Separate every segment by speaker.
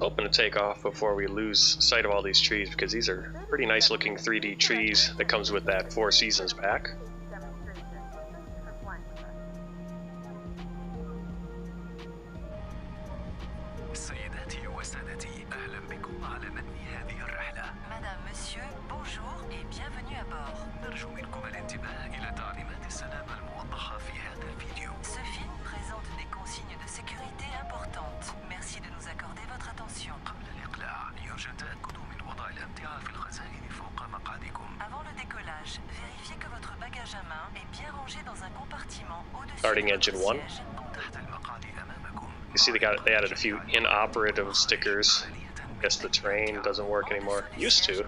Speaker 1: hoping to take off before we lose sight of all these trees, because these are pretty nice looking 3D trees that comes with that Four Seasons pack. Starting engine 1. You see they added a few inoperative stickers. I guess the train doesn't work anymore. Used to.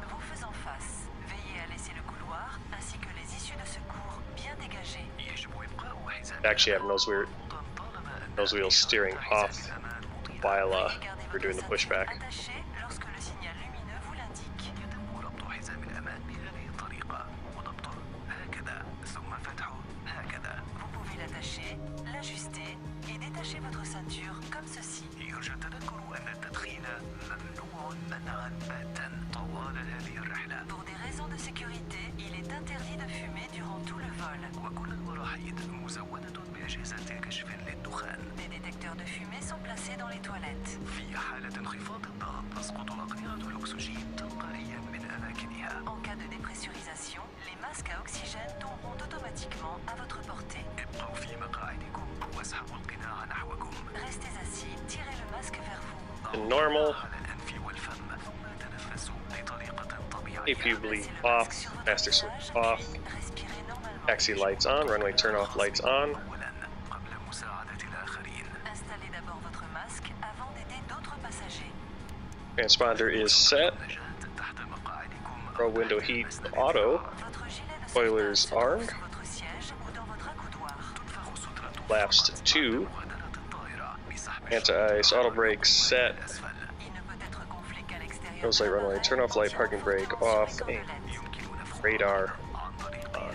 Speaker 1: Actually have nose wheel steering off while we're doing the pushback.
Speaker 2: Des détecteurs de fumée sont placés dans les toilettes. En cas de dépressurisation, les masques à oxygène tomberont automatiquement à votre portée. Restez assis, tirez le masque vers vous.
Speaker 1: Normal. AP bleed off, master switch off, taxi lights on, runway turn off lights on. Transponder is set. Pro window heat auto. Spoilers armed. Flaps to 2. Anti-ice auto brakes set. Nose light runway turn off light parking brake off. And radar on.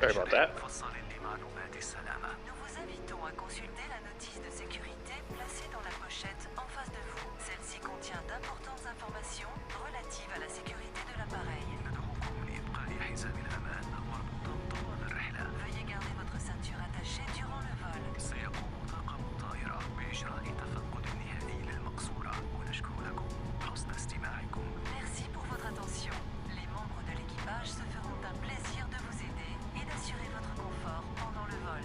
Speaker 1: Sorry about that.
Speaker 2: Nous vous invitons à consulter la notice de sécurité placée dans la pochette en face de vous. Celle-ci contient d'importantes informations relatives à la sécurité de l'appareil. Veuillez garder votre ceinture attachée durant le vol. Merci pour votre attention. Les membres de l'équipage se feront un plaisir de vous aider et d'assurer votre confort pendant le vol.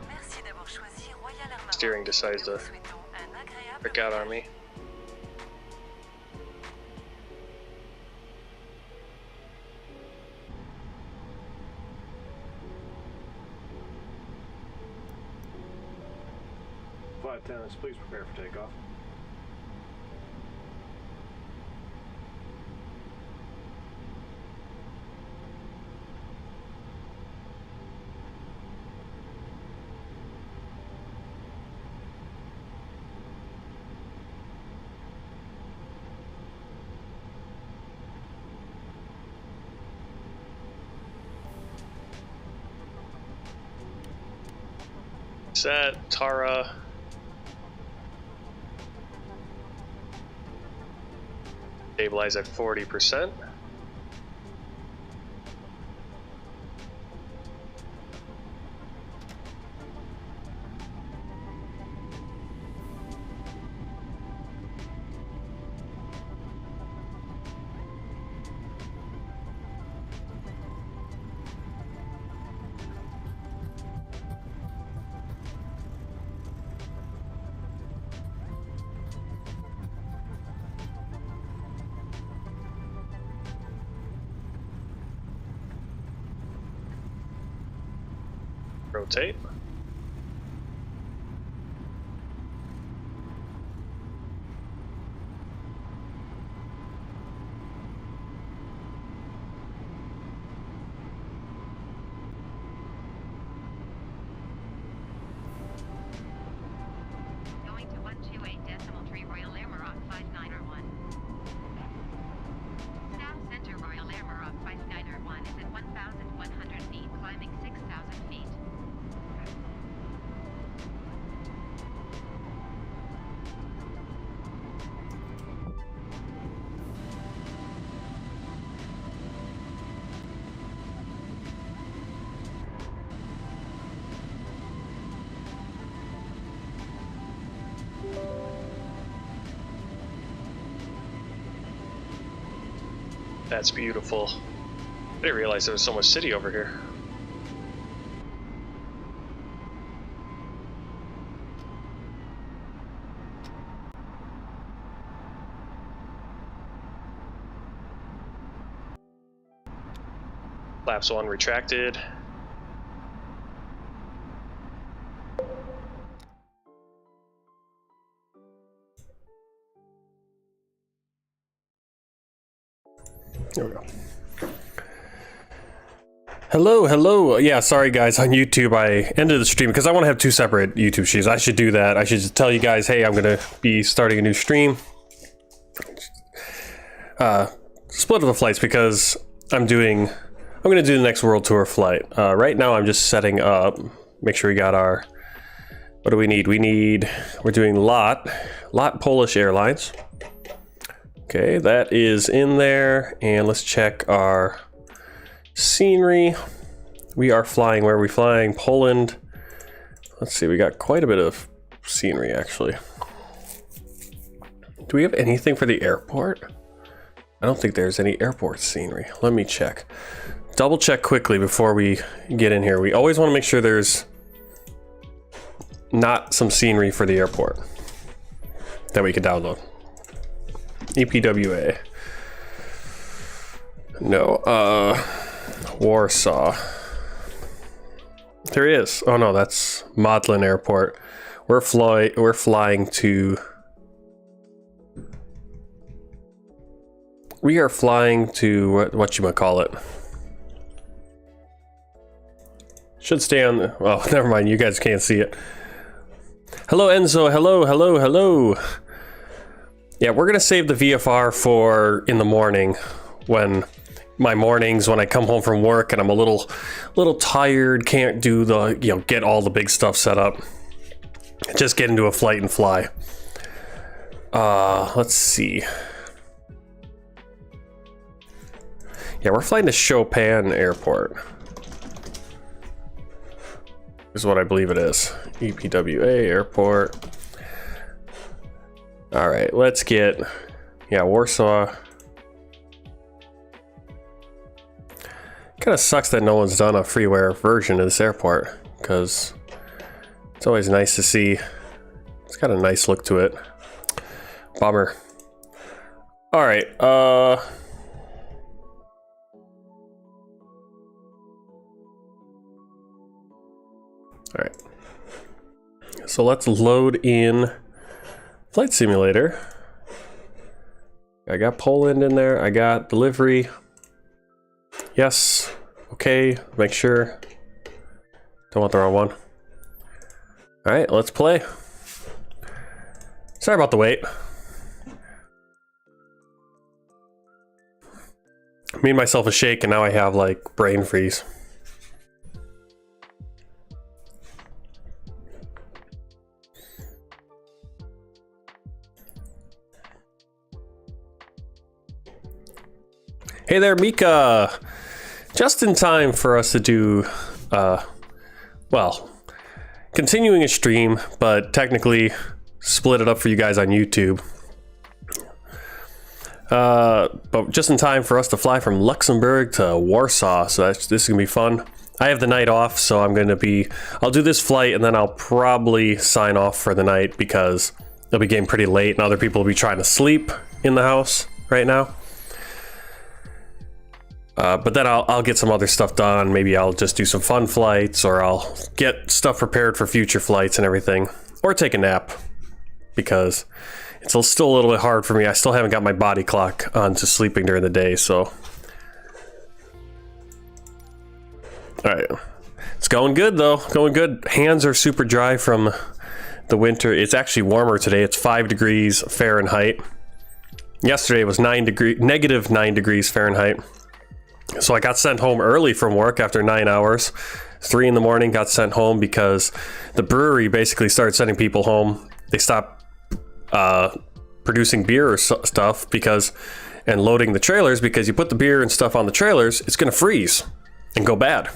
Speaker 2: Merci d'avoir choisi Royal Air Maroc.
Speaker 1: Steering decides to trick out on me.
Speaker 3: flight attendants, please prepare for takeoff.
Speaker 1: Set, Tara. Stabilize at 40%. Rotate.
Speaker 2: Going to 128.3 Royal Air Maroc 5901. Staff Center Royal Air Maroc 5901 is at 1,100 feet, climbing 6,000 feet.
Speaker 1: That's beautiful. I didn't realize there was so much city over here. Flaps 1 retracted.
Speaker 4: There we go. Hello. Yeah, sorry guys, on YouTube I ended the stream because I want to have two separate YouTube streams. I should do that. I should just tell you guys, hey, I'm going to be starting a new stream. Split of the flights because I'm going to do the next world tour flight. Right now I'm just setting up, make sure we got our, what do we need? We're doing LOT Polish Airlines. Okay, that is in there, and let's check our scenery. We are flying, where are we flying? Poland. Let's see, we got quite a bit of scenery actually. Do we have anything for the airport? I don't think there's any airport scenery. Let me check. Double check quickly before we get in here. We always want to make sure there's not some scenery for the airport that we can download. EPWA. No, Warsaw. There he is. Oh no, that's Modlin Airport. We're flying to. We are flying to what you might call it. Should stay on the. Oh, never mind. You guys can't see it. Hello, Enzo. Hello. Yeah, we're gonna save the VFR for in the morning, when my mornings when I come home from work and I'm a little tired, can't do the get all the big stuff set up. Just get into a flight and fly. Let's see. Yeah, we're flying to Chopin Airport. Is what I believe it is. EPWA Airport. All right, let's get, Warsaw. Kind of sucks that no one's done a freeware version of this airport, because it's always nice to see. It's got a nice look to it. Bummer. All right, all right. So let's load in Flight Simulator. I got Poland in there. I got delivery. Yes. Okay. Make sure. Don't want the wrong one. All right, let's play. Sorry about the wait. Made myself a shake and now I have like brain freeze. Hey there, Mika! Just in time for us to do, well, continuing a stream, but technically split it up for you guys on YouTube. But just in time for us to fly from Luxembourg to Warsaw, so this is gonna be fun. I have the night off, so I'll do this flight and then I'll probably sign off for the night because it'll be getting pretty late and other people will be trying to sleep in the house right now. But then I'll get some other stuff done. Maybe I'll just do some fun flights, or I'll get stuff prepared for future flights and everything, or take a nap because it's still a little bit hard for me. I still haven't got my body clock onto sleeping during the day, so. All right, it's going good though, going good. Hands are super dry from the winter. It's actually warmer today. It's 5 degrees Fahrenheit. Yesterday it was negative 9 degrees Fahrenheit. So I got sent home early from work after 9 hours. 3 in the morning, got sent home because the brewery basically started sending people home. They stopped producing beer or stuff and loading the trailers because you put the beer and stuff on the trailers, it's gonna freeze and go bad.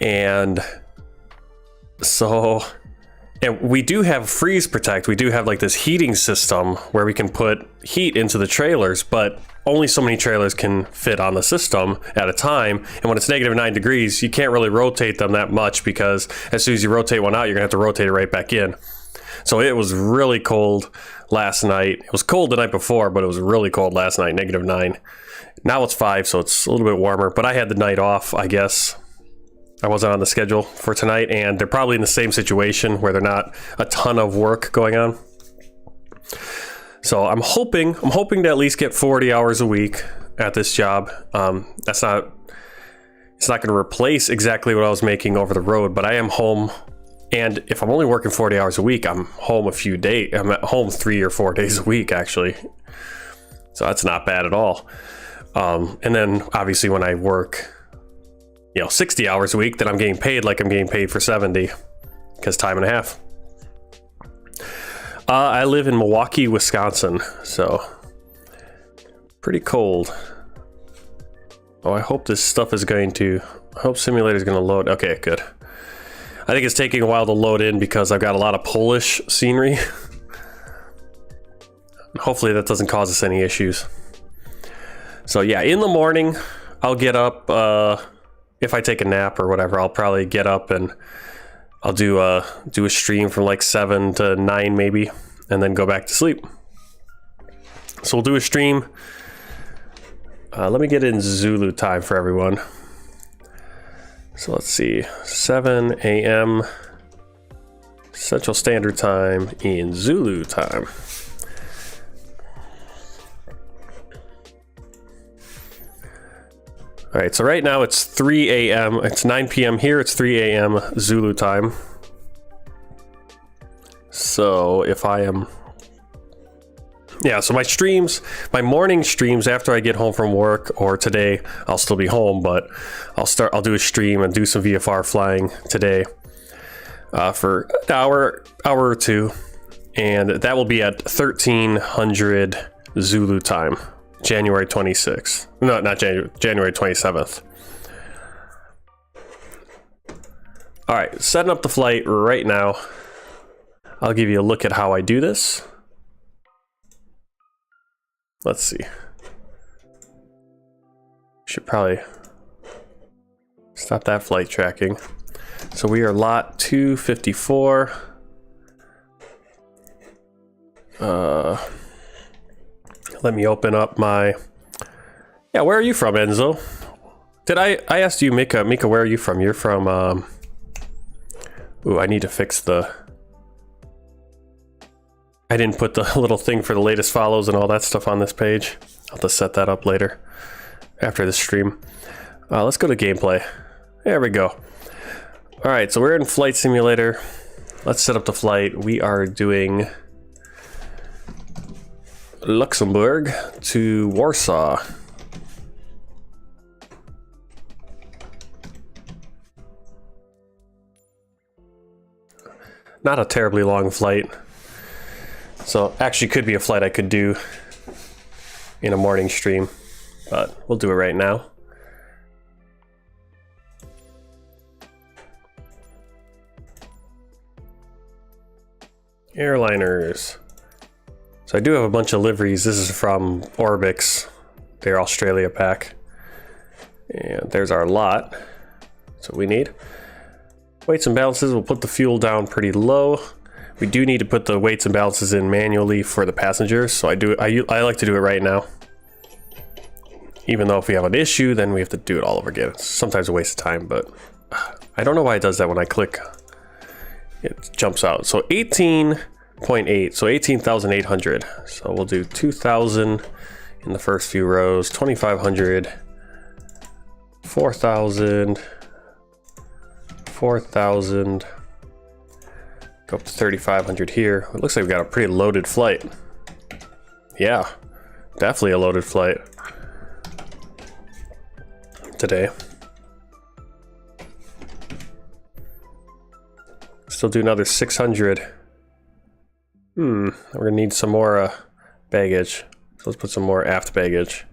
Speaker 4: And so, and we do have freeze protect. We do have like this heating system where we can put heat into the trailers, but only so many trailers can fit on the system at a time. And when it's negative 9 degrees, you can't really rotate them that much because as soon as you rotate one out, you're gonna have to rotate it right back in. So it was really cold last night. It was cold the night before, but it was really cold last night, negative 9. Now it's 5, so it's a little bit warmer, but I had the night off, I guess. I wasn't on the schedule for tonight, and they're probably in the same situation where there's not a ton of work going on. So I'm hoping to at least get 40 hours a week at this job. It's not going to replace exactly what I was making over the road, but I am home. And if I'm only working 40 hours a week, I'm home a few days. I'm at home 3 or 4 days a week, actually. So that's not bad at all. And then obviously when I work, 60 hours a week, then I'm getting paid like I'm getting paid for 70 because time and a half. I live in Milwaukee, Wisconsin, so pretty cold. Oh, I hope this stuff is I hope simulator is going to load. Okay, good. I think it's taking a while to load in because I've got a lot of Polish scenery. Hopefully that doesn't cause us any issues. So yeah, in the morning, I'll get up, if I take a nap or whatever, I'll probably get up and I'll do a stream from like 7 to 9 maybe, and then go back to sleep. So we'll do a stream. Let me get in Zulu time for everyone. So let's see, 7 a.m. Central Standard Time in Zulu time. All right, so right now it's 3 a.m. It's 9 p.m. here. It's 3 a.m. Zulu time. So if I am... Yeah, so my morning streams after I get home from work, or today, I'll still be home, but I'll do a stream and do some VFR flying today for an hour or two. And that will be at 1300 Zulu time. January 26th. No, not January, January 27th. All right, setting up the flight right now. I'll give you a look at how I do this. Let's see. Should probably stop that flight tracking. So we are lot 254. Let me open up my... Yeah, where are you from, Enzo? Did I asked you, Mika, where are you from? You're from, Ooh, I need to fix the... I didn't put the little thing for the latest follows and all that stuff on this page. I'll have to set that up later after the stream. Let's go to gameplay. There we go. All right, so we're in Flight Simulator. Let's set up the flight. We are doing Luxembourg to Warsaw. Not a terribly long flight. So actually could be a flight I could do in a morning stream, but we'll do it right now. Airliners. So I do have a bunch of liveries. This is from Orbix, their Australia pack. And there's our lot. That's what we need. Weights and balances, we'll put the fuel down pretty low. We do need to put the weights and balances in manually for the passengers, so I like to do it right now. Even though if we have an issue, then we have to do it all over again. It's sometimes a waste of time, but I don't know why it does that when I click. It jumps out. So 18.8, so 18,800. So we'll do 2,000 in the first few rows, 2,500, 4,000, 4,000. Go up to 3,500 here. It looks like we've got a pretty loaded flight. Yeah, definitely a loaded flight today. Still do another 600. We're gonna need some more baggage. So let's put some more aft baggage.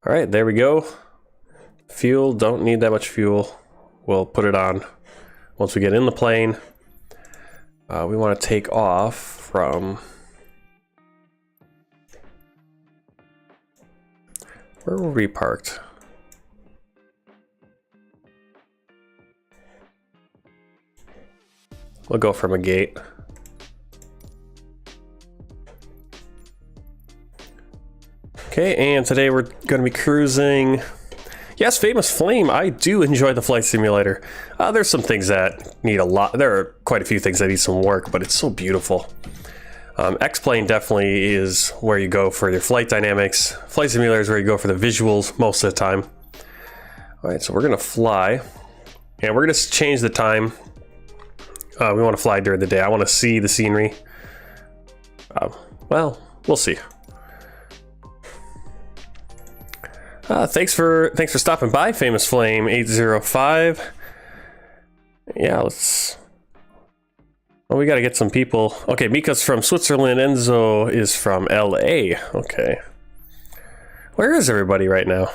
Speaker 4: All right, there we go. Fuel, don't need that much fuel. We'll put it on once we get in the plane. We want to take off from... Where were we parked? We'll go from a gate. Okay, and today we're going to be cruising... Yes, Famous Flame, I do enjoy the Flight Simulator. There's some things that need a lot, there are quite a few things that need some work, but it's so beautiful. X-Plane definitely is where you go for your flight dynamics. Flight Simulator is where you go for the visuals most of the time. All right, so we're gonna fly, and we're gonna change the time. We wanna fly during the day. I wanna see the scenery. Well, we'll see. Thanks for stopping by, Famous Flame 805. Yeah, let's... Well, we gotta get some people. Okay, Mika's from Switzerland. Enzo is from LA. Okay. Where is everybody right now?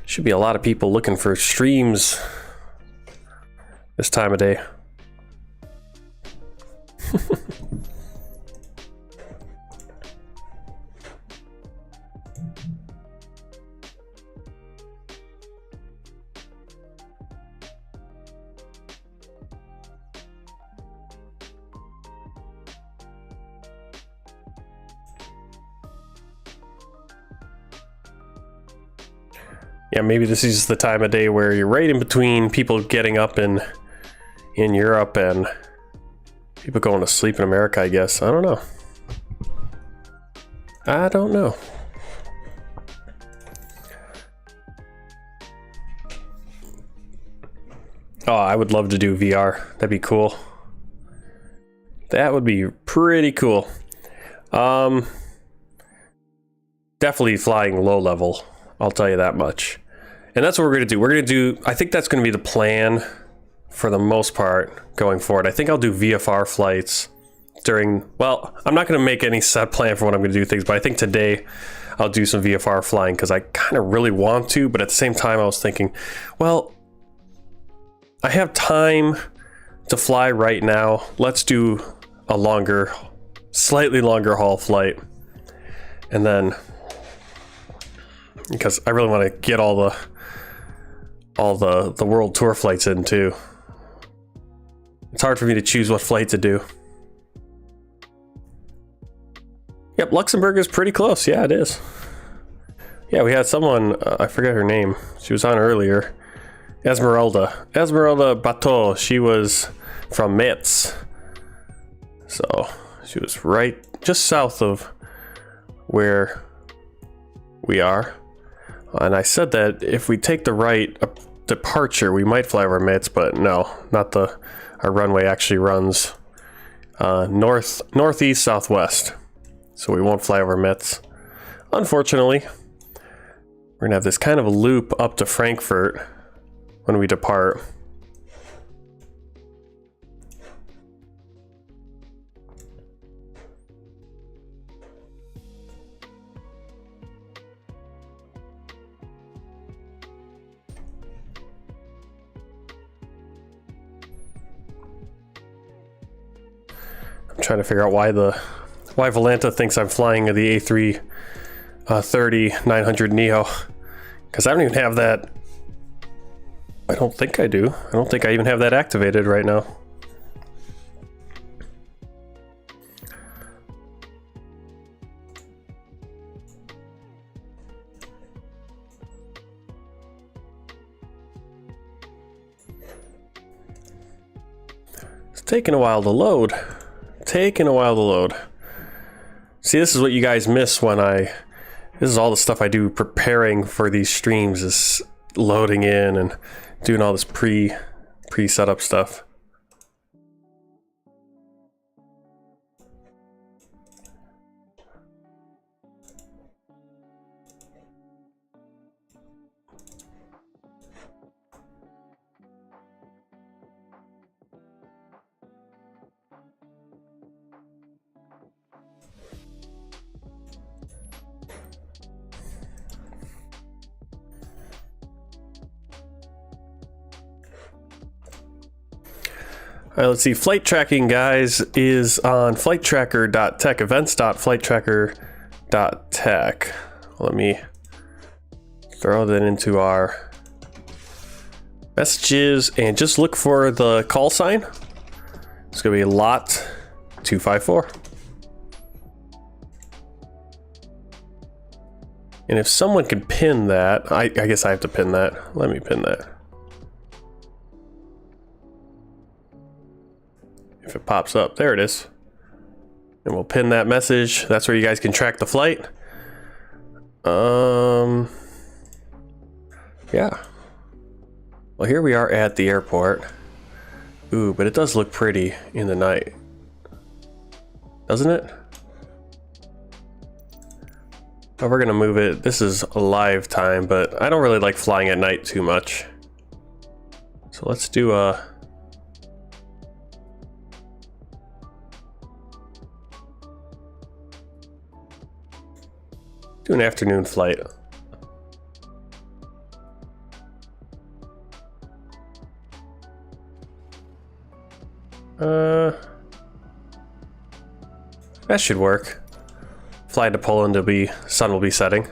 Speaker 4: Should be a lot of people looking for streams this time of day. Yeah, maybe this is the time of day where you're right in between people getting up in Europe and people going to sleep in America, I guess. I don't know. I don't know. Oh, I would love to do VR. That'd be cool. That would be pretty cool. Definitely flying low level, I'll tell you that much. And that's what we're going to do. We're going to do, I think that's going to be the plan for the most part going forward. I think I'll do VFR flights during, well, I'm not going to make any set plan for when I'm going to do things, but I think today I'll do some VFR flying because I kind of really want to, but at the same time I was thinking, well, I have time to fly right now. Let's do a longer, slightly longer haul flight. And then, because I really want to get all the world tour flights in too. It's hard for me to choose what flight to do. Yep, Luxembourg is pretty close. Yeah, it is. Yeah, we had someone, I forget her name. She was on earlier. Esmeralda Bateau. She was from Metz. So she was right just south of where we are. And I said that if we take the right departure, we might fly over Metz, but no, not the. Our runway actually runs northeast southwest, so we won't fly over Metz. Unfortunately, we're gonna have this kind of a loop up to Frankfurt when we depart. I'm trying to figure out why Volanta thinks I'm flying the A320-900 Neo, because I don't even have that. I don't think I do. I don't think I even have that activated right now. It's taking a while to load. See, this is what you guys miss when this is all the stuff I do preparing for these streams, is loading in and doing all this pre-setup stuff. All right, let's see. Flight tracking, guys, is on flighttracker.tech, events.flighttracker.tech. Let me throw that into our messages and just look for the call sign. It's going to be lot 254. And if someone can pin that, I guess I have to pin that. Let me pin that. If it pops up, there it is. And we'll pin that message. That's where you guys can track the flight. Yeah. Well, here we are at the airport. Ooh, but it does look pretty in the night. Doesn't it? Oh, we're gonna move it. This is a live time, but I don't really like flying at night too much. So let's do a... do an afternoon flight. That should work. Fly to Poland, sun will be setting.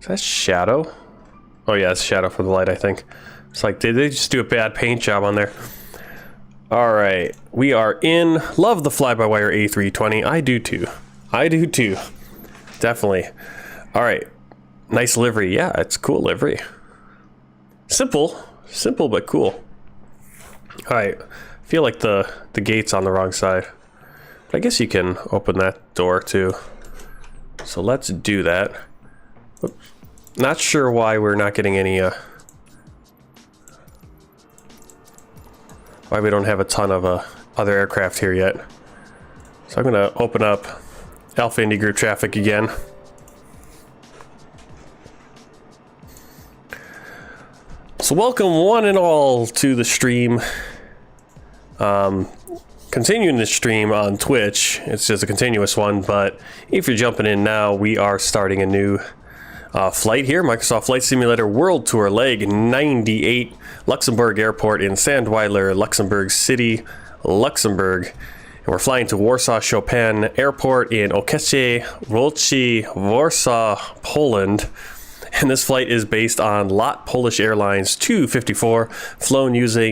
Speaker 4: Is that shadow? Oh yeah, it's shadow from the light, I think. It's like, did they just do a bad paint job on there? All right, we are in. Love the fly-by-wire A320. I do too. Definitely. All right, nice livery. Yeah, it's cool livery. Simple but cool. All right, I feel like the gate's on the wrong side, but I guess you can open that door too. So let's do that. Oops. Not sure why we're not getting any why we don't have a ton of other aircraft here yet. So I'm gonna open up Alpha Indy Group traffic again. So welcome one and all to the stream. Continuing this stream on Twitch. It's just a continuous one, but if you're jumping in now, we are starting a new flight here. Microsoft Flight Simulator World Tour Leg 98, Luxembourg Airport in Sandweiler, Luxembourg City, Luxembourg. And we're flying to Warsaw Chopin Airport in Okęcie Wolci, Warsaw, Poland. And this flight is based on LOT Polish Airlines 254,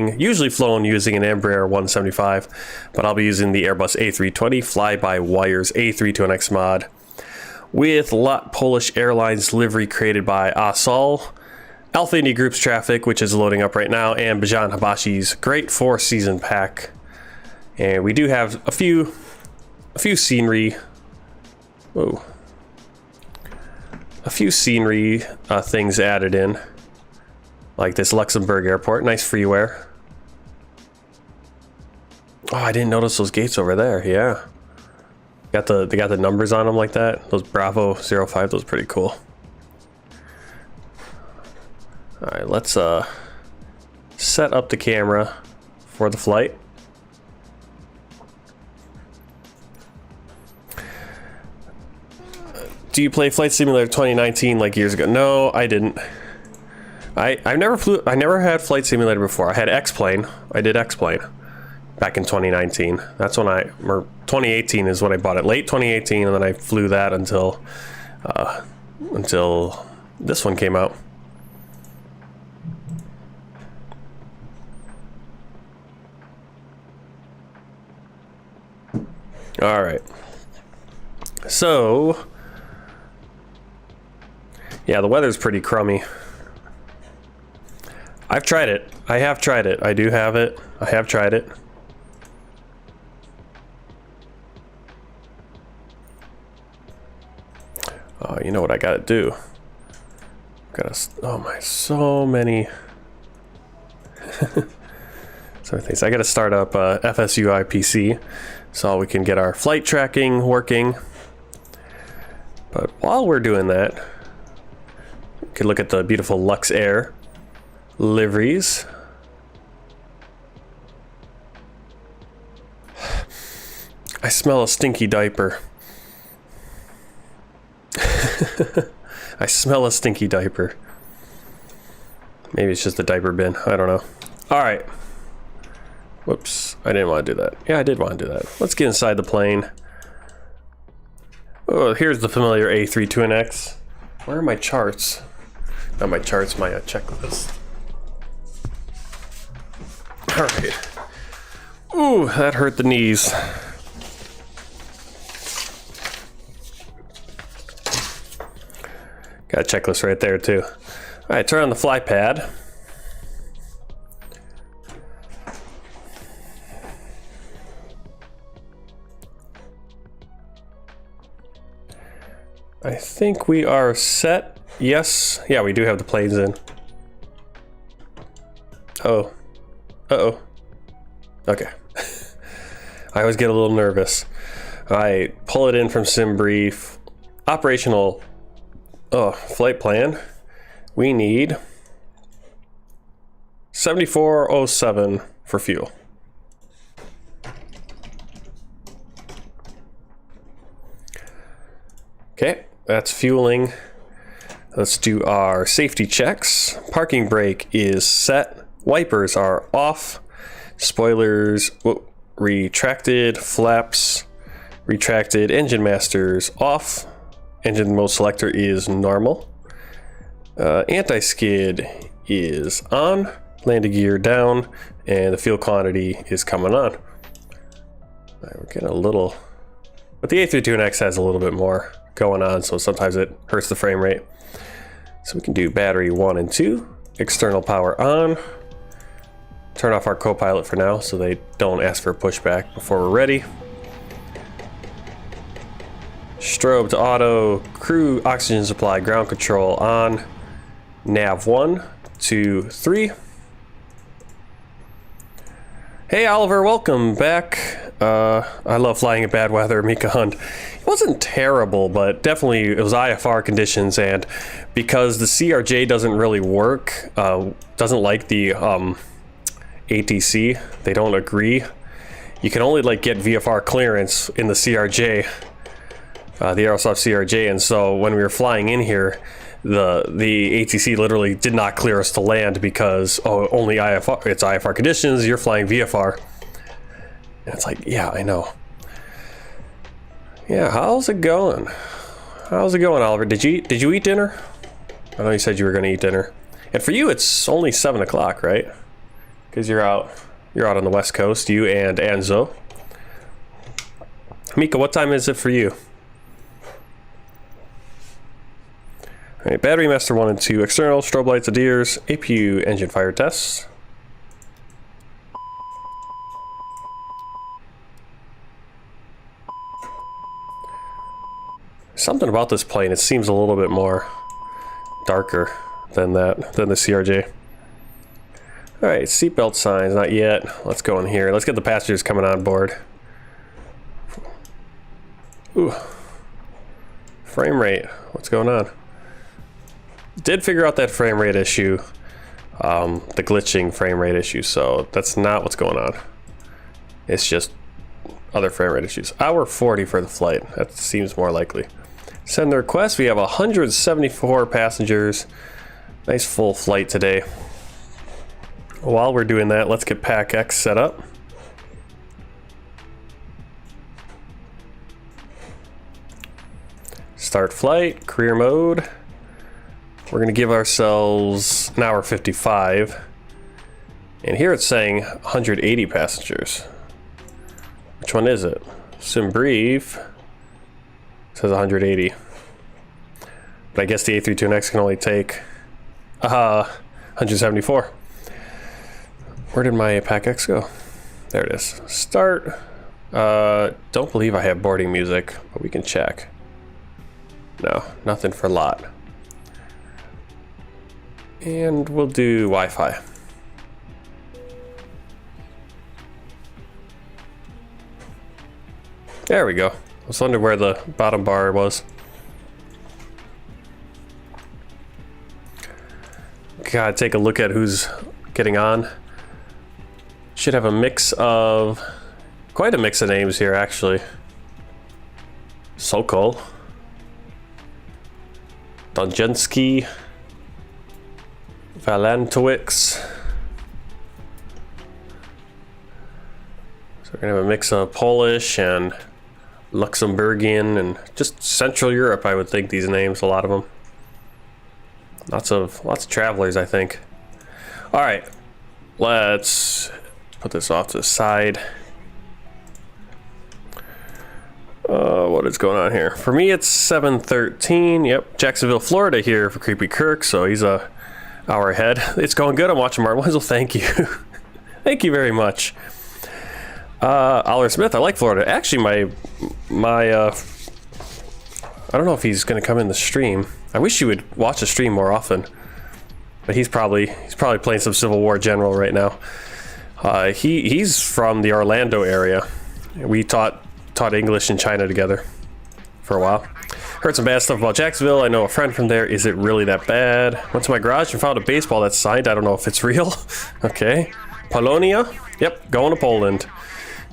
Speaker 4: usually flown using an Embraer 175, but I'll be using the Airbus A320 Fly-by-Wire's A32NX mod. with Lot Polish Airlines livery created by Asal, Alpha India Group's traffic, which is loading up right now, and Bajan Habashi's Great Four Season Pack. And we do have a few scenery. Whoa. A few scenery things added in, like this Luxembourg airport. Nice freeware. Oh, I didn't notice those gates over there. Yeah, they got the numbers on them like that. Those Bravo 05. Those are pretty cool. All right, let's set up the camera for the flight. Do you play Flight Simulator 2019 like years ago? No, I didn't. I never had Flight Simulator before. I had X-Plane. I did X-Plane back in 2019. That's when or 2018 is when I bought it. Late 2018, and then I flew that until this one came out. All right. So, yeah, the weather's pretty crummy. I've tried it. I have tried it. I do have it. I have tried it. Oh, you know what I gotta do? Oh my, so many things. I gotta start up FSUI PC so we can get our flight tracking working. But while we're doing that, we can look at the beautiful Lux Air liveries. I smell a stinky diaper. I smell a stinky diaper. Maybe it's just a diaper bin. I don't know. All right. Whoops. I didn't want to do that. Yeah, I did want to do that. Let's get inside the plane. Oh, here's the familiar A32NX. Where are my charts? Not my charts, my checklist. All right. Ooh, that hurt the knees. Got a checklist right there too. All right, turn on the fly pad. I think we are set. Yes. Yeah, we do have the planes in. Oh. Uh-oh. Okay. I always get a little nervous. All right, pull it in from SimBrief. Operational flight plan. We need 7407 for fuel. Okay, that's fueling. Let's do our safety checks. Parking brake is set. Wipers are off. Spoilers retracted. Flaps retracted. Engine masters off. Engine mode selector is normal. Anti-skid is on. Landing gear down. And the fuel quantity is coming on. All right, we're getting a little... But the A32NX has a little bit more going on, so sometimes it hurts the frame rate. So we can do battery 1 and 2. External power on. Turn off our co-pilot for now so they don't ask for a pushback before we're ready. Strobe to auto, crew oxygen supply, ground control on. Nav 1, 2, 3. Hey Oliver, welcome back. I love flying in bad weather, Mika Hunt. It wasn't terrible, but definitely it was IFR conditions, and because the CRJ doesn't really work, doesn't like the ATC, they don't agree. You can only like get VFR clearance in the CRJ. The Aerosoft CRJ, and so when we were flying in here, the ATC literally did not clear us to land because only IFR, it's IFR conditions, you're flying VFR. And it's like, yeah, I know. Yeah, how's it going? How's it going, Oliver? Did you eat dinner? I know you said you were going to eat dinner. And for you, it's only 7 o'clock, right? Because you're out on the West Coast, you and Anzo. Mika, what time is it for you? Alright, battery master 1 and 2, external, strobe lights, adheres, APU, engine fire tests. Something about this plane, it seems a little bit more darker than the CRJ. Alright, seatbelt signs, not yet. Let's go in here. Let's get the passengers coming on board. Ooh. Frame rate, what's going on? Did figure out that frame rate issue, the glitching frame rate issue, so that's not what's going on. It's just other frame rate issues. Hour 40 for the flight, that seems more likely. Send the request, we have 174 passengers. Nice full flight today. While we're doing that, let's get Pack X set up. Start flight, career mode. We're gonna give ourselves an hour 55. And here it's saying 180 passengers. Which one is it? SimBrief says 180. But I guess the A32NX can only take 174. Where did my Pack X go? There it is. Start. Don't believe I have boarding music, but we can check. No, nothing for lot. And we'll do Wi-Fi. There we go. I was wondering where the bottom bar was. Gotta take a look at who's getting on. Should have a mix of, quite a mix of names here actually. Sokol, Donjensky, Valantowicz. So we're gonna have a mix of Polish and Luxembourgian and just Central Europe, I would think, these names, a lot of them. Lots of travelers, I think. All right, let's put this off to the side. What is going on here? For me, it's 7:13. Yep, Jacksonville, Florida here for Creepy Kirk, so he's a hour ahead. It's going good. I'm watching Martin Wenzel. Thank you. Thank you very much. Oliver Smith, I like Florida. Actually, my I don't know if he's going to come in the stream. I wish he would watch the stream more often. But he's probably playing some Civil War general right now. He's from the Orlando area. We taught English in China together for a while. Heard some bad stuff about Jacksonville. I know a friend from there. Is it really that bad? Went to my garage and found a baseball that's signed. I don't know if it's real. Okay. Polonia? Yep, going to Poland.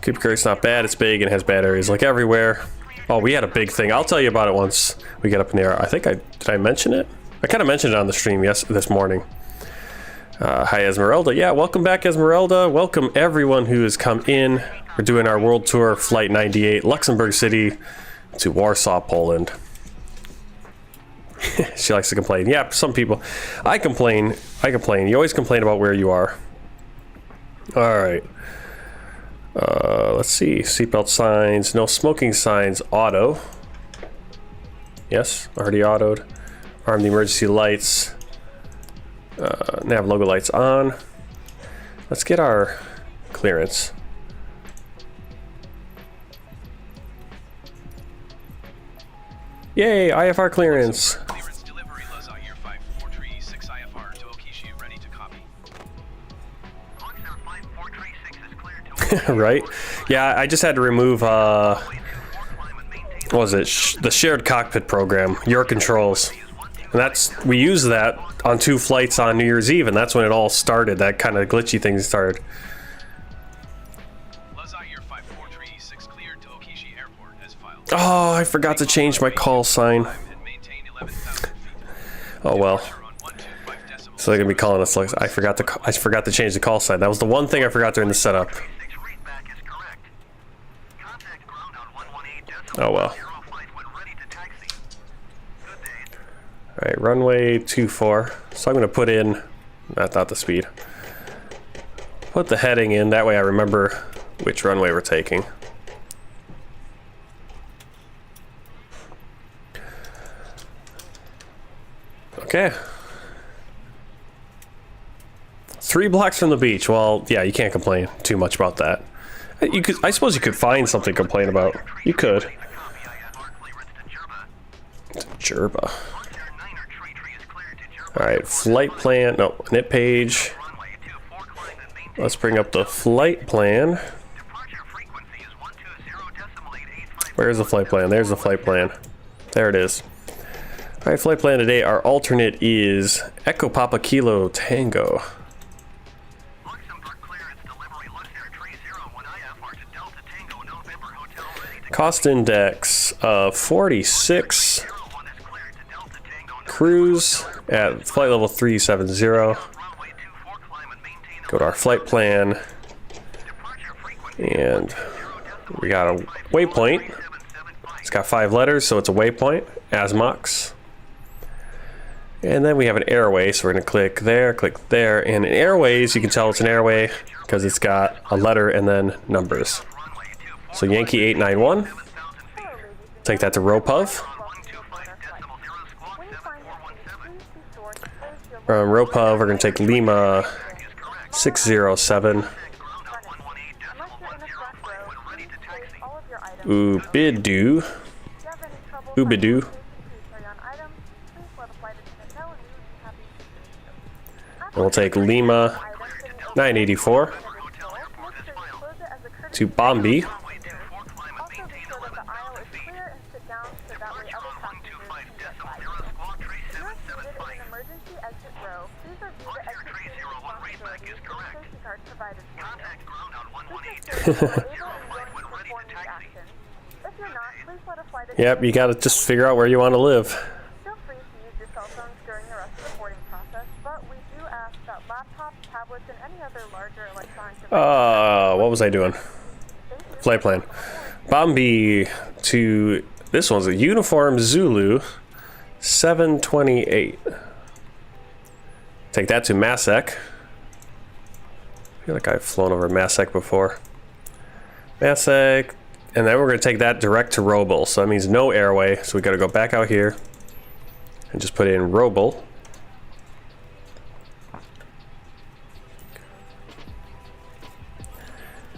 Speaker 4: Creepy Kirk's not bad. It's big and has bad areas like everywhere. Oh, we had a big thing. I'll tell you about it once we get up in the air. I think did I mention it? I kind of mentioned it on the stream this morning. Hi, Esmeralda. Yeah, welcome back, Esmeralda. Welcome everyone who has come in. We're doing our world tour, Flight 98, Luxembourg City to Warsaw, Poland. She likes to complain. Yeah, some people. I complain. You always complain about where you are. All right. Let's see. Seatbelt signs. No smoking signs. Auto. Yes, already autoed. Arm the emergency lights. Nav logo lights on. Let's get our clearance. Yay, IFR clearance.
Speaker 5: Clearance delivery, Loza, Year 5436 IFR to Okishi, ready to copy.
Speaker 4: Right? Yeah, I just had to remove, what was it? The shared cockpit program, your controls. And we used that on 2 flights on New Year's Eve, and that's when it all started. That kind of glitchy thing started.
Speaker 5: Loza, Year 5436 cleared to Okishi Airport as filed.
Speaker 4: Oh, I forgot to change my call sign. Oh well. So they're gonna be calling us like I forgot to change the call sign. That was the one thing I forgot during the setup. Oh well. Alright, runway 24. So I'm gonna put in not the speed. Put the heading in, that way I remember which runway we're taking. Okay. 3 blocks from the beach. Well, yeah, you can't complain too much about that. You could, I suppose you could find something to complain about. You could. Jerba. Alright, flight plan. No, init page. Let's bring up the flight plan. Where's the flight plan? There's the flight plan. There it is. Alright, flight plan today. Our alternate is Echo Papa Kilo Tango. Cost index of 46. Cruise at flight level 370. Go to our flight plan. And we got a waypoint. It's got 5 letters, so it's a waypoint. ASMOX. And then we have an airway, so we're going to click there, and in airways, you can tell it's an airway because it's got a letter and then numbers. So Yankee 891, take that to RoPuv. From RoPuv, we're going to take Lima 607. Ubidu. We'll take Lima 984 to Bombi. Yep, you gotta just figure out where you want to live.
Speaker 6: Feel free to use your cell phones during the rest of the boarding process, but we do ask that laptops, tablets, and any other larger electronic devices.
Speaker 4: What was I doing? Flight plan. Bombi to, this one's a Uniform Zulu 728. Take that to Masek. I feel like I've flown over Masek before. Masek. And then we're going to take that direct to Roble. So that means no airway. So we got to go back out here and just put in Roble.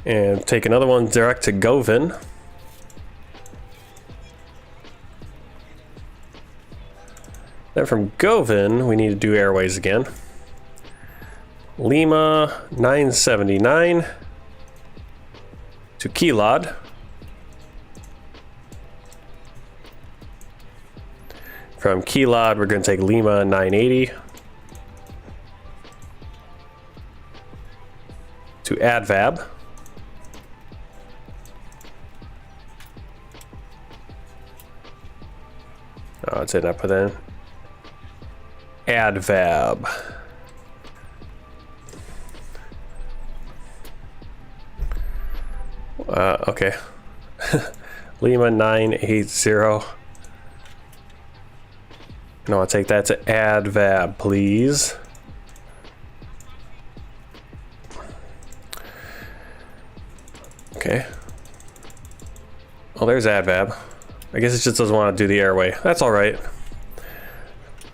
Speaker 4: And take another one direct to Govan. Then from Govan, we need to do airways again. Lima 979 to Kilod. From Kilod, we're going to take Lima 980 to Advab. Oh, it's in. I put in Advab. Okay. Lima 980. No, I'll take that to Advab, please. Okay. Oh, there's Advab. I guess it just doesn't want to do the airway. That's all right.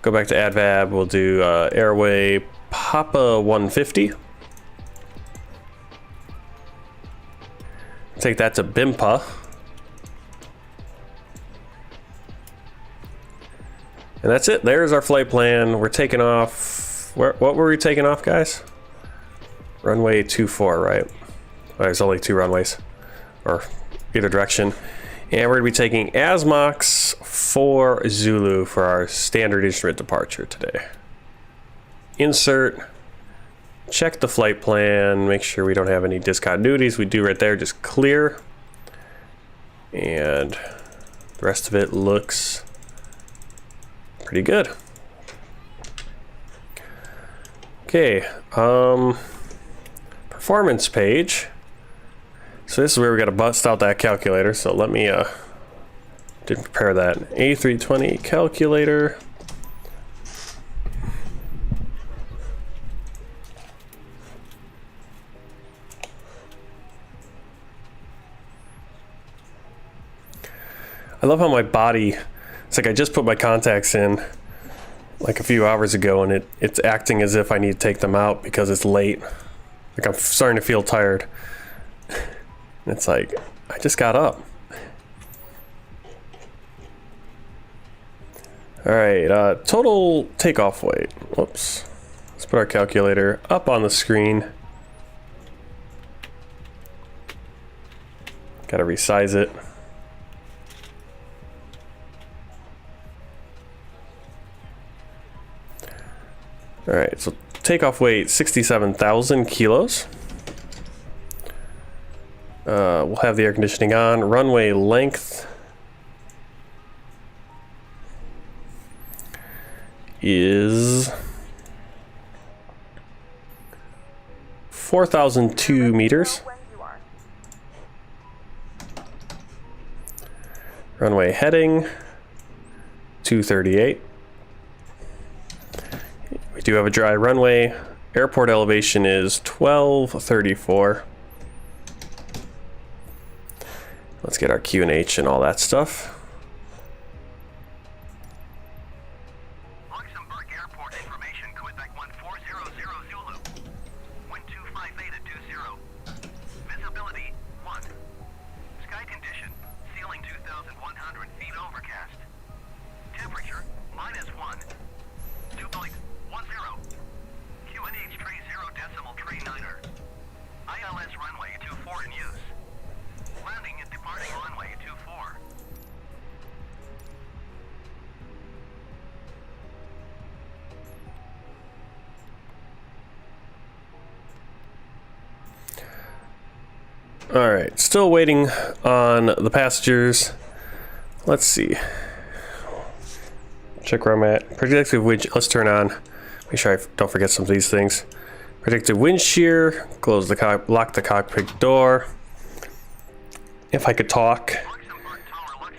Speaker 4: Go back to Advab. We'll do airway Papa 150. Take that to Bimpa. And that's it. There's our flight plan. We're taking off. What were we taking off, guys? Runway 24, right? Oh, there's only 2 runways, or either direction. And we're going to be taking ASMOX 4 Zulu for our standard instrument departure today. Insert. Check the flight plan. Make sure we don't have any discontinuities. We do right there. Just clear. And the rest of it looks pretty good. Okay, performance page. So this is where we got to bust out that calculator. So let me didn't prepare that. A320 calculator. I love how my body, it's like I just put my contacts in like a few hours ago, and it's acting as if I need to take them out because it's late. Like I'm starting to feel tired. It's like, I just got up. Alright, total takeoff weight. Whoops. Let's put our calculator up on the screen. Gotta resize it. Alright, so takeoff weight 67,000 kilos. We'll have the air conditioning on. Runway length is 4,002 meters.
Speaker 6: When you are.
Speaker 4: Runway heading 238. We do have a dry runway. Airport elevation is 1234. Let's get our QNH and all that stuff.
Speaker 5: Luxembourg Airport information, Quebec 1400 Zulu. Wind 25 Beta 20. Visibility 1. Sky condition, ceiling 2,100 feet overcast. Temperature -1. Dew point 10. QNH tree 0.39er. ILS runway 24 in use. Landing and departing runway 24.
Speaker 4: All right, still waiting on the passengers. Let's see. Check where I'm at. Predictive wind. Let's turn on. Make sure I don't forget some of these things. Predictive wind shear. Close the lock the cockpit door. If I could talk.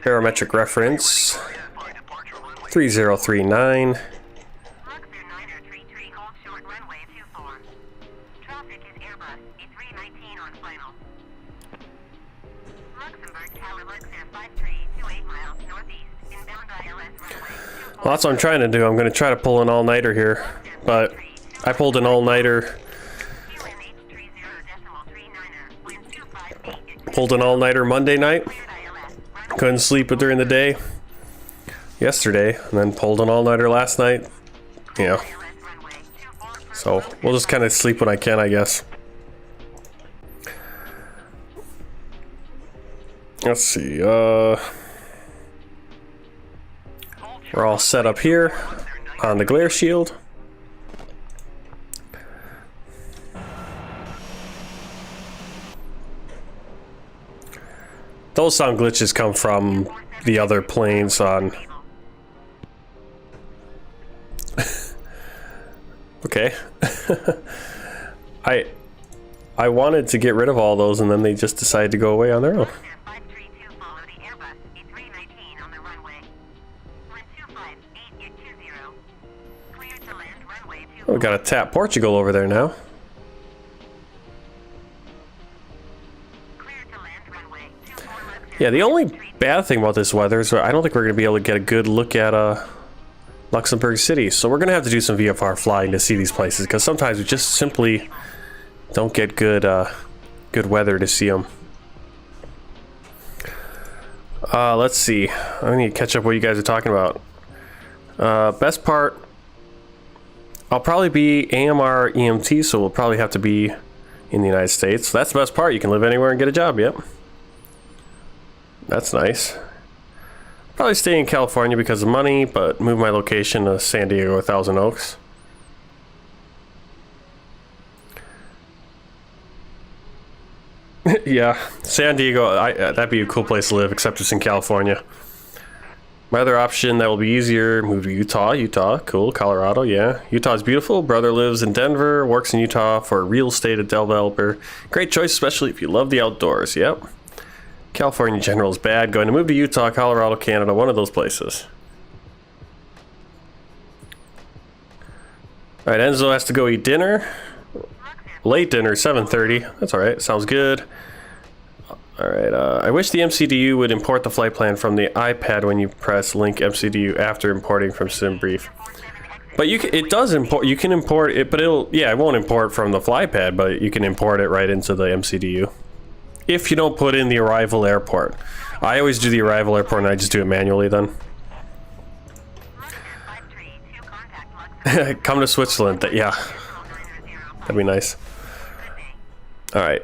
Speaker 4: Barometric reference 3039. Well, that's what I'm trying to do. I'm going to try to pull an all-nighter here, but I pulled an all-nighter. Pulled an all-nighter Monday night. Couldn't sleep during the day yesterday, and then pulled an all-nighter last night. Yeah. So we'll just kind of sleep when I can, I guess. Let's see. We're all set up here on the glare shield. Those sound glitches come from the other planes on. Okay. I wanted to get rid of all those, and then they just decided to go away on their own. We gotta tap Portugal over there now. Yeah, the only bad thing about this weather is I don't think we're gonna be able to get a good look at Luxembourg City. So we're gonna have to do some VFR flying to see these places, because sometimes we just simply don't get good good weather to see them. Let's see. I need to catch up what you guys are talking about. Best part. I'll probably be AMR EMT, so we'll probably have to be in the United States. So that's the best part. You can live anywhere and get a job. Yep. That's nice. Probably stay in California because of money, but move my location to San Diego or Thousand Oaks. Yeah, San Diego, that'd be a cool place to live, except it's in California. My other option that will be easier, move to Utah, cool, Colorado, yeah. Utah's beautiful, brother lives in Denver, works in Utah for a real estate developer. Great choice, especially if you love the outdoors, yep. California in general is bad, going to move to Utah, Colorado, Canada, one of those places. Alright, Enzo has to go eat dinner. Late dinner, 7:30, that's alright, sounds good. Alright, I wish the MCDU would import the flight plan from the iPad when you press link MCDU after importing from SimBrief. But it does import. You can import it, but it won't import from the FlyPad, but you can import it right into the MCDU if you don't put in the arrival airport. I always do the arrival airport, and I just do it manually then. Come to Switzerland. Yeah, that'd be nice. All right.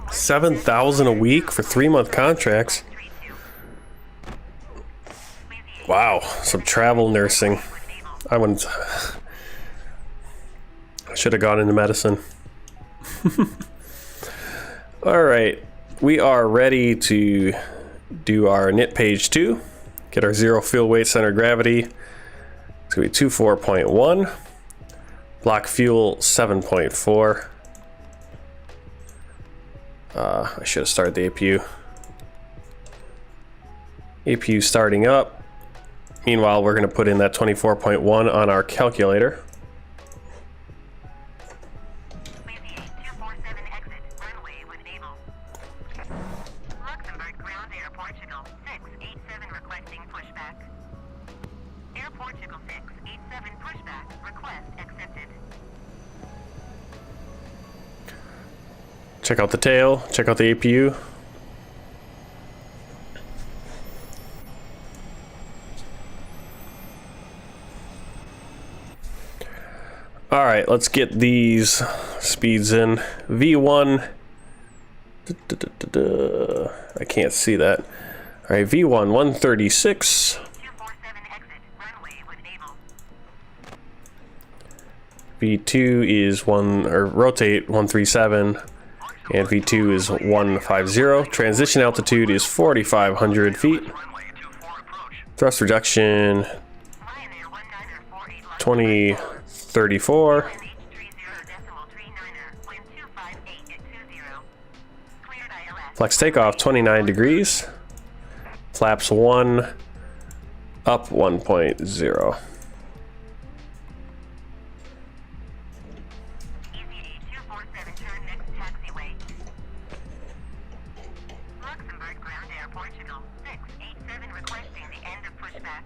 Speaker 4: $7,000 a week for 3-month contracts. Wow, some travel nursing. I should have gone into medicine. All right, we are ready to do our knit page 2. Get our zero fuel weight center of gravity. It's gonna be 24.1. Block fuel 7.4. I should have started the APU. APU starting up. Meanwhile, we're going to put in that 24.1 on our calculator.
Speaker 2: Luxembourg ground air Portugal 687 requesting pushback. Air Portugal 687 pushback request accepted.
Speaker 4: Check out the tail, check out the APU. All right, let's get these speeds in. V1, I can't see that. All right, V1, 136.
Speaker 2: 247 exit, runway when able.
Speaker 4: V2 is rotate 137. And V2 is 150. Transition altitude is 4,500 feet. Thrust reduction 2034. Flex takeoff 29 degrees. Flaps 1 up 1.0.
Speaker 2: Luxembourg ground air Portugal 687 requesting the end of pushback.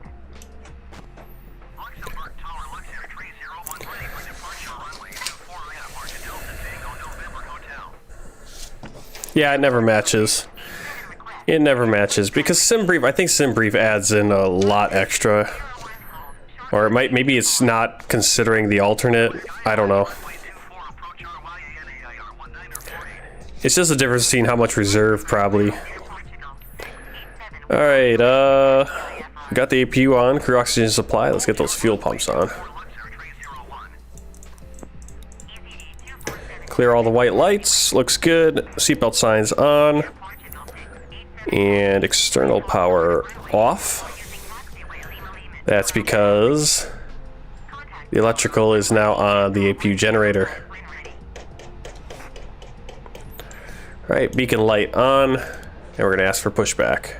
Speaker 5: Luxembourg Tower Luxair 301 ready for departure runway 24 Airport Delta Tango November Hotel.
Speaker 4: Yeah, it never matches. It never matches because SimBrief, I think SimBrief adds in a lot extra. Or maybe it's not considering the alternate. I don't know. It's just a difference between how much reserve, probably. Alright, got the APU on, crew oxygen supply. Let's get those fuel pumps on. Clear all the white lights, looks good. Seatbelt signs on. And external power off. That's because the electrical is now on the APU generator. Alright, beacon light on, and we're going to ask for pushback.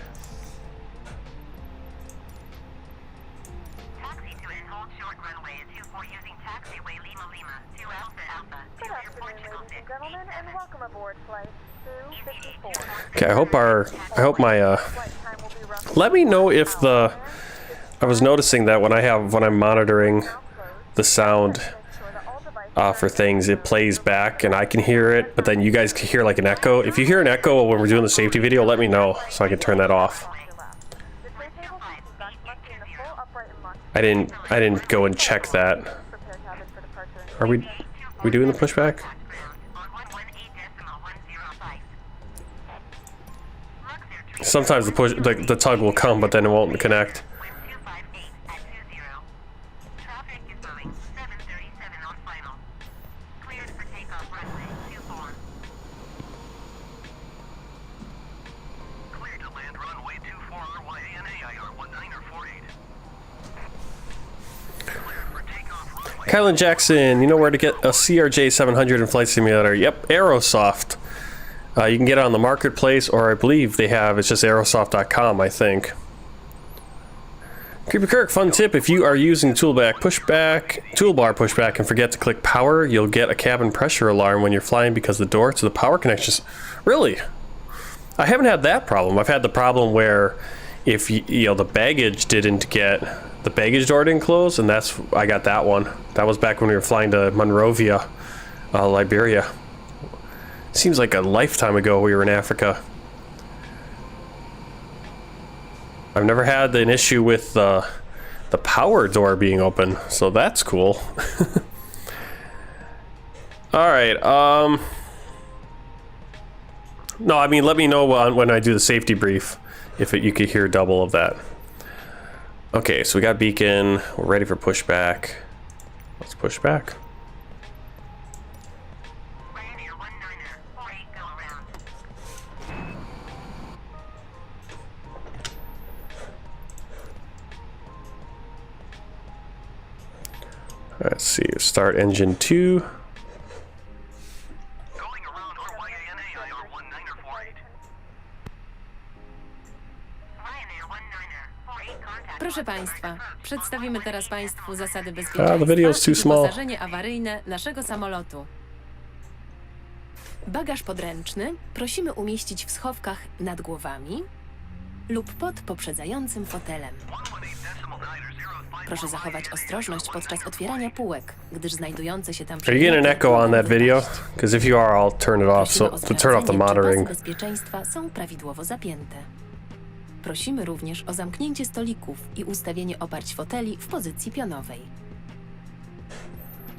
Speaker 2: Taxi to and hold short runway at 24 using taxiway Lima Lima 2 Alpha Alpha to
Speaker 6: Good
Speaker 2: Air
Speaker 6: afternoon,
Speaker 2: Portugal
Speaker 6: ladies and gentlemen, and
Speaker 2: 687.
Speaker 6: welcome aboard flight 254.
Speaker 4: Okay, I hope my
Speaker 6: Flight time will be roughly
Speaker 4: let me know if I was noticing that when I'm monitoring the sound for things, it plays back and I can hear it, but then you guys can hear like an echo. If you hear an echo when we're doing the safety video, let me know so I can turn that off. I didn't go and check that. Are we doing the pushback? Sometimes the tug will come, but then it won't connect.
Speaker 2: Traffic is moving 737 on final. Cleared for takeoff runway 24.
Speaker 5: Cleared to land runway 24 RYANAIR 1948. Cleared for takeoff runway.
Speaker 4: Kylan Jackson, you know where to get a CRJ 700 in Flight Simulator? Yep, Aerosoft. You can get it on the marketplace, or I believe they have, it's just aerosoft.com, I think. Creepy Kirk, fun tip, if you are using toolbar pushback and forget to click power, you'll get a cabin pressure alarm when you're flying because the door to the power connections... Really? I haven't had that problem. I've had the problem where if you know, the baggage didn't get... The baggage door didn't close, and I got that one. That was back when we were flying to Monrovia, Liberia. Seems like a lifetime ago we were in Africa. I've never had an issue with the power door being open, so that's cool. Alright, no, I mean, let me know when I do the safety brief, if you could hear double of that. Okay, so we got beacon, we're ready for pushback. Let's push back. Let's see, start engine 2.
Speaker 5: Going around RYANA IR 1948.
Speaker 7: Proszę Państwa, przedstawimy teraz Państwu zasady bezpieczeństwa
Speaker 4: the video is too
Speaker 7: i
Speaker 4: small.
Speaker 7: wyposażenie awaryjne naszego samolotu. Bagaż podręczny prosimy umieścić w schowkach nad głowami lub pod poprzedzającym fotelem. Proszę zachować ostrożność podczas otwierania półek, gdyż znajdujące się tam...
Speaker 4: Are you getting an echo on that video? Because if you are, I'll turn it off, so to turn off the monitoring.
Speaker 7: Bezpieczeństwa są prawidłowo zapięte. Prosimy również o zamknięcie stolików i ustawienie oparć foteli w pozycji pionowej.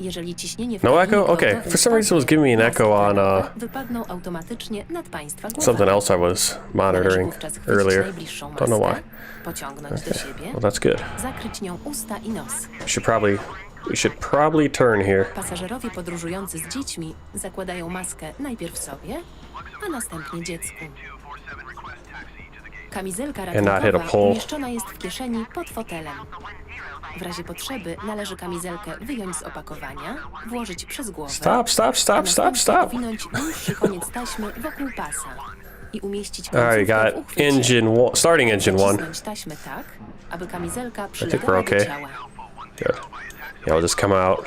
Speaker 7: Jeżeli ciśnienie w
Speaker 4: No
Speaker 7: kabinie
Speaker 4: echo? Okay,
Speaker 7: lotowej
Speaker 4: for some reason it was giving me an echo on
Speaker 7: wypadną automatycznie nad Państwa głowami.
Speaker 4: something else I was monitoring earlier. Don't know why.
Speaker 7: Pociągnąć do siebie,
Speaker 4: Well, that's good.
Speaker 7: zakryć nią usta i nos.
Speaker 4: We should probably turn here.
Speaker 7: Pasażerowie podróżujący z dziećmi zakładają maskę najpierw sobie, a następnie dziecku. Kamizelka
Speaker 4: not hit a
Speaker 7: ratunkowa
Speaker 4: pole.
Speaker 7: umieszczona jest w kieszeni pod fotelem. W razie potrzeby należy kamizelkę wyjąć z opakowania, włożyć przez głowę,
Speaker 4: Stop.
Speaker 7: a następnie owinąć dłuższy koniec taśmy wokół pasa i umieścić
Speaker 4: Alright,
Speaker 7: końcówkę w
Speaker 4: got
Speaker 7: uchwycie.
Speaker 4: starting engine 1.
Speaker 7: Nacisnąć taśmę tak, aby kamizelka
Speaker 4: we're
Speaker 7: przylegała do
Speaker 4: okay.
Speaker 7: ciała.
Speaker 4: Good. Yeah, I'll just come out.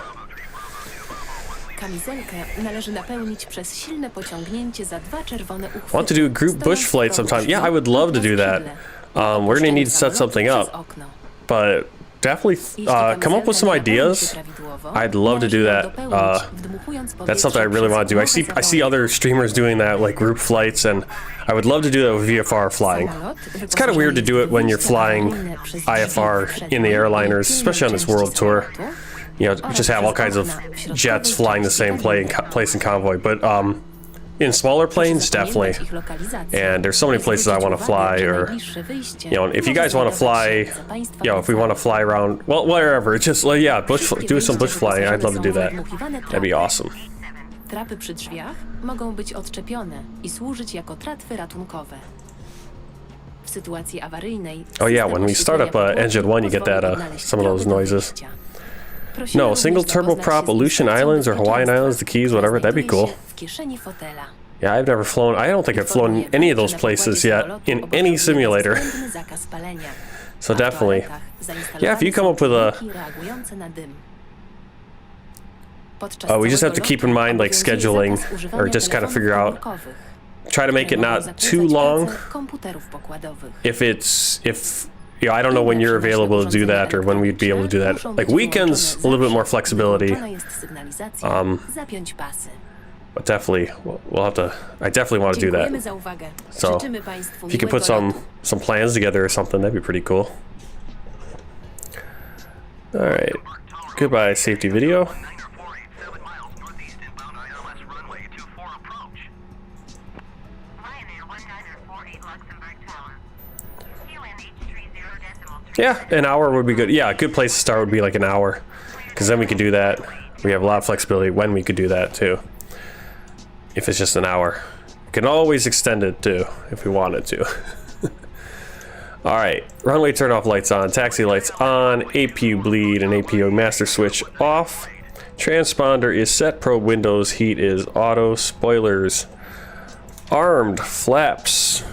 Speaker 7: Kamizelkę należy napełnić przez silne pociągnięcie za 2 czerwone uchwyty.
Speaker 4: Want to do a group bush flight sometime? Yeah, I would love to do that. We're gonna need to set something up, but definitely come up with some ideas. I'd love to do that. That's something I really want to do. I see other streamers doing that, like group flights, and I would love to do that with VFR flying. It's kind of weird to do it when you're flying IFR in the airliners, especially on this world tour. You know, just have all kinds of jets flying the same place in convoy, but in smaller planes, definitely. And there's so many places I want to fly, or, you know, if you guys want to fly, you know, if we want to fly around, well, wherever, just, yeah, do some bush flying, I'd love to do that. That'd be awesome.
Speaker 7: Trapy przy drzwiach mogą być odczepione i służyć jako tratwy ratunkowe. W sytuacji awaryjnej...
Speaker 4: Oh yeah, when we start up engine 1, you get that, some of those noises. No, single turboprop, Aleutian Islands or Hawaiian Islands, the Keys, whatever, that'd be cool. Yeah, I've never flown, I don't think I've flown any of those places yet in any simulator. So definitely. Yeah, if you come up with a... we just have to keep in mind, like, scheduling, or just kind of figure out, try to make it not too long. You know, I don't know when you're available to do that, or when we'd be able to do that. Like, weekends, a little bit more flexibility. But definitely, we'll have to, I definitely want to do that. So, if you could put some plans together or something, that'd be pretty cool. Alright, goodbye safety video. Yeah, an hour would be good. Yeah, a good place to start would be like an hour, because then we could do that. We have a lot of flexibility when we could do that too. If it's just an hour, we can always extend it too if we wanted to. All right, runway turn off lights on, taxi lights on, APU bleed and APU master switch off. Transponder is set, probe windows, heat is auto, spoilers armed, flaps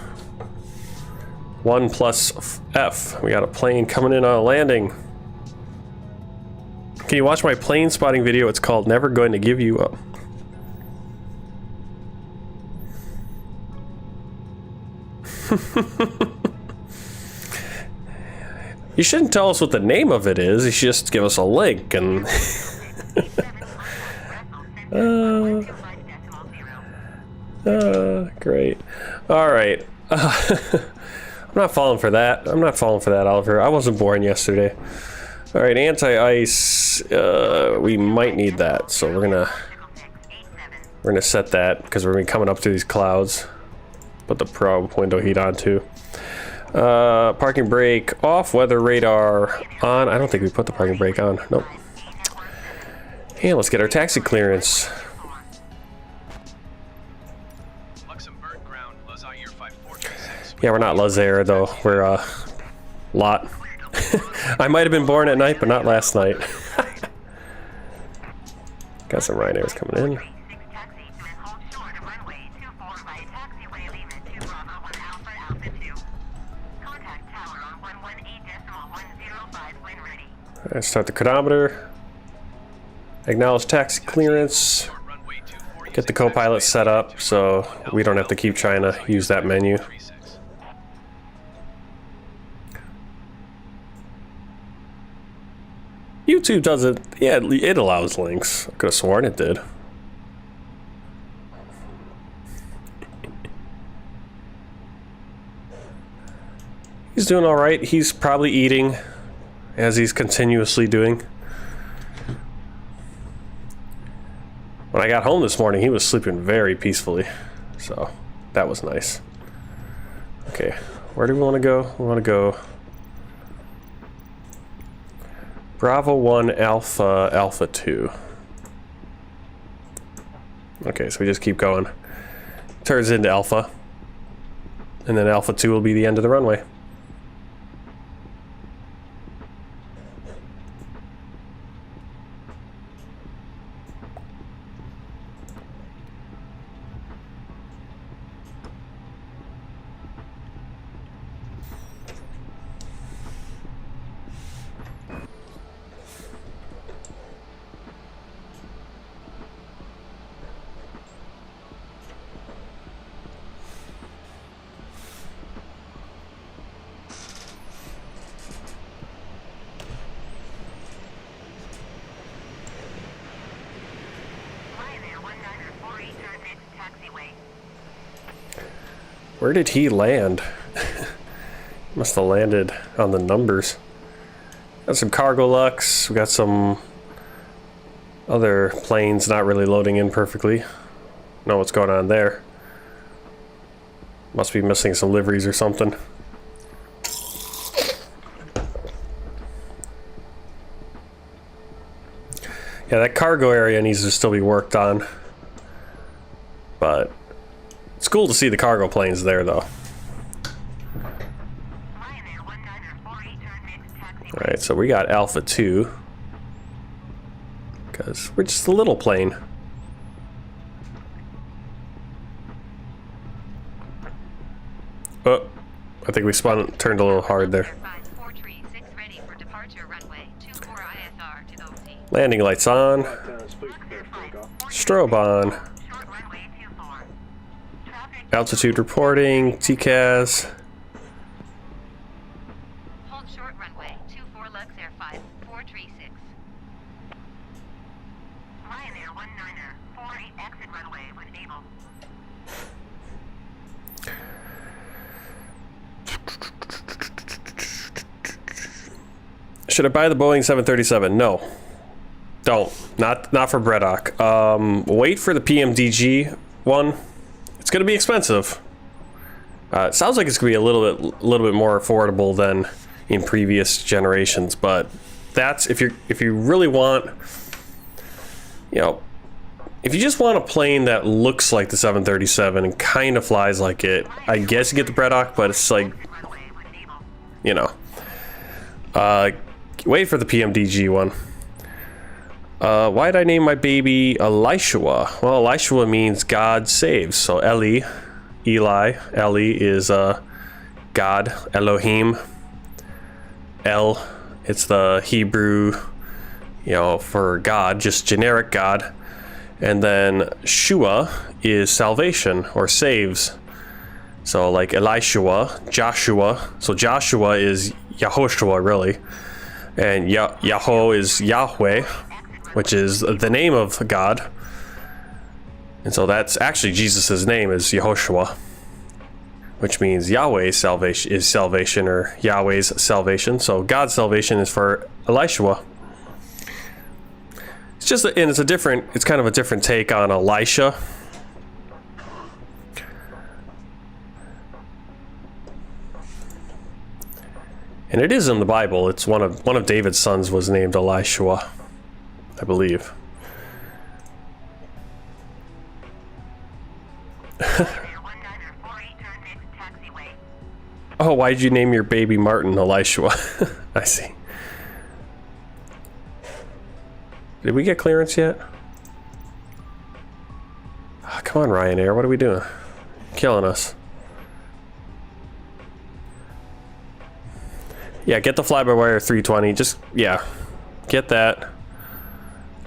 Speaker 4: 1 plus F. We got a plane coming in on a landing. Can you watch my plane spotting video? It's called Never Going to Give You Up. You shouldn't tell us what the name of it is. You should just give us a link and... great. Alright. I'm not falling for that. I'm not falling for that, Oliver. I wasn't born yesterday. Alright, anti-ice. We might need that, so we're gonna set that because we're gonna be coming up through these clouds. Put the probe window heat on too. Parking brake off, weather radar on. I don't think we put the parking brake on. Nope. And let's get our taxi clearance.
Speaker 5: Luxembourg ground, Lazaire 5436.
Speaker 4: Yeah, we're not Lazaire though. We're Lot. I might have been born at night, but not last night. Got some Ryanairs coming in. Alright, start the chronometer. Acknowledge taxi clearance. Get the co-pilot set up so we don't have to keep trying to use that menu. YouTube doesn't, yeah, it allows links. I could have sworn it did. He's doing all right. He's probably eating, as he's continuously doing. When I got home this morning, he was sleeping very peacefully, so that was nice. Okay, where do we want to go? We want to go Bravo 1 Alpha Alpha 2. Okay, so we just keep going. Turns into Alpha, and then Alpha 2 will be the end of the runway. Where did he land? Must have landed on the numbers. Got some cargo lux. We got some other planes not really loading in perfectly. Know what's going on there. Must be missing some liveries or something. Yeah, that cargo area needs to still be worked on. But it's cool to see the cargo planes there, though. Alright, so we got Alpha 2. Because we're just a little plane. Oh, I think we turned a little hard there. Landing lights on. Strobe on. Altitude reporting, TCAS.
Speaker 2: Hold short runway, 24 Lux Air 5436. Ryanair 19er, 48 exit runway when able.
Speaker 4: Should I buy the Boeing 737? No. Don't. Not for Braddock. Wait for the PMDG one. It's going to be expensive. It sounds like it's going to be a little bit more affordable than in previous generations, but that's if you really want, you know, if you just want a plane that looks like the 737 and kind of flies like it, I guess you get the Braddock, but it's like, you know, wait for the PMDG one. Why did I name my baby Elishua? Well, Elishua means God saves. So Eli is God, Elohim. El, it's the Hebrew, you know, for God, just generic God. And then Shua is salvation or saves. So like Elishua, Joshua. So Joshua is Yahoshua, really. And Yahweh is Yahweh, which is the name of God. And so that's actually Jesus' name is Yehoshua, which means Yahweh's salvation is salvation, or Yahweh's salvation. So God's salvation is for Elishua. It's just, and it's kind of a different take on Elisha. And it is in the Bible. It's one of David's sons was named Elishua, I believe. Oh, why did you name your baby Martin Elishua? I see. Did we get clearance yet? Oh, come on, Ryanair. What are we doing? Killing us. Yeah, get the FlyByWire 320. Just, yeah, get that.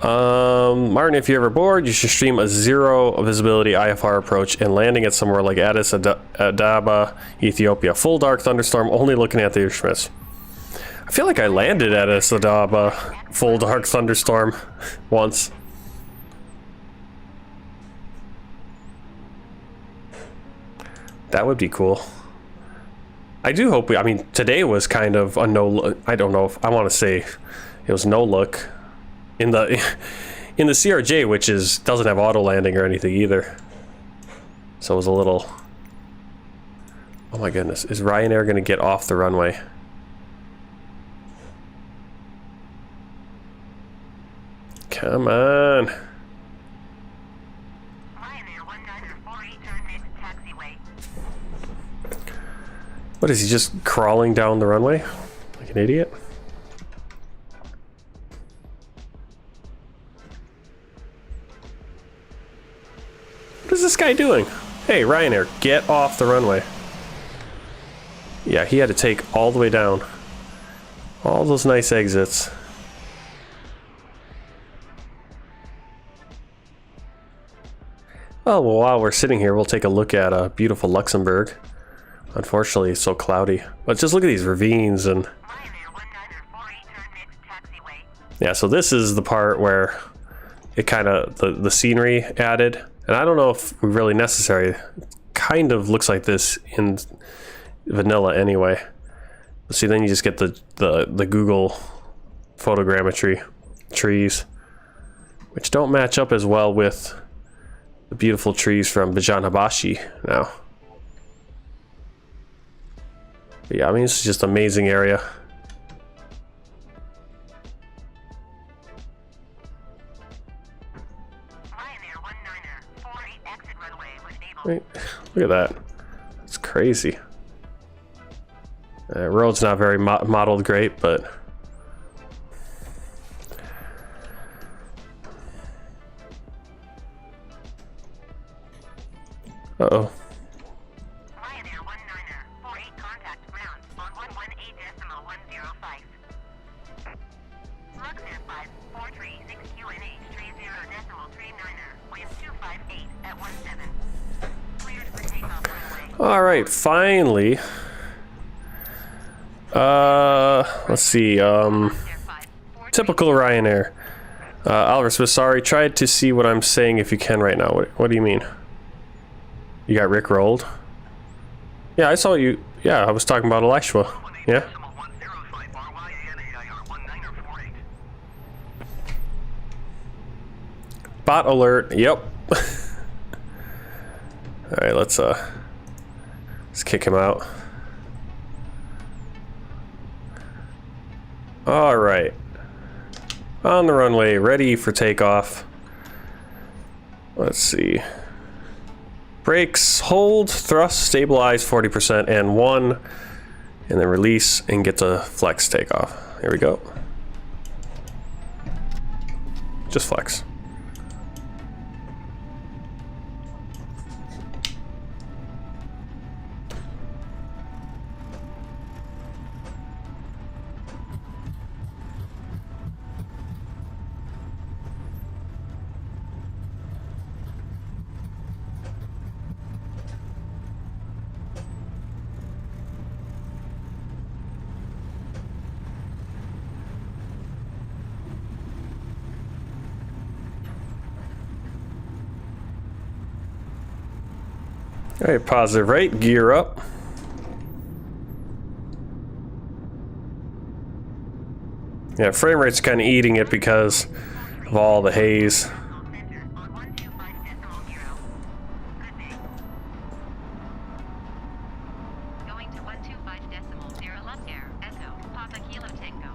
Speaker 4: Martin, if you're ever bored, you should stream a zero visibility IFR approach and landing at somewhere like Addis Ababa, Ethiopia. Full dark thunderstorm, only looking at the instruments. I feel like I landed at Addis Ababa, full dark thunderstorm, once. That would be cool. I do hope I mean, today was kind of a no, I don't know if I want to say it was no look. In the CRJ, which doesn't have auto landing or anything either, so it was a little. Oh my goodness, is Ryanair going to get off the runway? Come on.
Speaker 5: Ryanair 1948 turn next taxiway.
Speaker 4: What is he, just crawling down the runway like an idiot? What is this guy doing? Hey, Ryanair, get off the runway. Yeah, he had to take all the way down. All those nice exits. Oh, well, while we're sitting here, we'll take a look at beautiful Luxembourg. Unfortunately, it's so cloudy. But just look at these ravines and...
Speaker 5: Ryanair 1948 turn next taxiway.
Speaker 4: Yeah, so this is the part where it kind of, the scenery added. And I don't know if really necessary. It kind of looks like this in vanilla anyway. But see, then you just get the Google photogrammetry trees, which don't match up as well with the beautiful trees from Bijan Habashi now. But yeah, I mean, this is just an amazing area. Wait, look at that. It's crazy. Road's not very modeled great, but... Uh-oh.
Speaker 5: Ryanair 19er, 48 contact ground on 118.105. Luxembourg 543 QNH 30.39er, wind 258 at 17. Cleared for takeoff runway.
Speaker 4: All right, finally. Let's see. Typical Ryanair. Oliver Smith, sorry. Try to see what I'm saying if you can right now. What do you mean? You got Rick rolled? Yeah, I saw you. Yeah, I was talking about Elishua. Yeah. Bot alert. Yep. All right, let's kick him out. All right. On the runway, ready for takeoff. Let's see. Brakes, hold, thrust, stabilize 40% and 1, and then release and get to flex takeoff. Here we go. Just flex. Alright, positive right, gear up. Yeah, frame rate's kind of eating it because of all the haze.
Speaker 2: Going to 125.0 Lux Air Echo Papa Kilo Tango.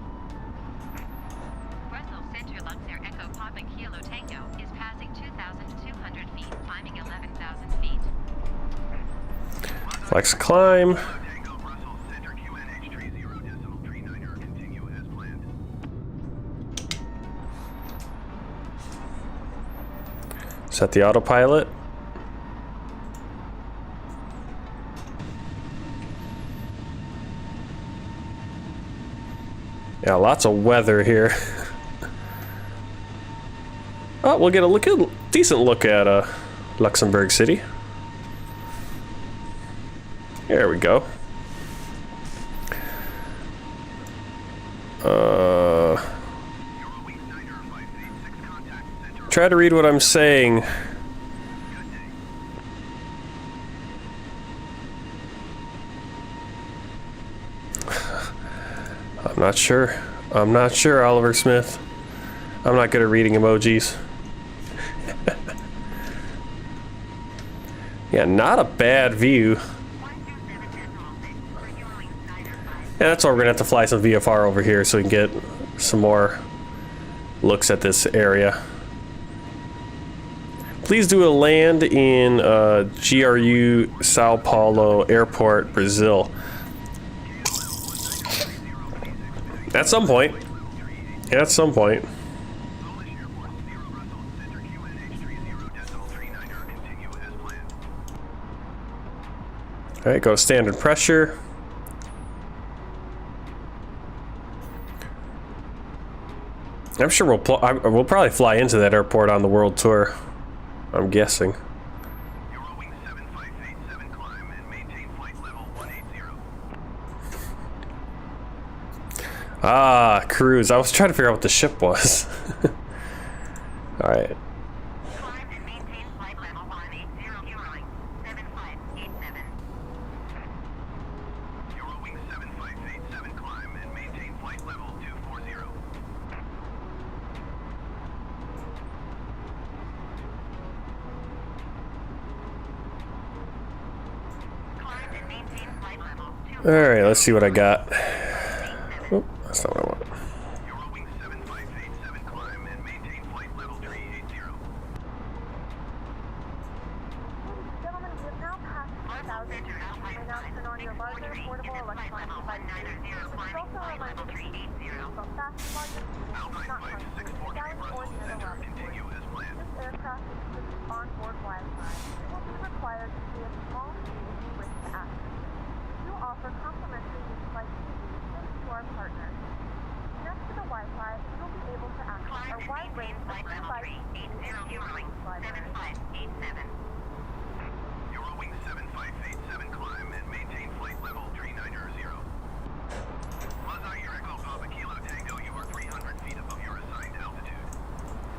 Speaker 2: Brussels Center Lux Air Echo Papa Kilo Tango is passing 2,200 feet, climbing 11,000 feet.
Speaker 4: Flex climb.
Speaker 5: Tango Brussels Center QNH 30.39er continue as planned.
Speaker 4: Set the autopilot. Yeah, lots of weather here. Oh, we'll get a decent look at Luxembourg City. There we go. Try to read what I'm saying. I'm not sure. I'm not sure, Oliver Smith. I'm not good at reading emojis. Yeah, not a bad view. Yeah, that's why we're gonna have to fly some VFR over here so we can get some more looks at this area. Please do a land in GRU Sao Paulo Airport, Brazil. At some point. At some point. Alright, go standard pressure. I'm sure we'll probably fly into that airport on the world tour. I'm guessing.
Speaker 5: Eurowing 7587 climb and maintain flight level 180.
Speaker 4: Ah, cruise. I was trying to figure out what the ship was. Alright.
Speaker 2: Climb and maintain flight level 180 Eurowing 7587.
Speaker 5: Eurowing 7587 climb and maintain flight level 240.
Speaker 2: Climb and maintain flight level 240.
Speaker 4: Alright, let's see what I got. Oh, that's not what I want.
Speaker 5: Eurowing 7587 climb and maintain flight level 380.
Speaker 6: Gentlemen, we have now passed 2,000 feet. You may now turn on your larger portable electronic devices. This is also a reminder to you from fast and larger speeds, not harmful, down or near the laboratory.
Speaker 5: Continue as planned.
Speaker 6: This aircraft includes onboard Wi-Fi. You will be required to pay a small fee if you wish to access it. We do offer complimentary in-flight TV thanks to our partners. Next to the Wi-Fi, you will be able to access a wide range of devices,
Speaker 2: Eurowing 7587.
Speaker 5: Eurowing 7587 climb and maintain flight level 390. Warsaw Echo Papa Kilo Tango, you are 300 feet above your assigned altitude.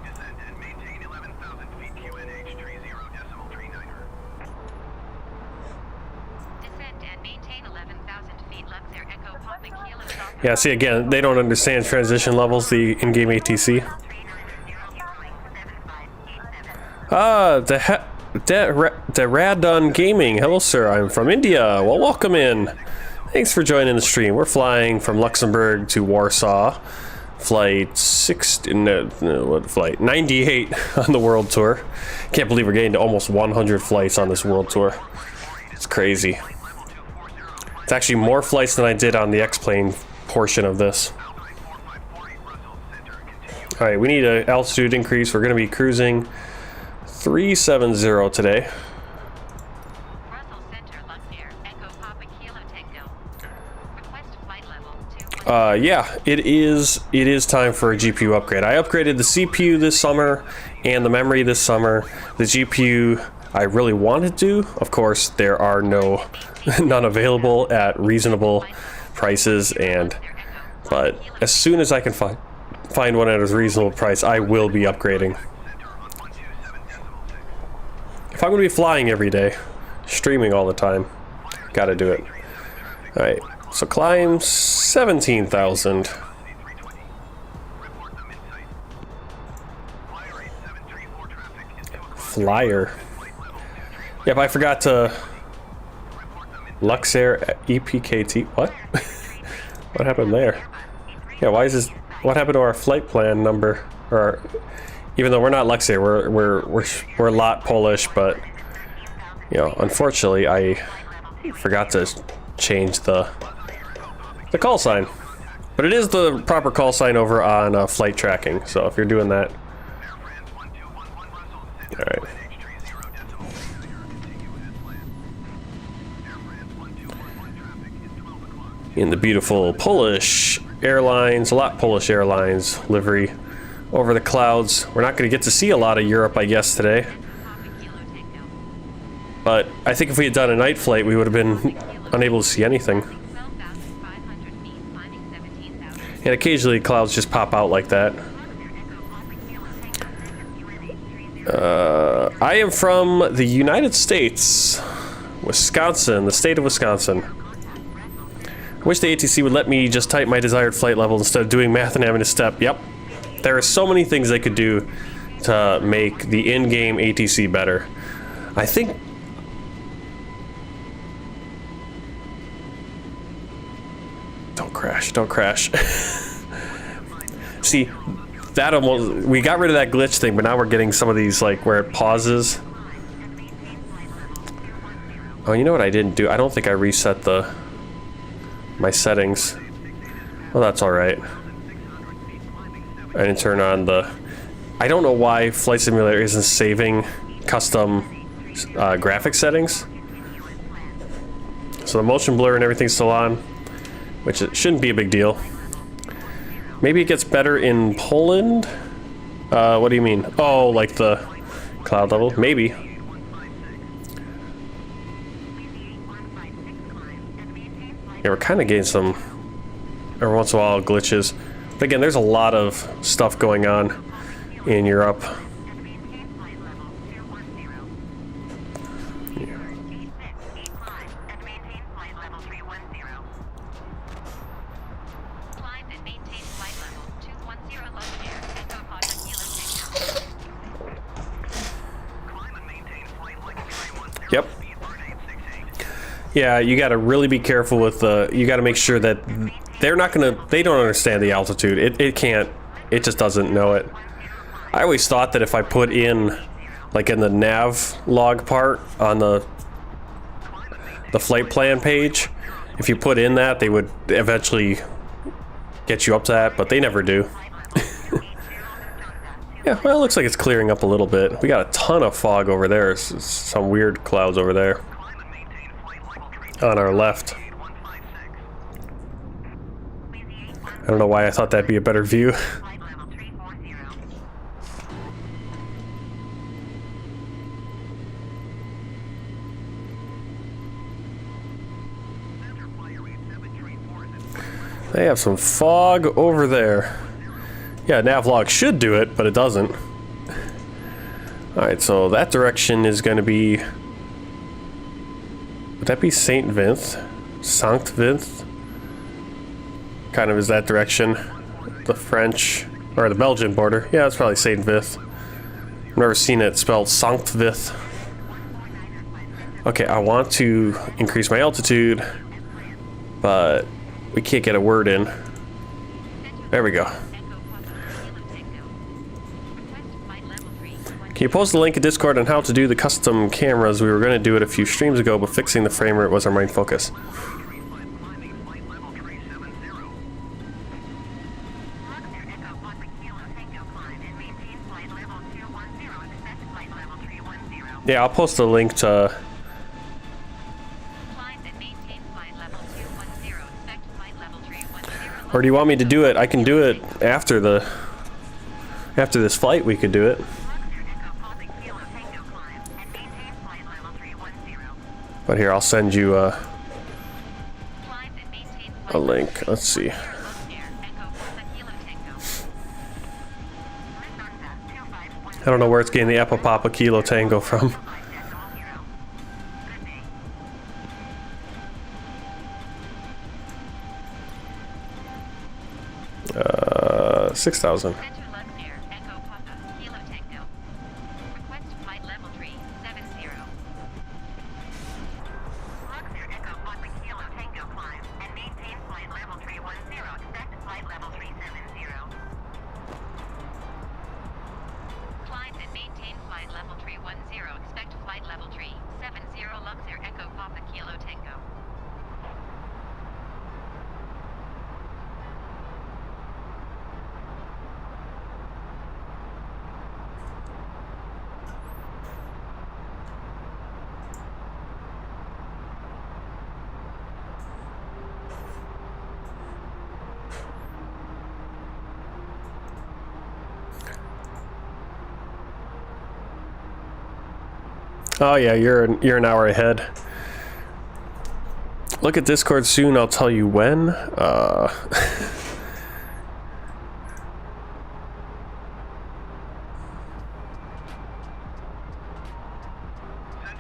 Speaker 5: Descend and maintain 11,000 feet QNH 30.39.
Speaker 2: Descend and maintain 11,000 feet Lux Air Echo Papa Kilo Delta.
Speaker 4: Yeah, see again, they don't understand transition levels, the in-game ATC. Ah, the Radon Gaming. Hello, sir. I'm from India. Well, welcome in. Thanks for joining the stream. We're flying from Luxembourg to Warsaw. Flight 98 on the world tour. Can't believe we're getting to almost 100 flights on this world tour. It's crazy. It's actually more flights than I did on the X-Plane portion of this. Alright, we need an altitude increase. We're going to be cruising 370 today.
Speaker 2: Brussels Center Lux Air Echo Papa Kilo Tango. Request flight level 2.
Speaker 4: Yeah, it is time for a GPU upgrade. I upgraded the CPU this summer and the memory this summer. The GPU I really wanted to. Of course, there are none available at reasonable prices, but as soon as I can find one at a reasonable price, I will be upgrading. If I'm going to be flying every day, streaming all the time. Gotta do it. Alright, so climb 17,000. Flyer. Yep, I forgot to... Luxair EPKT. What? What happened there? Yeah, why is this... What happened to our flight plan number? Or our, even though we're not Luxair, we're a lot Polish, but you know, unfortunately, I forgot to change the call sign. But it is the proper call sign over on flight tracking. So if you're doing that, all right. In the beautiful Polish Airlines, a lot Polish Airlines livery over the clouds. We're not going to get to see a lot of Europe, I guess, today. But I think if we had done a night flight, we would have been unable to see anything. And occasionally clouds just pop out like that. I am from the United States, Wisconsin, the state of Wisconsin. I wish the ATC would let me just type my desired flight level instead of doing math and having to step. Yep. There are so many things they could do to make the in-game ATC better. I think... Don't crash, don't crash. See, that almost... We got rid of that glitch thing, but now we're getting some of these, like, where it pauses. Oh, you know what I didn't do? I don't think I reset my settings. Well, that's alright. I didn't turn on the... I don't know why Flight Simulator isn't saving custom graphics settings. So the motion blur and everything's still on, which it shouldn't be a big deal. Maybe it gets better in Poland? What do you mean? Oh, like the cloud level? Maybe. Yeah, we're kind of getting some, every once in a while, glitches. But again, there's a lot of stuff going on in Europe. Yep. Yeah, you got to really be careful with the. You got to make sure that they're not gonna. They don't understand the altitude. It can't. It just doesn't know it. I always thought that if I put in, like in the nav log part on the flight plan page, if you put in that, they would eventually get you up to that, but they never do. Yeah, well, it looks like it's clearing up a little bit. We got a ton of fog over there. Some weird clouds over there. On our left. I don't know why I thought that'd be a better view. They have some fog over there. Yeah, navlog should do it, but it doesn't. Alright, so that direction is going to be... Would that be Saint Vince? Sankt Vince? Kind of is that direction. The French, or the Belgian border. Yeah, it's probably Saint Vince. I've never seen it spelled Sankt Vince. Okay, I want to increase my altitude, but we can't get a word in. There we go. Can you post a link in Discord on how to do the custom cameras? We were going to do it a few streams ago, but fixing the frame rate was our main focus. Yeah, I'll post a link to... Or do you want me to do it? I can do it after this flight. We could do it. But here, I'll send you a link. Let's see. I don't know where it's getting the Apple Papa Kilo Tango from. 6,000.
Speaker 8: Center Luxembourg, Echo Papa, Kilo Tango. Request flight level 370.
Speaker 2: Luxembourg Echo Papa Kilo Tango climb and maintain flight level 310. Expect flight level 370.
Speaker 8: Climb and maintain flight level 310. Expect flight level 370. Luxembourg Echo Papa Kilo Tango.
Speaker 4: Oh yeah, you're an hour ahead. Look at Discord soon, I'll tell you when.
Speaker 5: Center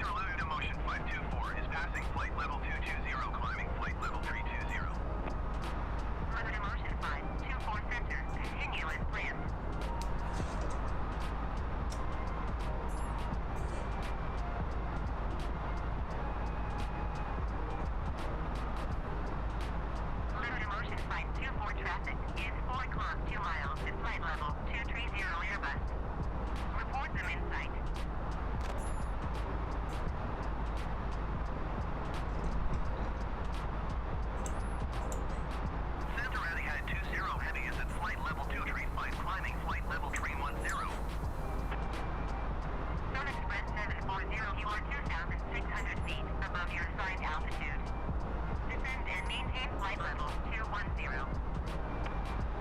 Speaker 5: Luna Motion 524 is passing flight level 220, climbing flight level 320.
Speaker 2: Luna Motion 524 center. Continue as planned. Luna Motion 524 traffic is 4 o'clock 2 miles at flight level 230 Airbus. Report them in sight.
Speaker 5: Center Rally had 20 heavy is at flight level 235, climbing flight level 310.
Speaker 2: Sun Express 740, you are 2,600 feet above your assigned altitude. Descend and maintain flight level 210.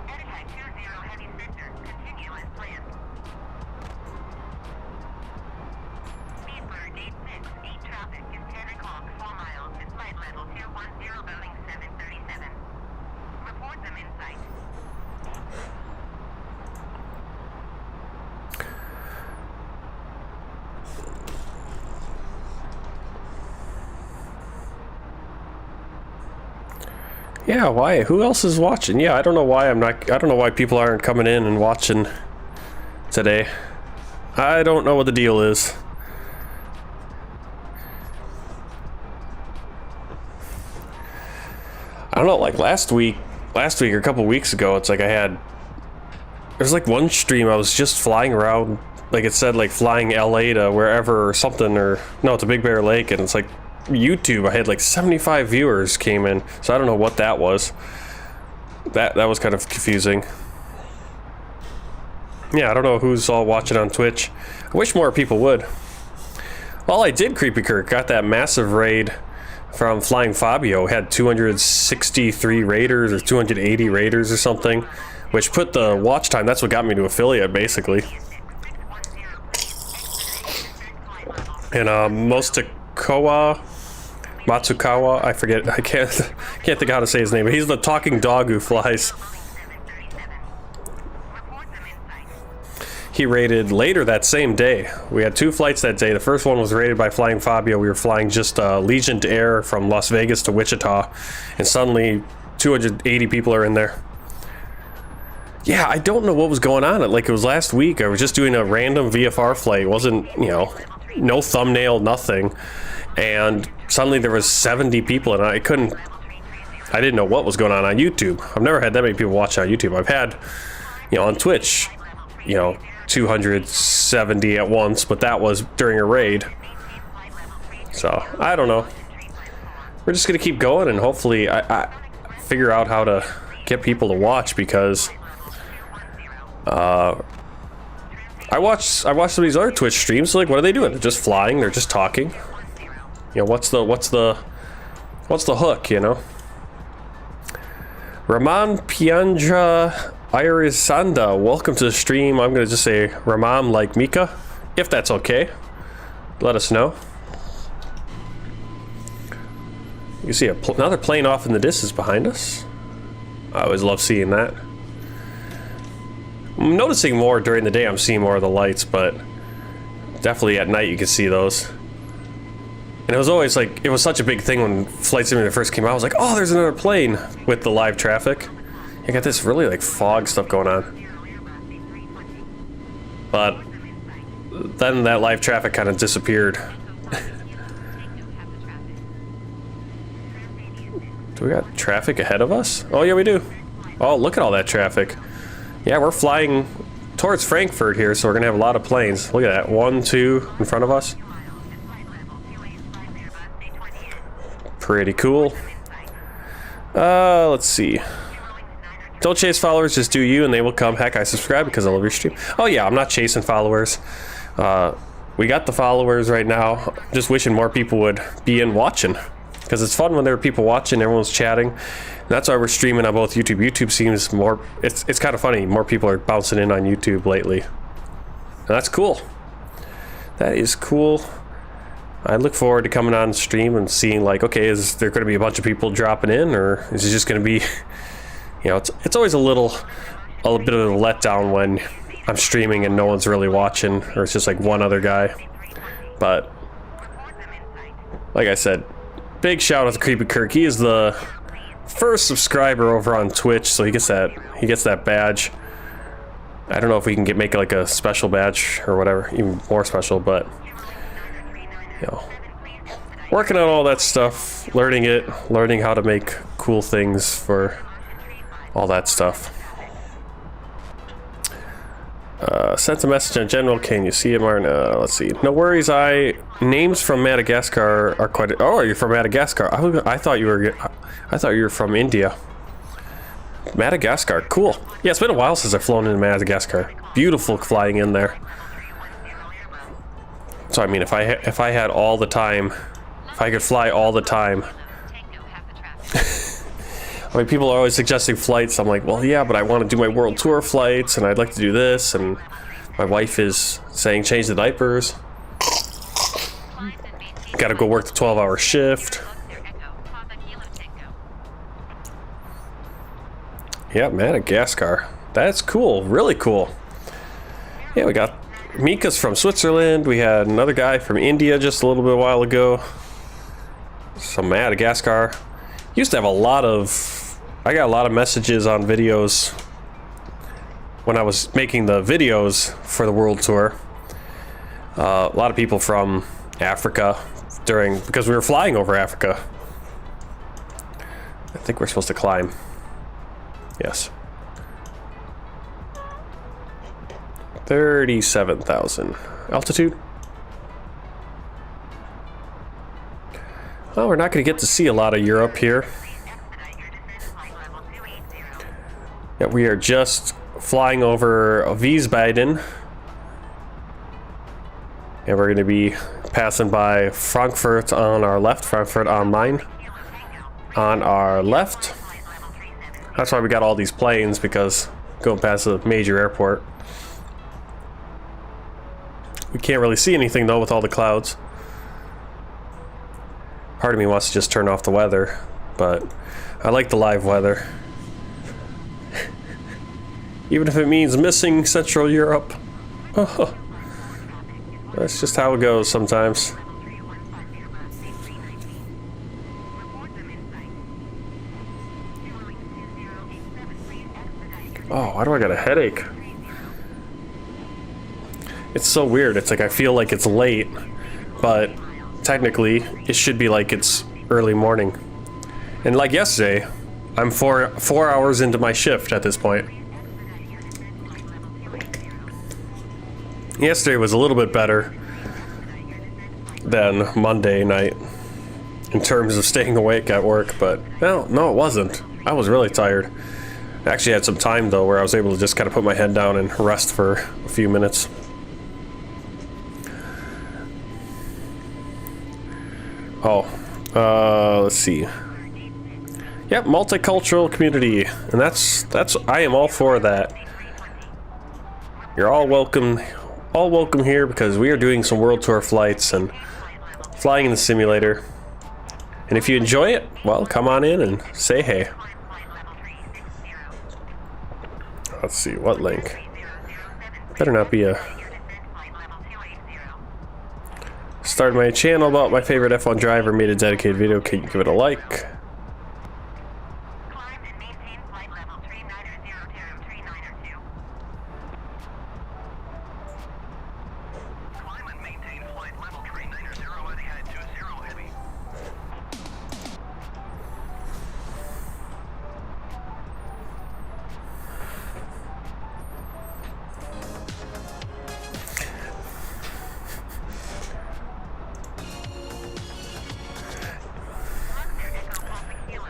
Speaker 2: Etiquette 20 heavy center, continue as planned. Speedbird 868 traffic is 10 o'clock 4 miles at flight level 210, Boeing 737. Report them in sight.
Speaker 4: Yeah, why? Who else is watching? Yeah, I don't know why I don't know why people aren't coming in and watching today. I don't know what the deal is. I don't know, like last week or a couple weeks ago, it's like there's like one stream I was just flying around, like it said like flying LA to wherever or something, or no, it's a Big Bear Lake, and it's like YouTube, I had like 75 viewers came in, so I don't know what that was. That was kind of confusing. Yeah, I don't know who's all watching on Twitch. I wish more people would. Well, I did, Creepy Kirk, got that massive raid from Flying Fabio, had 263 raiders or 280 raiders or something, which put the watch time, that's what got me to affiliate basically. And Matsukawa, I forget, I can't think of how to say his name, but he's the talking dog who flies. He raided later that same day. We had 2 flights that day. The first one was raided by Flying Fabio. We were flying just Legion Air from Las Vegas to Wichita, and suddenly 280 people are in there. Yeah, I don't know what was going on. Like, it was last week. I was just doing a random VFR flight. It wasn't, you know, no thumbnail, nothing. And suddenly there was 70 people, and I didn't know what was going on YouTube. I've never had that many people watch on YouTube. I've had, you know, on Twitch, you know, 270 at once, but that was during a raid. So, I don't know. We're just gonna keep going, and hopefully I figure out how to get people to watch, because I watch some of these other Twitch streams. Like, what are they doing? They're just flying, they're just talking. You know, what's the hook, you know? Raman Piandra Irisanda, welcome to the stream. I'm gonna just say Ramam like Mika, if that's okay. Let us know. You see another plane off in the distance behind us. I always love seeing that. I'm noticing more during the day. I'm seeing more of the lights, but definitely at night you can see those. And it was always like, it was such a big thing when Flight Simulator first came out. I was like, oh, there's another plane with the live traffic. You got this really like fog stuff going on. but then that live traffic kind of disappeared. Do we got traffic ahead of us? Oh yeah, we do. Oh, look at all that traffic. Yeah, we're flying towards Frankfurt here, so we're gonna have a lot of planes. Look at that, 1, 2 in front of us. Pretty cool. Let's see. Don't chase followers, just do you and they will come. Heck, I subscribe because I love your stream. Oh yeah, I'm not chasing followers. We got the followers right now. Just wishing more people would be in watching. Because it's fun when there are people watching, everyone's chatting. And that's why we're streaming on both YouTube. YouTube seems more, it's kind of funny. More people are bouncing in on YouTube lately. And that's cool. That is cool. I look forward to coming on stream and seeing like, okay, is there going to be a bunch of people dropping in, or is it just going to be, you know, it's always a bit of a letdown when I'm streaming and no one's really watching, or it's just like one other guy. But like I said, big shout out to Creepy Kirk. He is the first subscriber over on Twitch, so he gets that badge. I don't know if we can make like a special badge or whatever, even more special, but you know, working on all that stuff, learning how to make cool things for all that stuff. Sent a message in general. Can you see it, Martin? Let's see. No worries. Names from Madagascar are quite. Oh, you're from Madagascar. I thought you were from India. Madagascar, cool. Yeah, it's been a while since I've flown into Madagascar. Beautiful flying in there. So I mean, if I had all the time, if I could fly all the time. I mean, people are always suggesting flights. I'm like, well, yeah, but I want to do my world tour flights, and I'd like to do this, and my wife is saying change the diapers. Got to go work the 12-hour shift. Yeah, Madagascar. That's cool. Really cool. Yeah, we got Mika's from Switzerland. We had another guy from India just a little bit while ago. So Madagascar. Used to have I got a lot of messages on videos when I was making the videos for the world tour. A lot of people from Africa because we were flying over Africa. I think we're supposed to climb. Yes. 37,000 altitude. Well, we're not going to get to see a lot of Europe here. Yeah, we are just flying over Wiesbaden. And we're going to be passing by Frankfurt on our left, Frankfurt am Main on our left. That's why we got all these planes, because going past a major airport. We can't really see anything though with all the clouds. Part of me wants to just turn off the weather, but I like the live weather. Even if it means missing Central Europe. Oh, that's just how it goes sometimes. Oh, why do I got a headache? It's so weird. It's like I feel like it's late, but technically it should be like it's early morning. And like yesterday, I'm four hours into my shift at this point. Yesterday was a little bit better than Monday night in terms of staying awake at work, but no, it wasn't. I was really tired. I actually had some time though where I was able to just kind of put my head down and rest for a few minutes. Let's see. Yep, multicultural community, and that's I am all for that. You're all welcome here because we are doing some world tour flights and flying in the simulator. And if you enjoy it, well, come on in and say hey. Let's see, what link? Better not be a... Started my channel about my favorite F1 driver, made a dedicated video. Can you give it a like?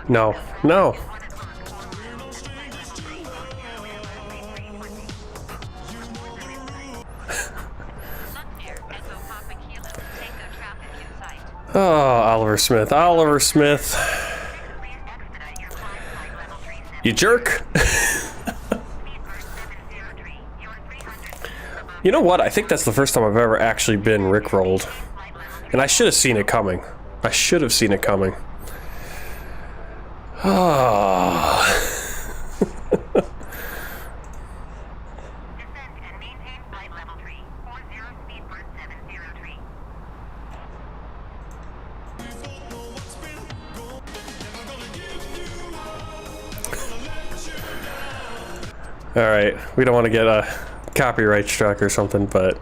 Speaker 4: No, no. Oh, Oliver Smith. Oliver Smith. You jerk. You know what? I think that's the first time I've ever actually been rickrolled. And I should have seen it coming. I should have seen it coming. Oh. Alright, we don't want to get a copyright struck or something, but...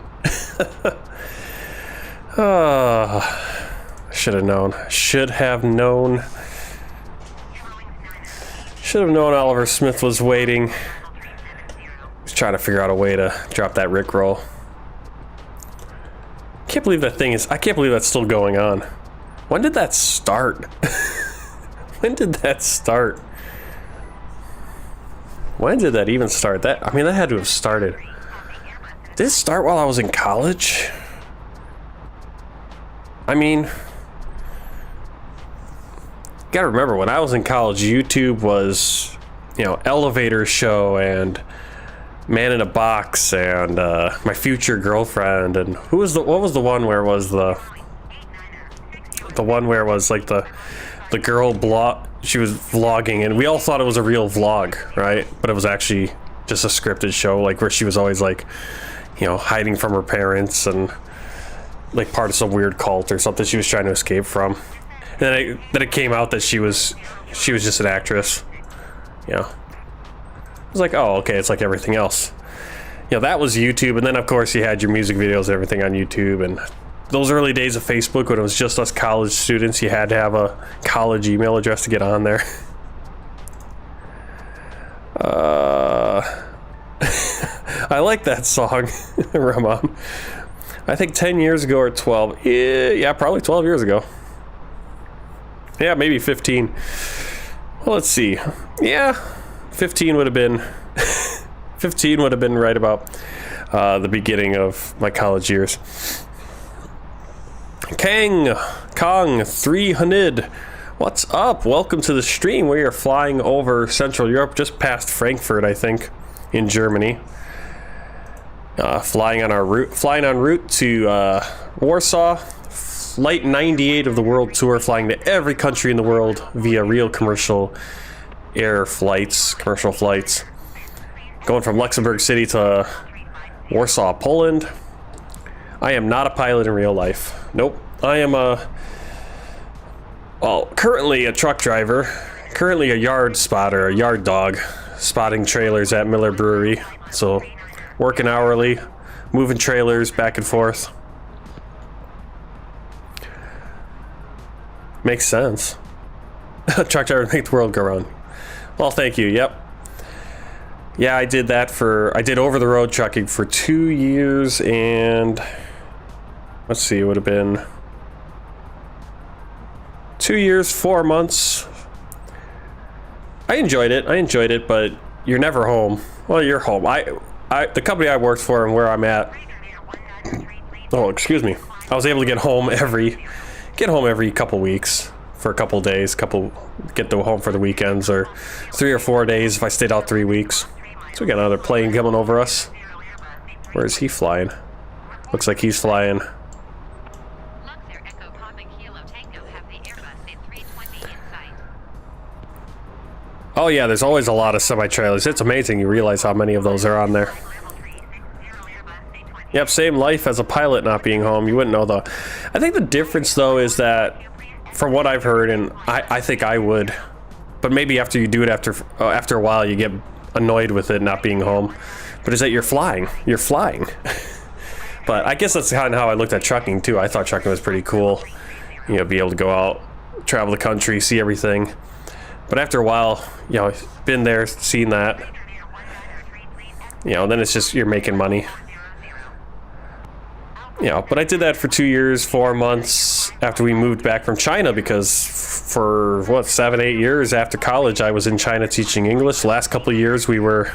Speaker 4: Oh, should have known. Should have known. Should have known Oliver Smith was waiting. He's trying to figure out a way to drop that rickroll. Can't believe that thing is... I can't believe that's still going on. When did that start? When did that start? When did that even start? That, I mean, that had to have started. Did it start while I was in college? I mean, gotta remember, when I was in college, YouTube was, you know, Elevator Show and Man in a Box and My Future Girlfriend, and what was the one where was the one where was like the girl she was vlogging, and we all thought it was a real vlog, right? But it was actually just a scripted show, like where she was always like, you know, hiding from her parents and like part of some weird cult or something she was trying to escape from. And then it came out that she was just an actress. You know, I was like, oh, okay, it's like everything else. You know, that was YouTube, and then of course you had your music videos and everything on YouTube. And those early days of Facebook, when it was just us college students, you had to have a college email address to get on there. I like that song, Ramon. I think 10 years ago or 12. Yeah, probably 12 years ago. Yeah, maybe 15. Well, let's see. Yeah, 15 would have been 15 would have been right about the beginning of my college years. Kong 300. What's up? Welcome to the stream. We are flying over Central Europe, just past Frankfurt, I think, in Germany. Flying en route to Warsaw. Flight 98 of the world tour, flying to every country in the world via real commercial flights. Going from Luxembourg City to Warsaw, Poland. I am not a pilot in real life. Nope. I am currently a truck driver. Currently a yard spotter, a yard dog, spotting trailers at Miller Brewery. So, working hourly, moving trailers back and forth. Makes sense. Truck driver make the world go round. Well, thank you. Yep. Yeah, I did over-the-road trucking for 2 years and... Let's see, it would have been 2 years, 4 months. I enjoyed it, but you're never home. Well, you're home. The company I worked for and where I'm at... Oh, excuse me. I was able to get home every couple weeks for a couple days, get to home for the weekends, or 3 or 4 days if I stayed out 3 weeks. So we got another plane coming over us. Where is he flying? Looks like he's flying. Oh yeah, there's always a lot of semi-trailers. It's amazing you realize how many of those are on there. Yep, same life as a pilot not being home. You wouldn't know though. I think the difference though is that, from what I've heard, and I think I would, but maybe after you do it after a while you get annoyed with it not being home, but is that you're flying. But I guess that's kind of how I looked at trucking too. I thought trucking was pretty cool. You know, be able to go out, travel the country, see everything. But after a while, you know, been there, seen that, you know, then it's just you're making money. You know, but I did that for 2 years, 4 months after we moved back from China, because for what, 7-8 years after college. I was in China teaching English. The last couple of years we were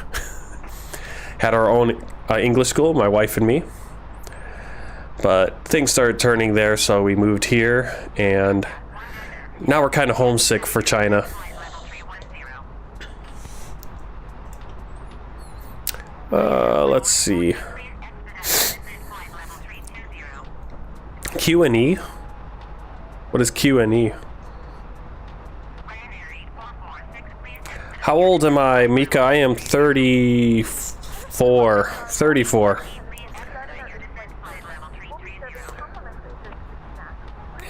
Speaker 4: had our own English school, my wife and me. But things started turning there, so we moved here, and now we're kind of homesick for China. Let's see. Q&E? What is Q&E? How old am I, Mika? I am 34.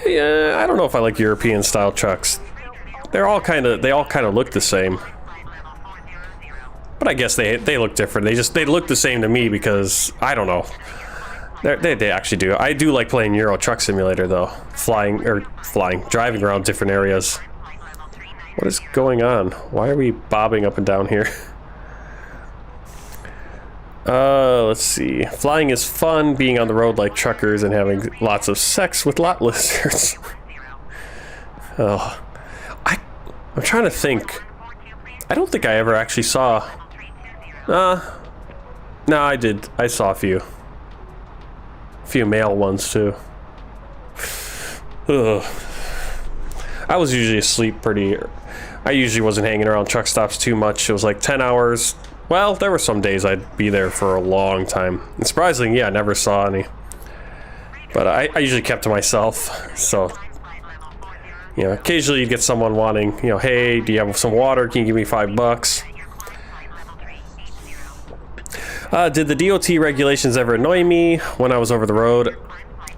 Speaker 4: Yeah, I don't know if I like European style trucks. They all kind of look the same. But I guess they look different. They look the same to me because I don't know. They actually do. I do like playing Euro Truck Simulator though. Driving around different areas. What is going on? Why are we bobbing up and down here? Let's see. Flying is fun, being on the road like truckers and having lots of sex with lot lizards. Oh, I'm trying to think. I don't think I ever actually saw. No, I did. I saw a few male ones too. Ugh. I was usually asleep I usually wasn't hanging around truck stops too much. It was like 10 hours. Well, there were some days I'd be there for a long time. And surprisingly, yeah, I never saw any. But I usually kept to myself, so, you know, occasionally you'd get someone wanting, you know, hey, do you have some water? Can you give me $5? Did the DOT regulations ever annoy me when I was over the road?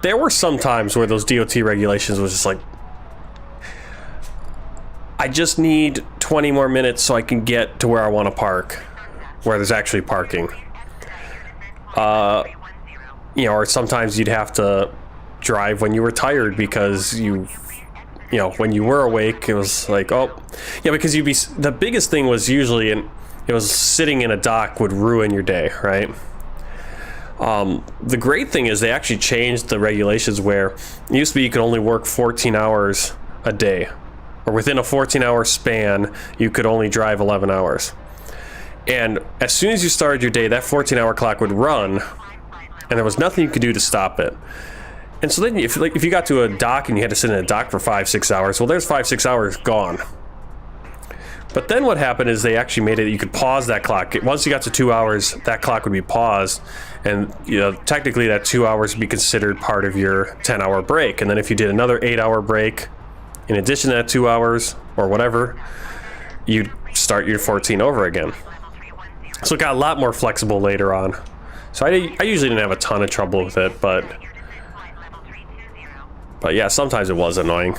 Speaker 4: There were some times where those DOT regulations was just like, I just need 20 more minutes so I can get to where I want to park, where there's actually parking. You know, or sometimes you'd have to drive when you were tired because you know, when you were awake, it was like, oh, yeah, because the biggest thing was usually, it was sitting in a dock would ruin your day, right? The great thing is they actually changed the regulations where it used to be you could only work 14 hours a day. Or within a 14-hour span, you could only drive 11 hours. And as soon as you started your day, that 14-hour clock would run, and there was nothing you could do to stop it. And so then, if you got to a dock and you had to sit in a dock for 5-6 hours, well, there's 5-6 hours gone. But then what happened is they actually made it you could pause that clock. Once you got to 2 hours, that clock would be paused, and you know, technically that 2 hours would be considered part of your 10-hour break. And then if you did another 8-hour break, in addition to that 2 hours, or whatever, you'd start your 14 over again. So it got a lot more flexible later on. So I usually didn't have a ton of trouble with it, but yeah, sometimes it was annoying.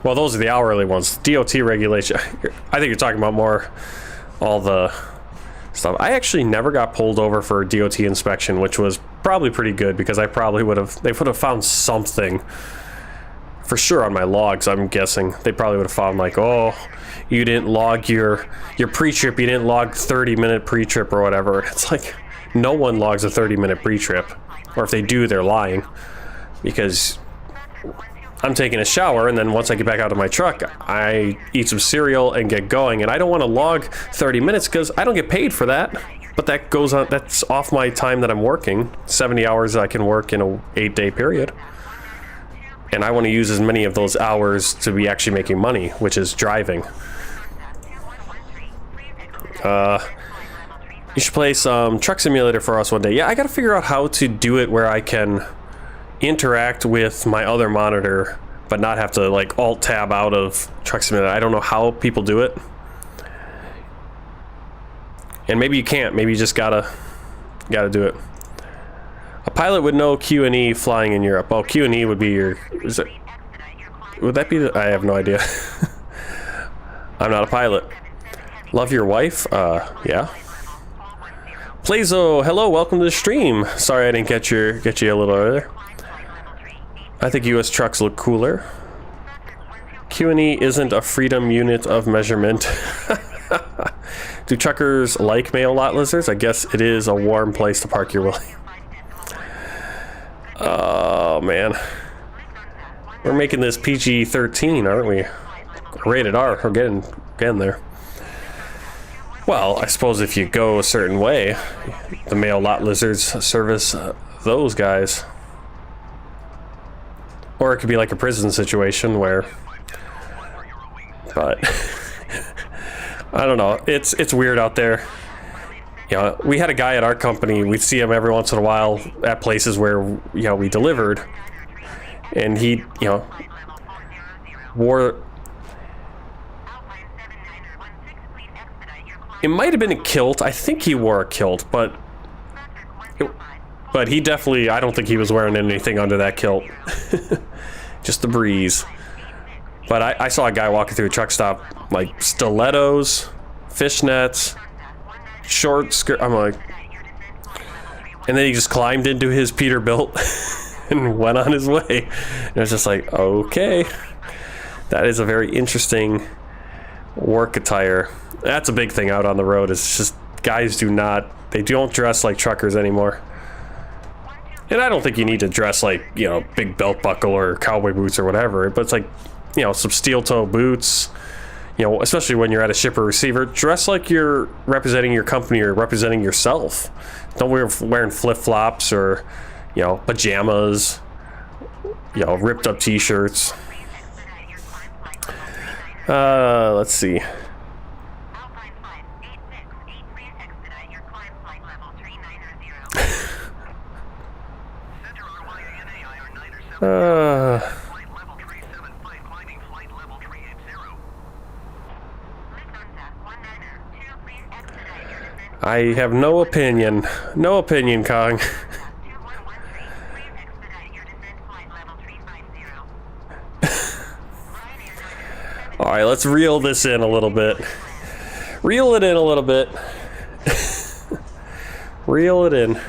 Speaker 4: Well, those are the hourly ones. DOT regulation, I think you're talking about more all the stuff. I actually never got pulled over for a DOT inspection, which was probably pretty good because they would have found something. For sure on my logs, I'm guessing. They probably would have found like, oh, you didn't log your pre-trip, you didn't log 30-minute pre-trip or whatever. It's like, no one logs a 30-minute pre-trip. Or if they do, they're lying. Because I'm taking a shower, and then once I get back out of my truck, I eat some cereal and get going. And I don't want to log 30 minutes because I don't get paid for that. But that goes on, that's off my time that I'm working. 70 hours I can work in a 8-day period. And I want to use as many of those hours to be actually making money, which is driving. You should play some Truck Simulator for us one day. Yeah, I gotta figure out how to do it where I can interact with my other monitor, but not have to like Alt-Tab out of Truck Simulator. I don't know how people do it. And maybe you can't. Maybe you just gotta do it. A pilot would know Q&E flying in Europe. Oh, Q&E would be your... would that be the... I have no idea. I'm not a pilot. Love your wife? Yeah. Plazo, hello, welcome to the stream. Sorry I didn't get you a little earlier. I think US trucks look cooler. Q&E isn't a freedom unit of measurement. Do truckers like male lot lizards? I guess it is a warm place to park your Willie. Oh man. We're making this PG-13, aren't we? Rated R. We're getting there. Well, I suppose if you go a certain way, the male lot lizards service those guys. Or it could be like a prison situation where... But... I don't know. It's weird out there. You know, we had a guy at our company, we'd see him every once in a while at places where, you know, we delivered. And he, you know, wore... It might have been a kilt. I think he wore a kilt, but he definitely, I don't think he was wearing anything under that kilt. Just the breeze. But I saw a guy walking through a truck stop, like stilettos, fishnets, short skirt. I'm like, and then he just climbed into his Peterbilt and went on his way. And I was just like, okay, that is a very interesting work attire. That's a big thing out on the road. It's just guys don't dress like truckers anymore. And I don't think you need to dress like, you know, big belt buckle or cowboy boots or whatever, but it's like, you know, some steel toe boots, you know, especially when you're at a shipper receiver, dress like you're representing your company or representing yourself. Don't wearing flip-flops or, you know, pajamas, you know, ripped up t-shirts. Let's see. I have no opinion. No opinion, Kong. Alright, let's reel this in a little bit. Reel it in a little bit. Reel it in.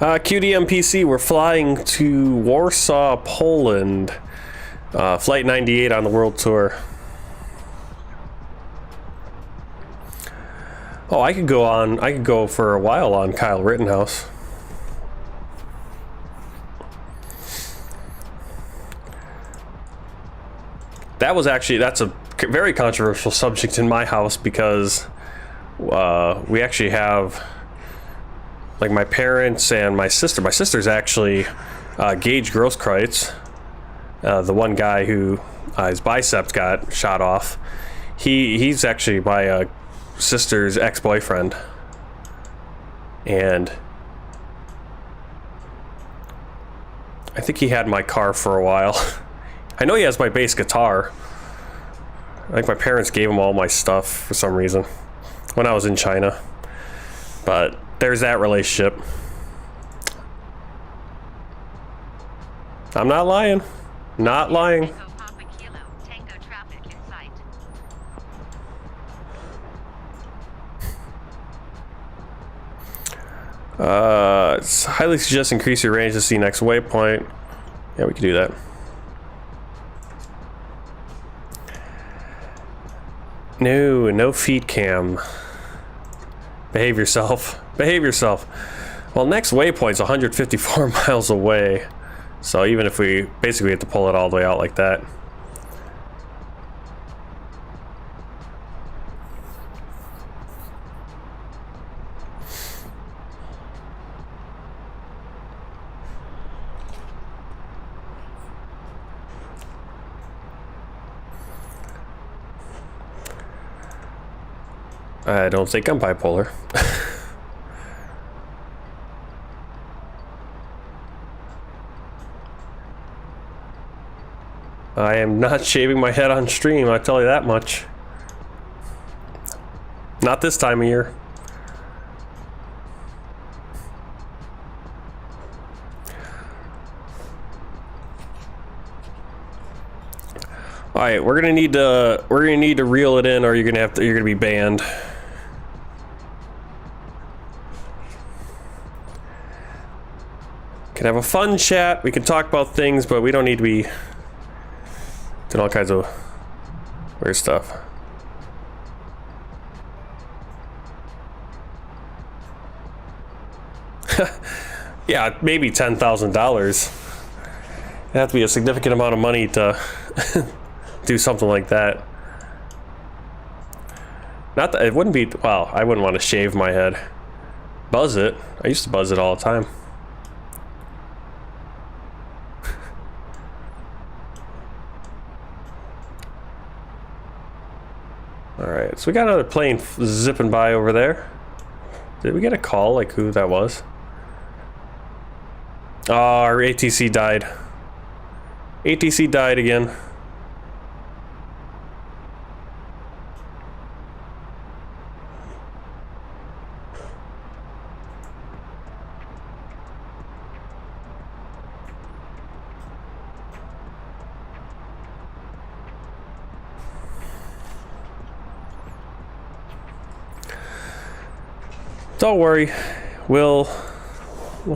Speaker 4: QDMPC, we're flying to Warsaw, Poland. Flight 98 on the world tour. Oh, I could go for a while on Kyle Rittenhouse. That's a very controversial subject in my house because we actually have, like, my parents and my sister. My sister's actually Gage Grosskreutz, the one guy who his biceps got shot off. He's actually my sister's ex-boyfriend, and I think he had my car for a while. I know he has my bass guitar. I think my parents gave him all my stuff for some reason when I was in China. But there's that relationship. I'm not lying. Not lying. Highly suggest increase your range to see next waypoint. Yeah, we can do that. No feed cam. Behave yourself. Behave yourself. Well, next waypoint's 154 miles away. So even if we basically have to pull it all the way out like that. I don't think I'm bipolar. I am not shaving my head on stream, I tell you that much. Not this time of year. All right, we're gonna need to reel it in, or you're gonna be banned. Can have a fun chat. We can talk about things, but we don't need to be doing all kinds of weird stuff. Yeah, maybe $10,000. It'd have to be a significant amount of money to do something like that. Not that it wouldn't be. Well, I wouldn't want to shave my head. Buzz it. I used to buzz it all the time. Alright, so we got another plane zipping by over there. Did we get a call, like who that was? Oh, our ATC died. ATC died again. Don't worry, we'll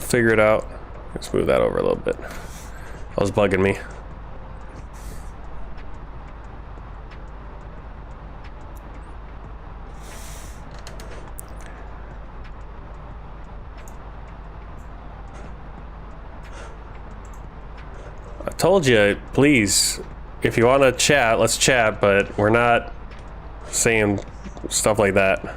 Speaker 4: figure it out. Let's move that over a little bit. That was bugging me. I told you, please, if you want to chat, let's chat, but we're not saying stuff like that.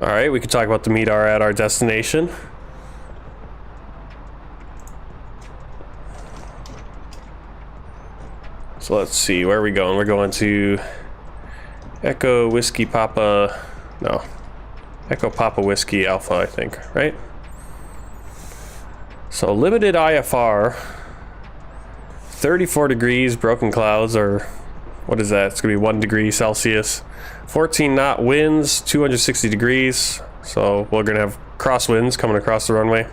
Speaker 4: Alright, we can talk about the meet at our destination. So let's see, where are we going? We're going to Echo Whiskey Papa, no, Echo Papa Whiskey Alpha, I think, right? So limited IFR, 34 degrees, broken clouds, or what is that? It's gonna be 1 degree Celsius. 14 knot winds, 260 degrees. So we're gonna have crosswinds coming across the runway.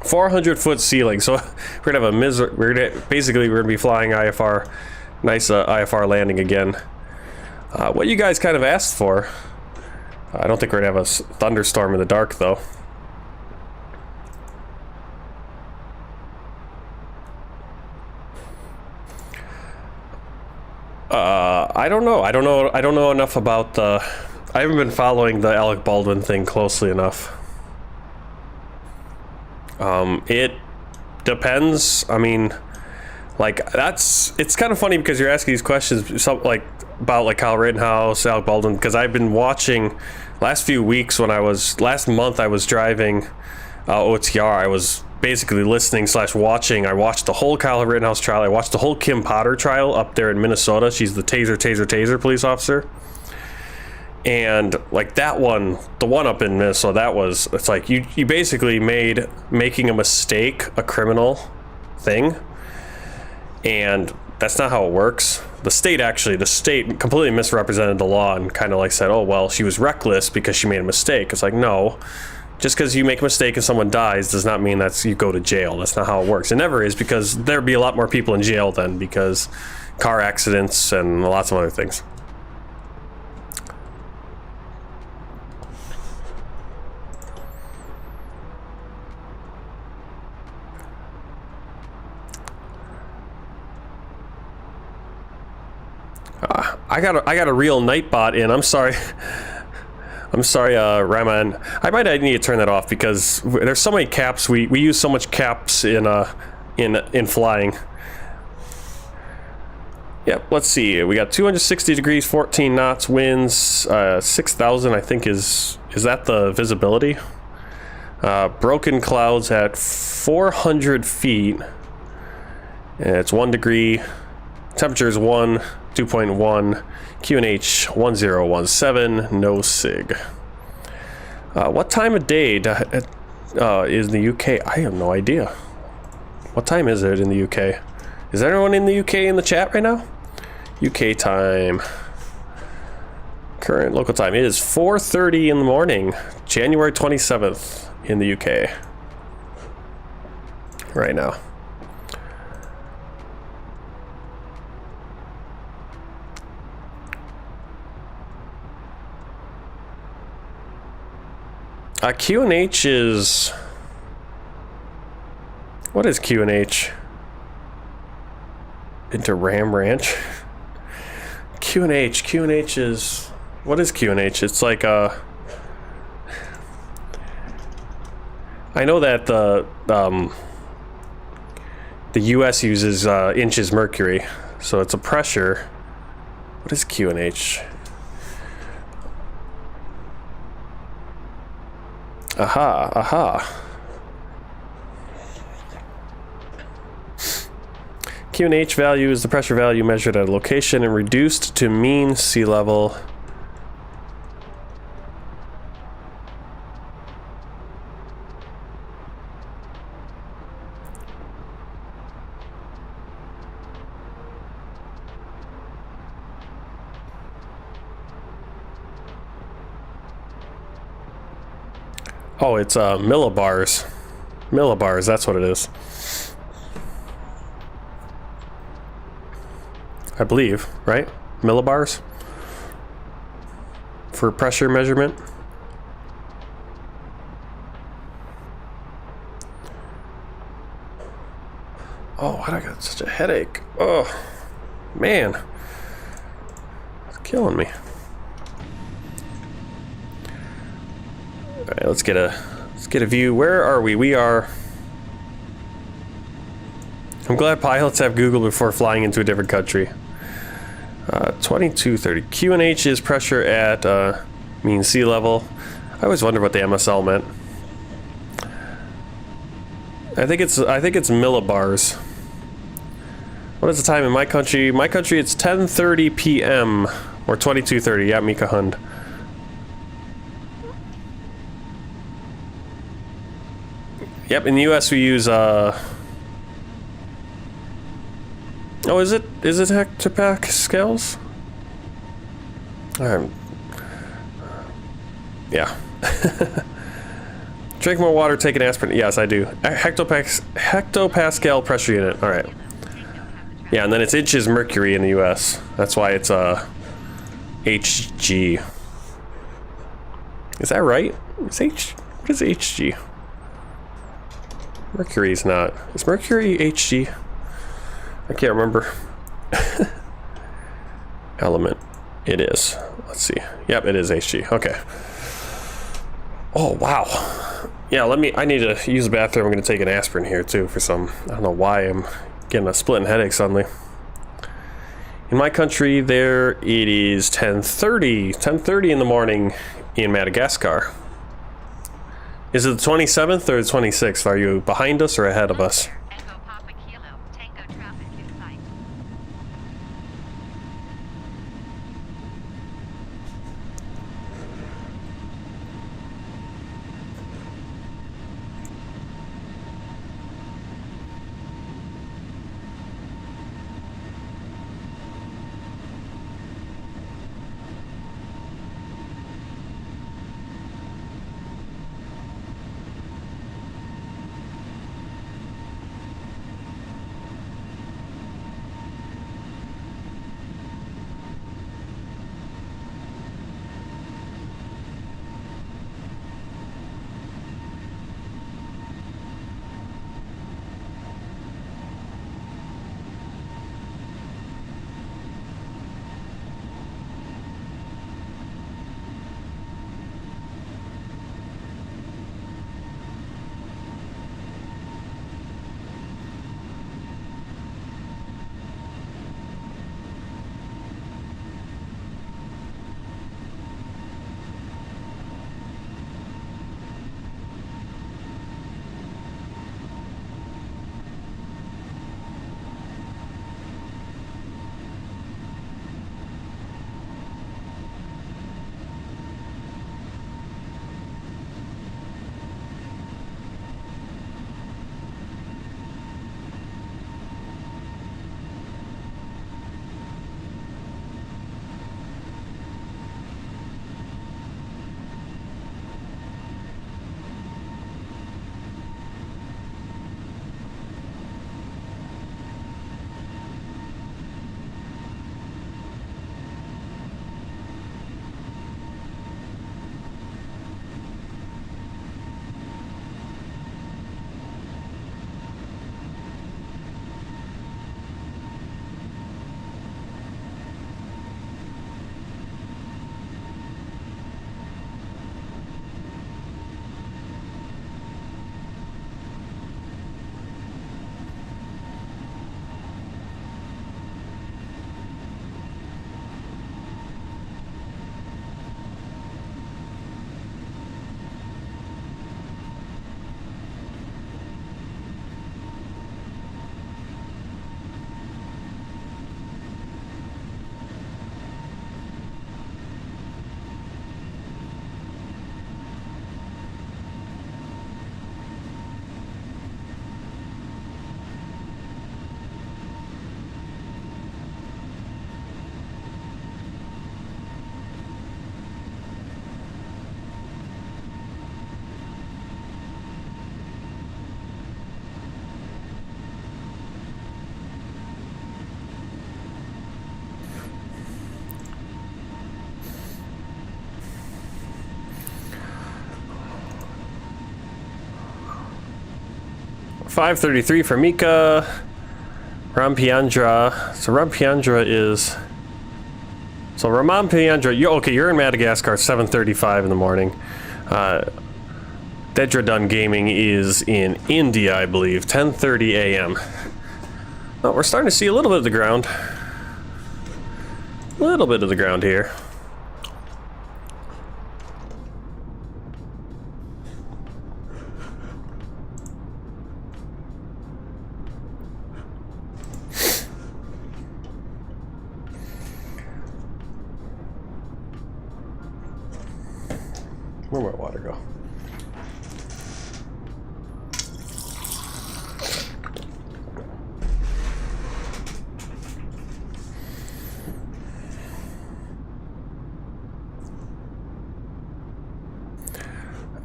Speaker 4: 400-foot ceiling. So we're gonna have we're gonna be flying IFR, nice IFR landing again. What you guys kind of asked for. I don't think we're gonna have a thunderstorm in the dark though. I don't know enough about the. I haven't been following the Alec Baldwin thing closely enough. It depends. I mean, like it's kind of funny because you're asking these questions, about like Kyle Rittenhouse, Alec Baldwin, because I've been watching last month I was driving OTR. I was basically listening / watching. I watched the whole Kyle Rittenhouse trial. I watched the whole Kim Potter trial up there in Minnesota. She's the taser police officer. And like that one, the one up in Minnesota, it's like you basically made making a mistake a criminal thing. And that's not how it works. The state completely misrepresented the law and kind of like said, oh, well, she was reckless because she made a mistake. It's like, no. Just because you make a mistake and someone dies does not mean that you go to jail. That's not how it works. It never is, because there'd be a lot more people in jail then, because car accidents and lots of other things. I got a real Nightbot in. I'm sorry. I'm sorry, Raman. I might need to turn that off because there's so many caps. We use so much caps in flying. Yep, let's see. We got 260 degrees, 14 knots, winds, 6,000 I think is that the visibility? Broken clouds at 400 feet. And it's 1 degree. Temperature is 2.1. QNH 1017. No SIG. What time of day is the UK? I have no idea. What time is it in the UK? Is everyone in the UK in the chat right now? UK time. Current local time. It is 4:30 in the morning, January 27th in the UK. Right now. QNH is... What is QNH? Into Ram Ranch? QNH is... What is QNH? It's like I know that the US uses inches mercury, so it's a pressure. What is QNH? Aha. QNH value is the pressure value measured at a location and reduced to mean sea level. Oh, it's millibars. Millibars, that's what it is. I believe, right? Millibars? For pressure measurement? Oh, why do I got such a headache? Oh, man. It's killing me. Alright, let's get a view. Where are we? We are... I'm glad pilots have Google before flying into a different country. 2230. QNH is pressure at mean sea level. I always wonder what the MSL meant. I think it's millibars. What is the time in my country? My country, it's 10:30 p.m. or 22:30. Yeah, Mika Hund. Yep, in the US we use oh, is it hectopascals? Yeah. Drink more water, take an aspirin. Yes, I do. Hectopascal pressure unit. All right. Yeah, and then it's inches mercury in the US. That's why it's HG. Is that right? What is HG? Mercury's not. Is mercury HG? I can't remember. Element. It is. Let's see. Yep, it is HG. Okay. Oh, wow. Yeah, I need to use the bathroom. I'm going to take an aspirin here, too, for some... I don't know why I'm getting a splitting headache suddenly. In my country, there it is 10:30 in the morning in Madagascar. Is it the 27th or the 26th? Are you behind us or ahead of us?
Speaker 8: Echo Papa Kilo, Tango traffic in sight.
Speaker 4: 533 for Mika. Rampiandra. So Rampiandra is... So Rampiandra, you're in Madagascar, 7:35 in the morning. Dedradun Gaming is in India, I believe, 10:30 a.m. Oh, we're starting to see a little bit of the ground. A little bit of the ground here. Where'd my water go?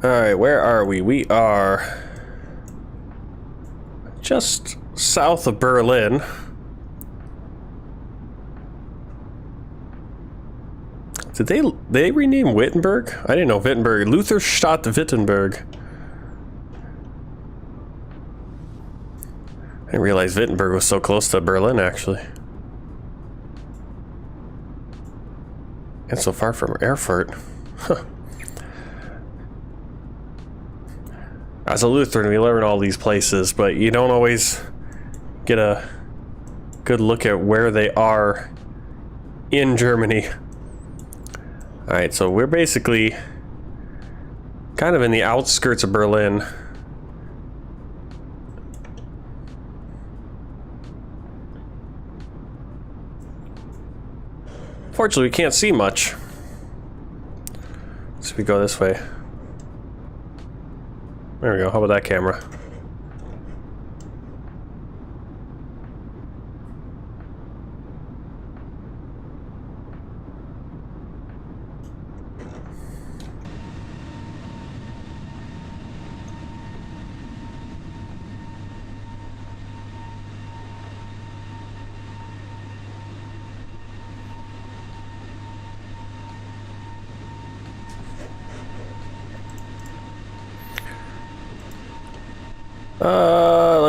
Speaker 4: Alright, where are we? We are just south of Berlin. Did they rename Wittenberg? I didn't know Wittenberg. Lutherstadt Wittenberg. I didn't realize Wittenberg was so close to Berlin, actually. And so far from Erfurt. Huh. As a Lutheran, we learn all these places, but you don't always get a good look at where they are in Germany. Alright, so we're basically kind of in the outskirts of Berlin. Fortunately, we can't see much. So we go this way. There we go. How about that camera?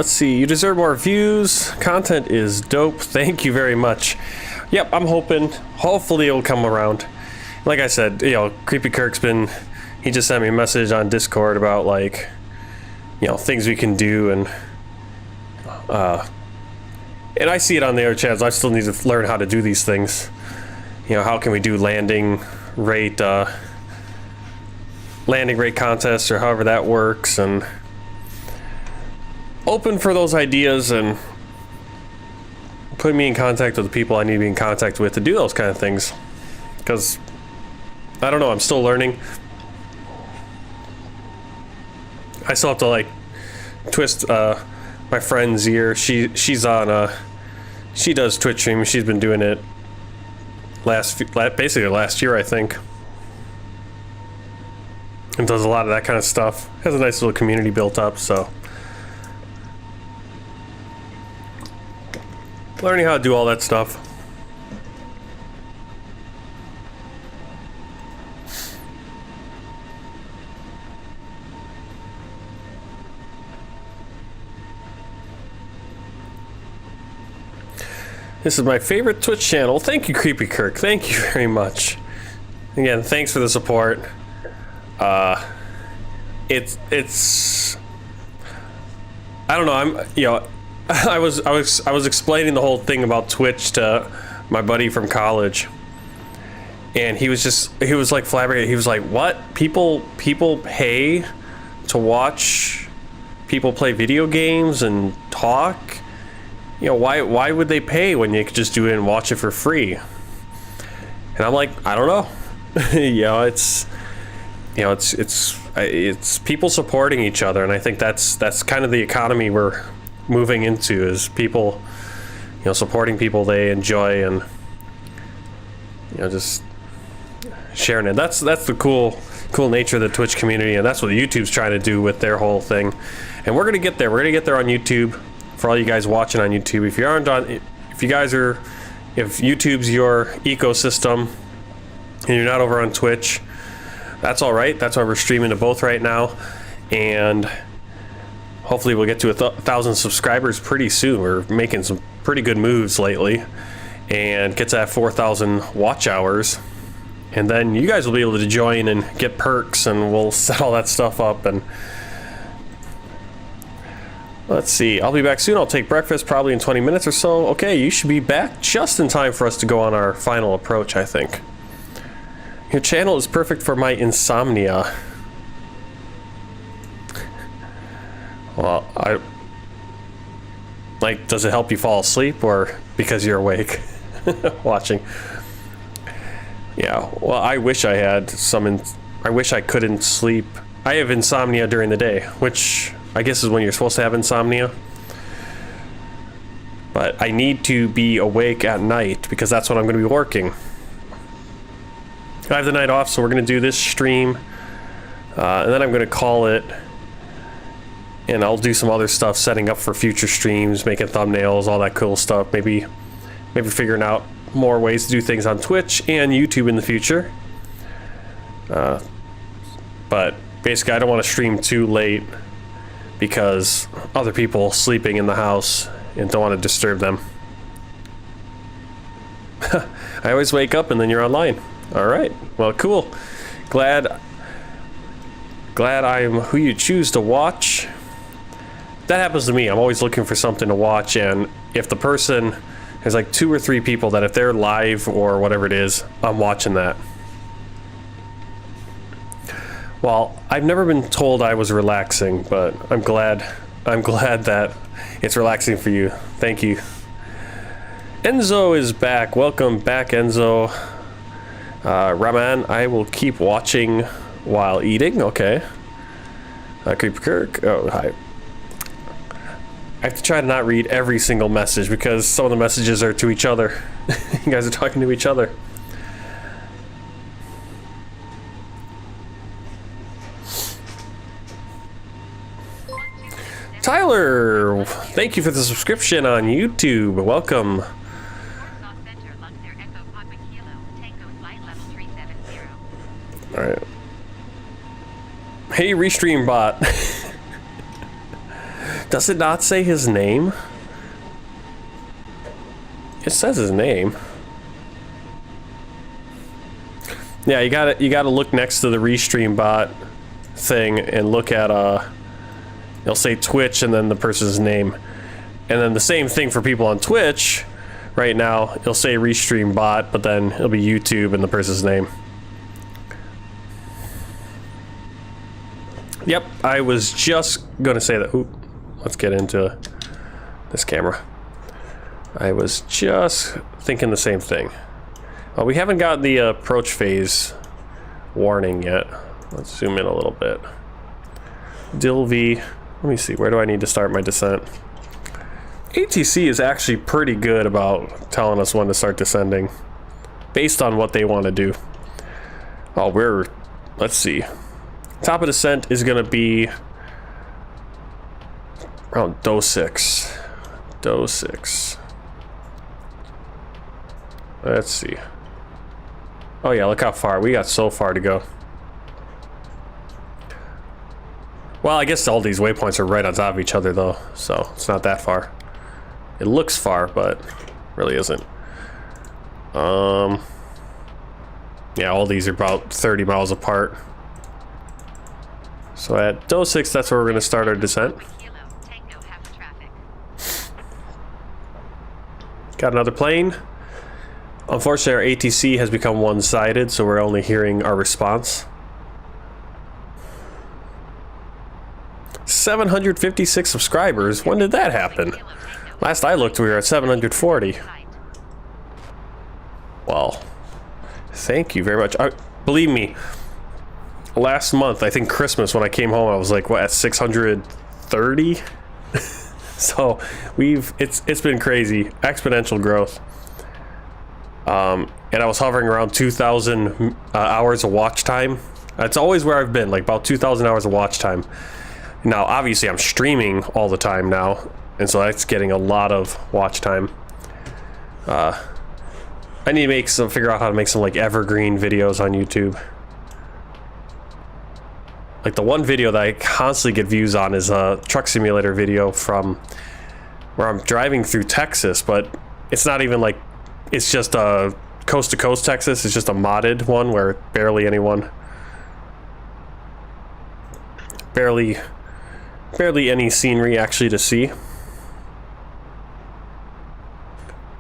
Speaker 4: Let's see. You deserve more views. Content is dope. Thank you very much. Yep, I'm hoping. Hopefully it'll come around. Like I said, you know, Creepy Kirk's been... He just sent me a message on Discord about, like, you know, things we can do, and I see it on the other channels. I still need to learn how to do these things. You know, how can we do landing rate contests, or however that works, and open for those ideas, and put me in contact with the people I need to be in contact with to do those kind of things. Because I don't know, I'm still learning. I still have to, like, twist my friend's ear. She's on she does Twitch streaming. She's been doing it basically last year, I think, and does a lot of that kind of stuff. Has a nice little community built up, so learning how to do all that stuff. This is my favorite Twitch channel. Thank you, Creepy Kirk. Thank you very much. Again, thanks for the support. It's I don't know, I was explaining the whole thing about Twitch to my buddy from college, and he was like flabbergasted. He was like, "What? People pay to watch people play video games and talk? You know, why would they pay when you could just do it and watch it for free?" And I'm like, I don't know. It's people supporting each other, and I think that's kind of the economy we're moving into, is people, supporting people they enjoy, and just sharing it. That's the cool nature of the Twitch community, and that's what YouTube's trying to do with their whole thing. And we're gonna get there. We're gonna get there on YouTube. For all you guys watching on YouTube, if YouTube's your ecosystem and you're not over on Twitch, that's all right. That's why we're streaming to both right now, and hopefully we'll get to 1,000 subscribers pretty soon. We're making some pretty good moves lately, and get to that 4,000 watch hours, and then you guys will be able to join and get perks, and we'll set all that stuff up. And let's see, I'll be back soon. I'll take breakfast probably in 20 minutes or so. Okay, you should be back just in time for us to go on our final approach, I think. Your channel is perfect for my insomnia. Well, like, does it help you fall asleep, or because you're awake watching? Yeah, well, I wish I had I wish I couldn't sleep. I have insomnia during the day, which I guess is when you're supposed to have insomnia. But I need to be awake at night because that's when I'm going to be working. I have the night off, so we're going to do this stream, and then I'm going to call it. And I'll do some other stuff, setting up for future streams, making thumbnails, all that cool stuff. Maybe figuring out more ways to do things on Twitch and YouTube in the future. But basically, I don't want to stream too late because other people sleeping in the house and don't want to disturb them. I always wake up and then you're online. All right, well, cool. Glad I'm who you choose to watch. That happens to me. I'm always looking for something to watch, and if the person, there's like 2 or 3 people that if they're live or whatever it is, I'm watching that. Well, I've never been told I was relaxing, but I'm glad that it's relaxing for you. Thank you. Enzo is back. Welcome back, Enzo. Raman, I will keep watching while eating. Okay. Creeper Kirk. Oh, hi. I have to try to not read every single message because some of the messages are to each other. You guys are talking to each other. Tyler, thank you for the subscription on YouTube. Welcome.
Speaker 8: Warsaw Center, Luxembourg, Echo, Papa Kilo, Tango, flight level 370.
Speaker 4: All right. Hey, Restream bot. Does it not say his name? It says his name. Yeah, you gotta look next to the Restream bot thing and look at it'll say Twitch and then the person's name. And then the same thing for people on Twitch. Right now, it'll say Restream bot, but then it'll be YouTube and the person's name. Yep, I was just gonna say that. Ooh, let's get into this camera. I was just thinking the same thing. Well, we haven't got the approach phase warning yet. Let's zoom in a little bit. Dilvy, let me see, where do I need to start my descent? ATC is actually pretty good about telling us when to start descending, based on what they want to do. Oh, let's see. Top of descent is gonna be around DO 6. DO 6. Let's see. Oh yeah, look how far. We got so far to go. Well, I guess all these waypoints are right on top of each other though, so it's not that far. It looks far, but really isn't. Yeah, all these are about 30 miles apart. So at DO 6, that's where we're gonna start our descent. Got another plane. Unfortunately, our ATC has become one-sided, so we're only hearing our response. 756 subscribers? When did that happen? Last I looked, we were at 740. Well, thank you very much. Believe me, last month, I think Christmas, when I came home, I was like, what, at 630? So it's been crazy, exponential growth. And I was hovering around 2,000 hours of watch time. That's always where I've been, like about 2,000 hours of watch time. Now, obviously, I'm streaming all the time now, and so that's getting a lot of watch time. I need to figure out how to make some like evergreen videos on YouTube. Like the one video that I constantly get views on is a truck simulator video from where I'm driving through Texas, but it's not even like, it's just a coast to coast Texas. It's just a modded one where barely any scenery actually to see.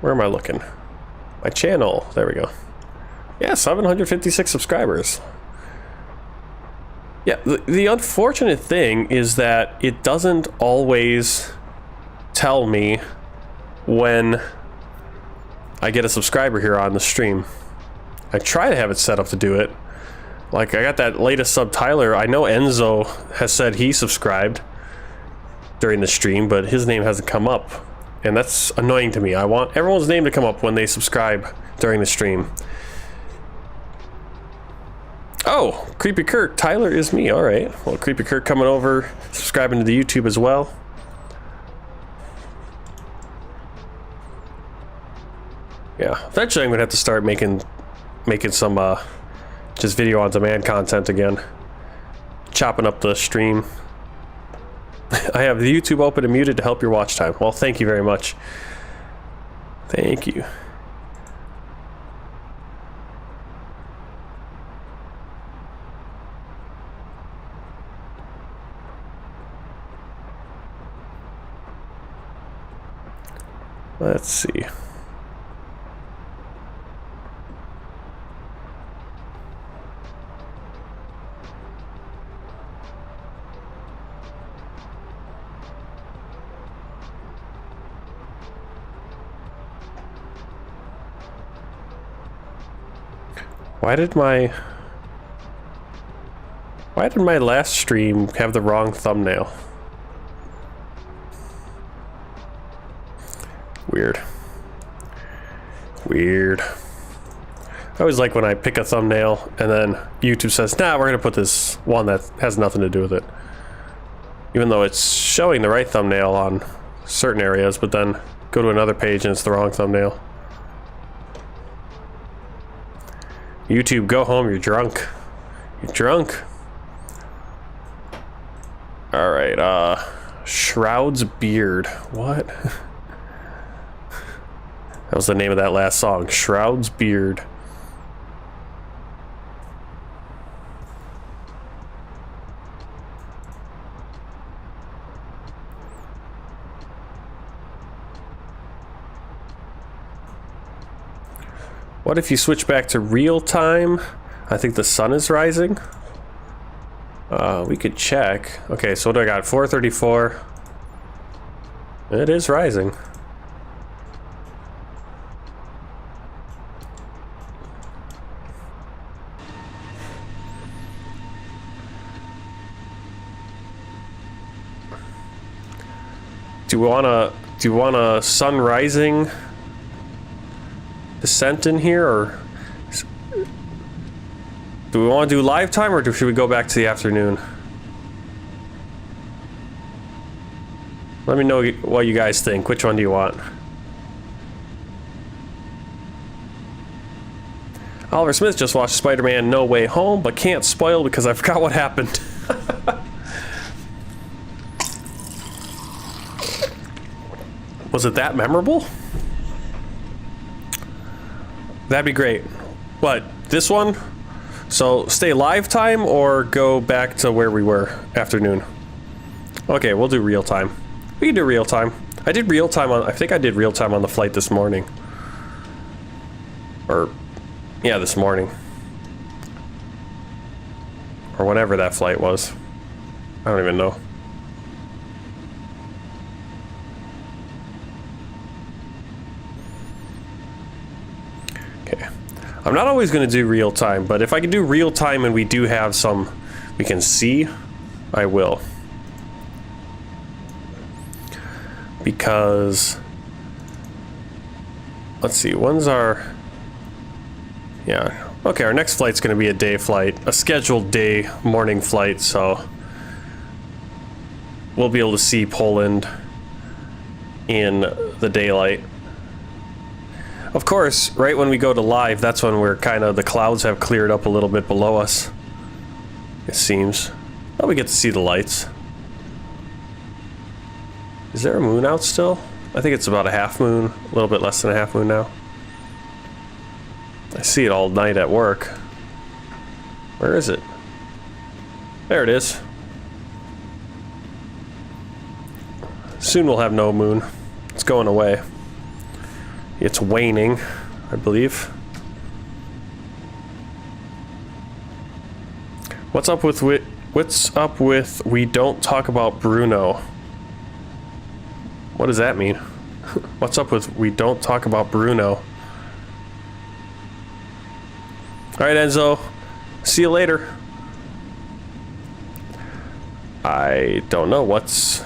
Speaker 4: Where am I looking? My channel, there we go. Yeah, 756 subscribers. Yeah, the unfortunate thing is that it doesn't always tell me when I get a subscriber here on the stream. I try to have it set up to do it. Like, I got that latest sub Tyler. I know Enzo has said he subscribed during the stream, but his name hasn't come up. And that's annoying to me. I want everyone's name to come up when they subscribe during the stream. Oh, Creepy Kirk, Tyler is me. All right. Well, Creepy Kirk coming over, subscribing to the YouTube as well. Yeah, eventually I'm gonna have to start making some just video on demand content again. Chopping up the stream. I have the YouTube open and muted to help your watch time. Well, thank you very much. Thank you. Let's see. Why did my last stream have the wrong thumbnail? Weird. I always like when I pick a thumbnail and then YouTube says, nah, we're gonna put this one that has nothing to do with it. Even though it's showing the right thumbnail on certain areas, but then go to another page and it's the wrong thumbnail. YouTube, go home, you're drunk. You're drunk. Alright, Shroud's Beard. What? That was the name of that last song, Shroud's Beard. What if you switch back to real time? I think the sun is rising. We could check. Okay, so what do I got? 4:34. It is rising. Do you want a sun rising descent in here, or do we want to do live time, or should we go back to the afternoon? Let me know what you guys think. Which one do you want? Oliver Smith just watched Spider-Man No Way Home, but can't spoil because I forgot what happened. Was it that memorable? That'd be great. But this one? So stay live time or go back to where we were afternoon? Okay, we'll do real time. We can do real time. I did real time on, I think I did real time on the flight this morning. Or, yeah, this morning. Or whenever that flight was. I don't even know. I'm not always going to do real time, but if I can do real time and we do have some we can see, I will. Because, let's see, when's our, yeah, okay, our next flight's going to be a day flight, a scheduled day morning flight, so we'll be able to see Poland in the daylight. Of course, right when we go to live, that's when we're kind of, the clouds have cleared up a little bit below us, it seems. Oh, we get to see the lights. Is there a moon out still? I think it's about a half moon, a little bit less than a half moon now. I see it all night at work. Where is it? There it is. Soon we'll have no moon. It's going away. It's waning, I believe. What's up with we don't talk about Bruno? What does that mean? What's up with we don't talk about Bruno? Alright, Enzo. See you later. I don't know. It's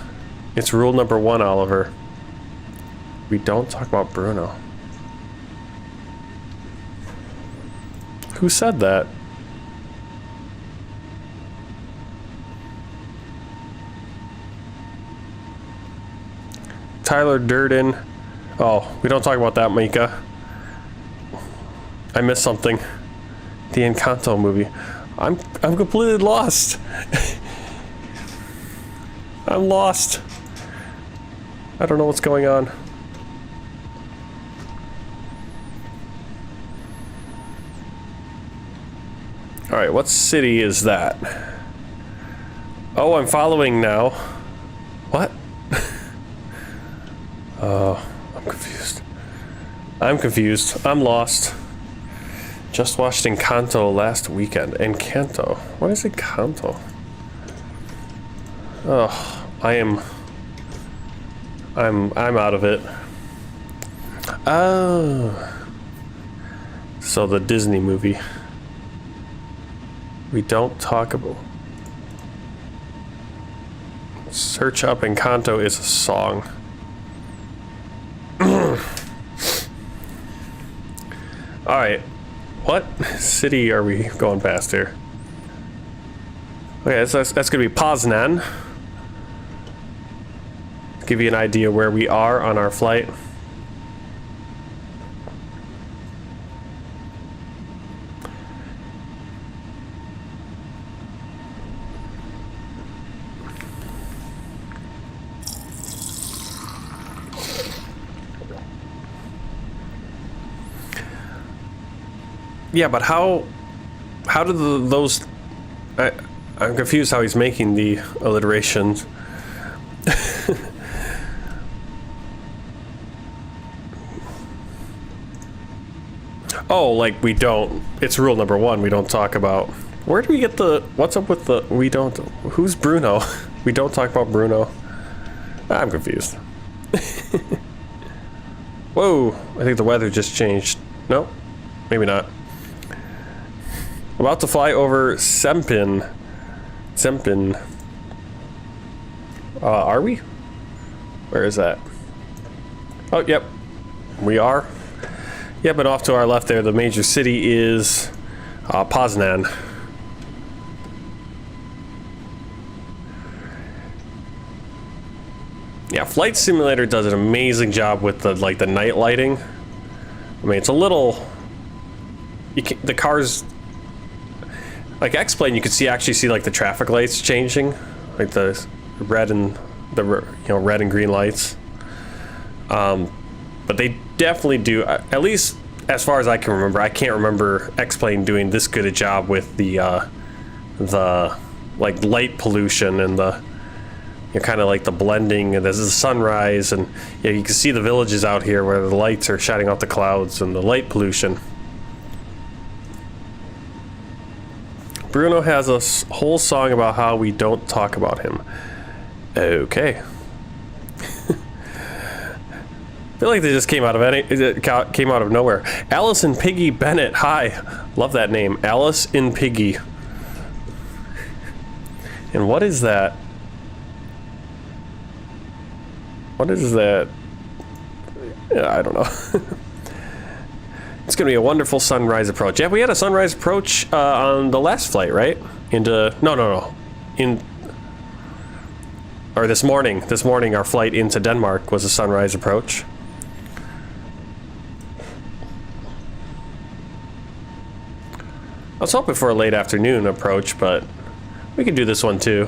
Speaker 4: rule number 1, Oliver. We don't talk about Bruno. Who said that? Tyler Durden. Oh, we don't talk about that, Mika. I missed something. The Encanto movie. I'm completely lost. I'm lost. I don't know what's going on. All right, what city is that? Oh, I'm following now. What? Oh, I'm confused. I'm confused. I'm lost. Just watched Encanto last weekend. Encanto? What is Encanto? Oh, I'm out of it. Oh. So the Disney movie. We don't talk about. Search up Encanto is a song. Alright. What city are we going past here? Okay, that's gonna be Poznan. Give you an idea where we are on our flight. Yeah, but how did those... I'm confused how he's making the alliterations. Oh, like we don't... It's rule number 1, we don't talk about... Where do we get the... What's up with the... We don't... Who's Bruno? We don't talk about Bruno. I'm confused. Whoa, I think the weather just changed. No, maybe not. About to fly over Sempin. Are we? Where is that? Oh, yep. We are. Yep, and off to our left there, the major city is Poznan. Yeah, Flight Simulator does an amazing job with the the night lighting. I mean, it's a little... the cars... Like X-Plane, you could actually see like the traffic lights changing, like the red and red and green lights. But they definitely do, at least as far as I can remember. I can't remember X-Plane doing this good a job with the like light pollution and the kind of like the blending, and there's the sunrise, and you can see the villages out here where the lights are shining off the clouds and the light pollution. Bruno has a whole song about how we don't talk about him. Okay. I feel like they just came out of nowhere. Alice and Piggy Bennett. Hi. Love that name. Alice and Piggy. And what is that? What is that? Yeah, I don't know. It's going to be a wonderful sunrise approach. Yeah, we had a sunrise approach on the last flight, right? Or this morning. This morning, our flight into Denmark was a sunrise approach. I was hoping for a late afternoon approach, but We can do this one too.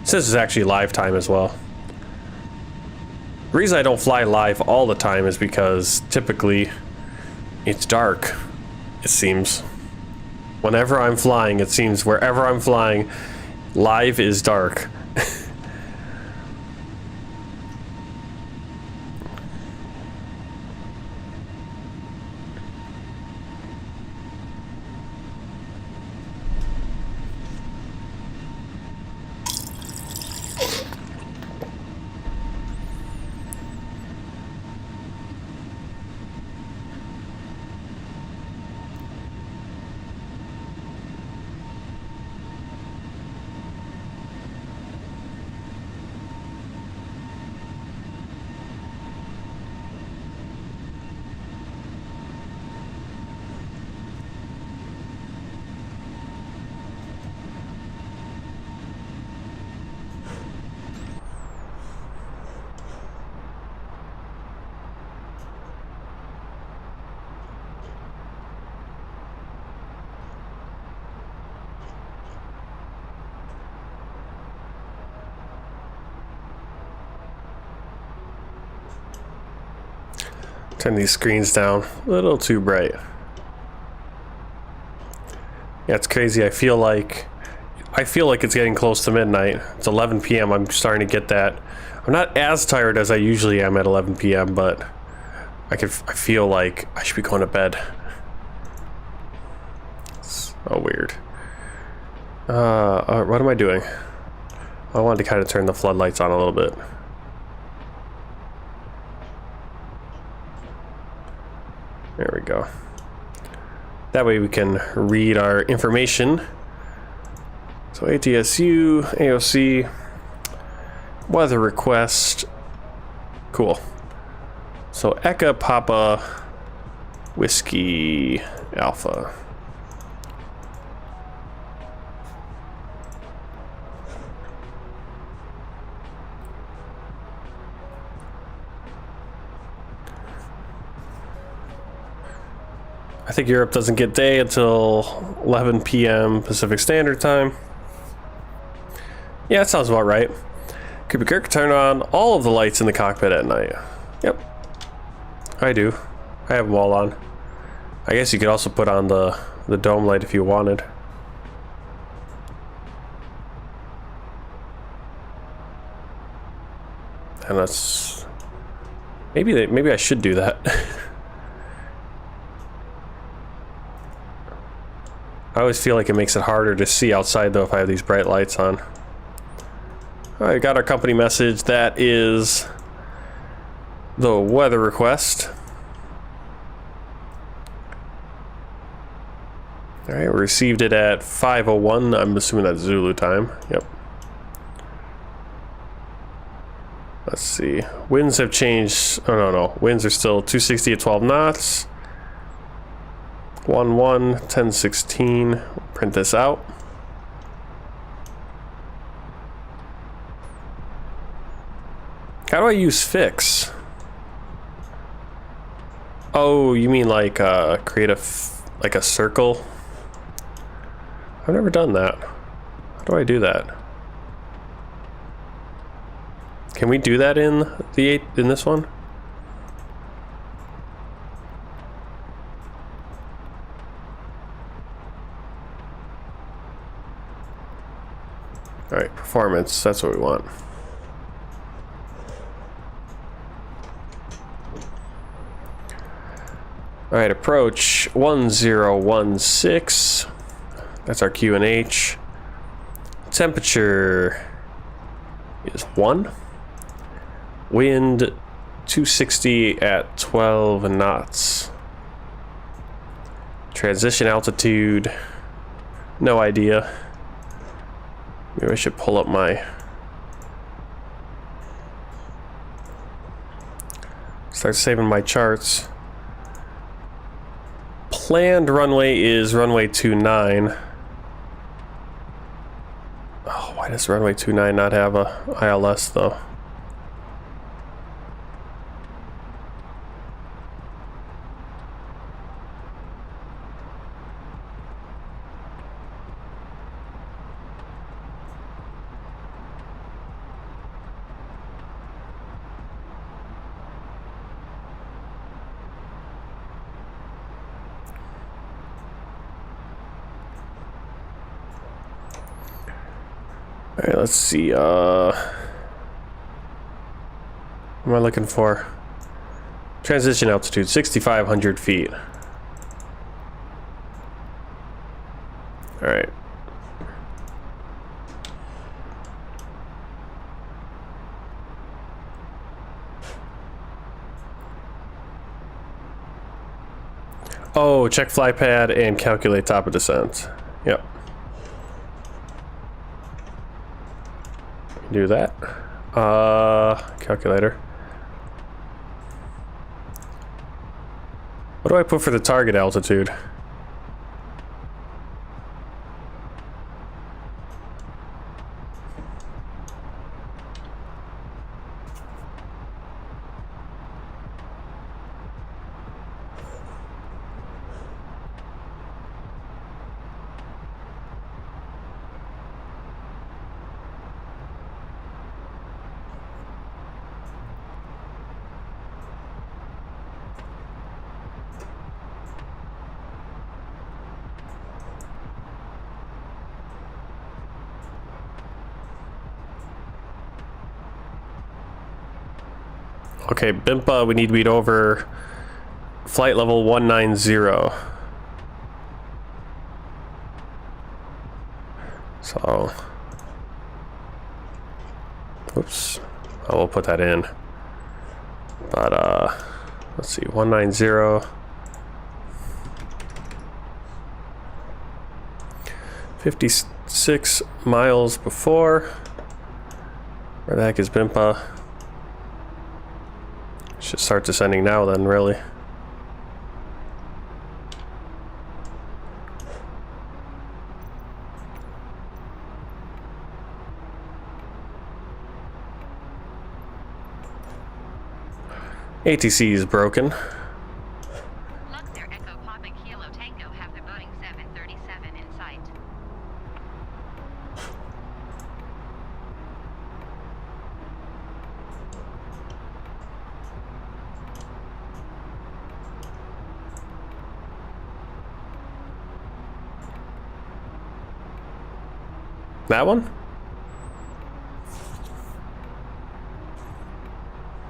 Speaker 4: It says it's actually live time as well. The reason I don't fly live all the time is because typically it's dark, it seems. Whenever I'm flying, it seems wherever I'm flying, live is dark. Turn these screens down a little too bright. Yeah, it's crazy. I feel like it's getting close to midnight. It's 11 p.m. I'm starting to get that. I'm not as tired as I usually am at 11 p.m., but I feel like I should be going to bed. So weird. What am I doing? I wanted to kind of turn the floodlights on a little bit. There we go. That way we can read our information. So ATSU, AOC, weather request. Cool. So Eka Papa Whiskey Alpha. I think Europe doesn't get day until 11 p.m. Pacific Standard Time. Yeah, that sounds about right. Cooper Kirk, turn on all of the lights in the cockpit at night. Yep. I do. I have them all on. I guess you could also put on the dome light if you wanted. And that's... Maybe I should do that. I always feel like it makes it harder to see outside though if I have these bright lights on. Alright, got our company message. That is the weather request. Alright, we received it at 5:01. I'm assuming that's Zulu time. Yep. Let's see. Winds have changed. Oh, no. Winds are still 260 at 12 knots. 11, 1016. Print this out. How do I use fix? Oh, you mean like create like a circle? I've never done that. How do I do that? Can we do that in this one? All right, performance, that's what we want. All right, approach 1016. That's our QNH. Temperature is 1. Wind 260 at 12 knots. Transition altitude, no idea. Maybe I should pull up my... Start saving my charts. Planned runway is runway 29. Oh, why does runway 29 not have a ILS though? Alright, let's see. What am I looking for? Transition altitude, 6,500 feet. Alright. Oh, check fly pad and calculate top of descent. Yep. Do that. Calculator. What do I put for the target altitude? Okay, BIMPA, we need to beat over flight level 190. So, oops, I will put that in. But, let's see, 190. 56 miles before. Where the heck is BIMPA? Should start descending now then, really. ATC is broken.
Speaker 8: Luxembourg Echo Papa Kilo Tango have the Boeing 737 in sight.
Speaker 4: That one?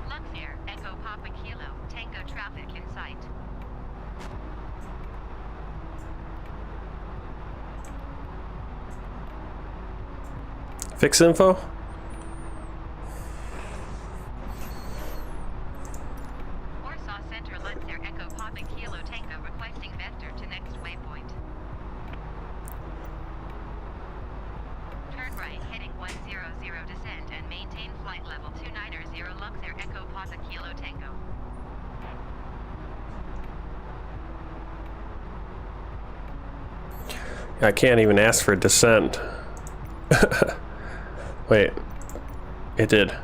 Speaker 8: Luxembourg Echo Papa Kilo Tango traffic in sight.
Speaker 4: Fix info?
Speaker 8: Warsaw Center Luxembourg Echo Papa Kilo Tango requesting vector to next waypoint. Turn right heading 100 descend and maintain flight level 290 Luxembourg Echo Papa Kilo Tango.
Speaker 4: I can't even ask for descent. Wait, it did.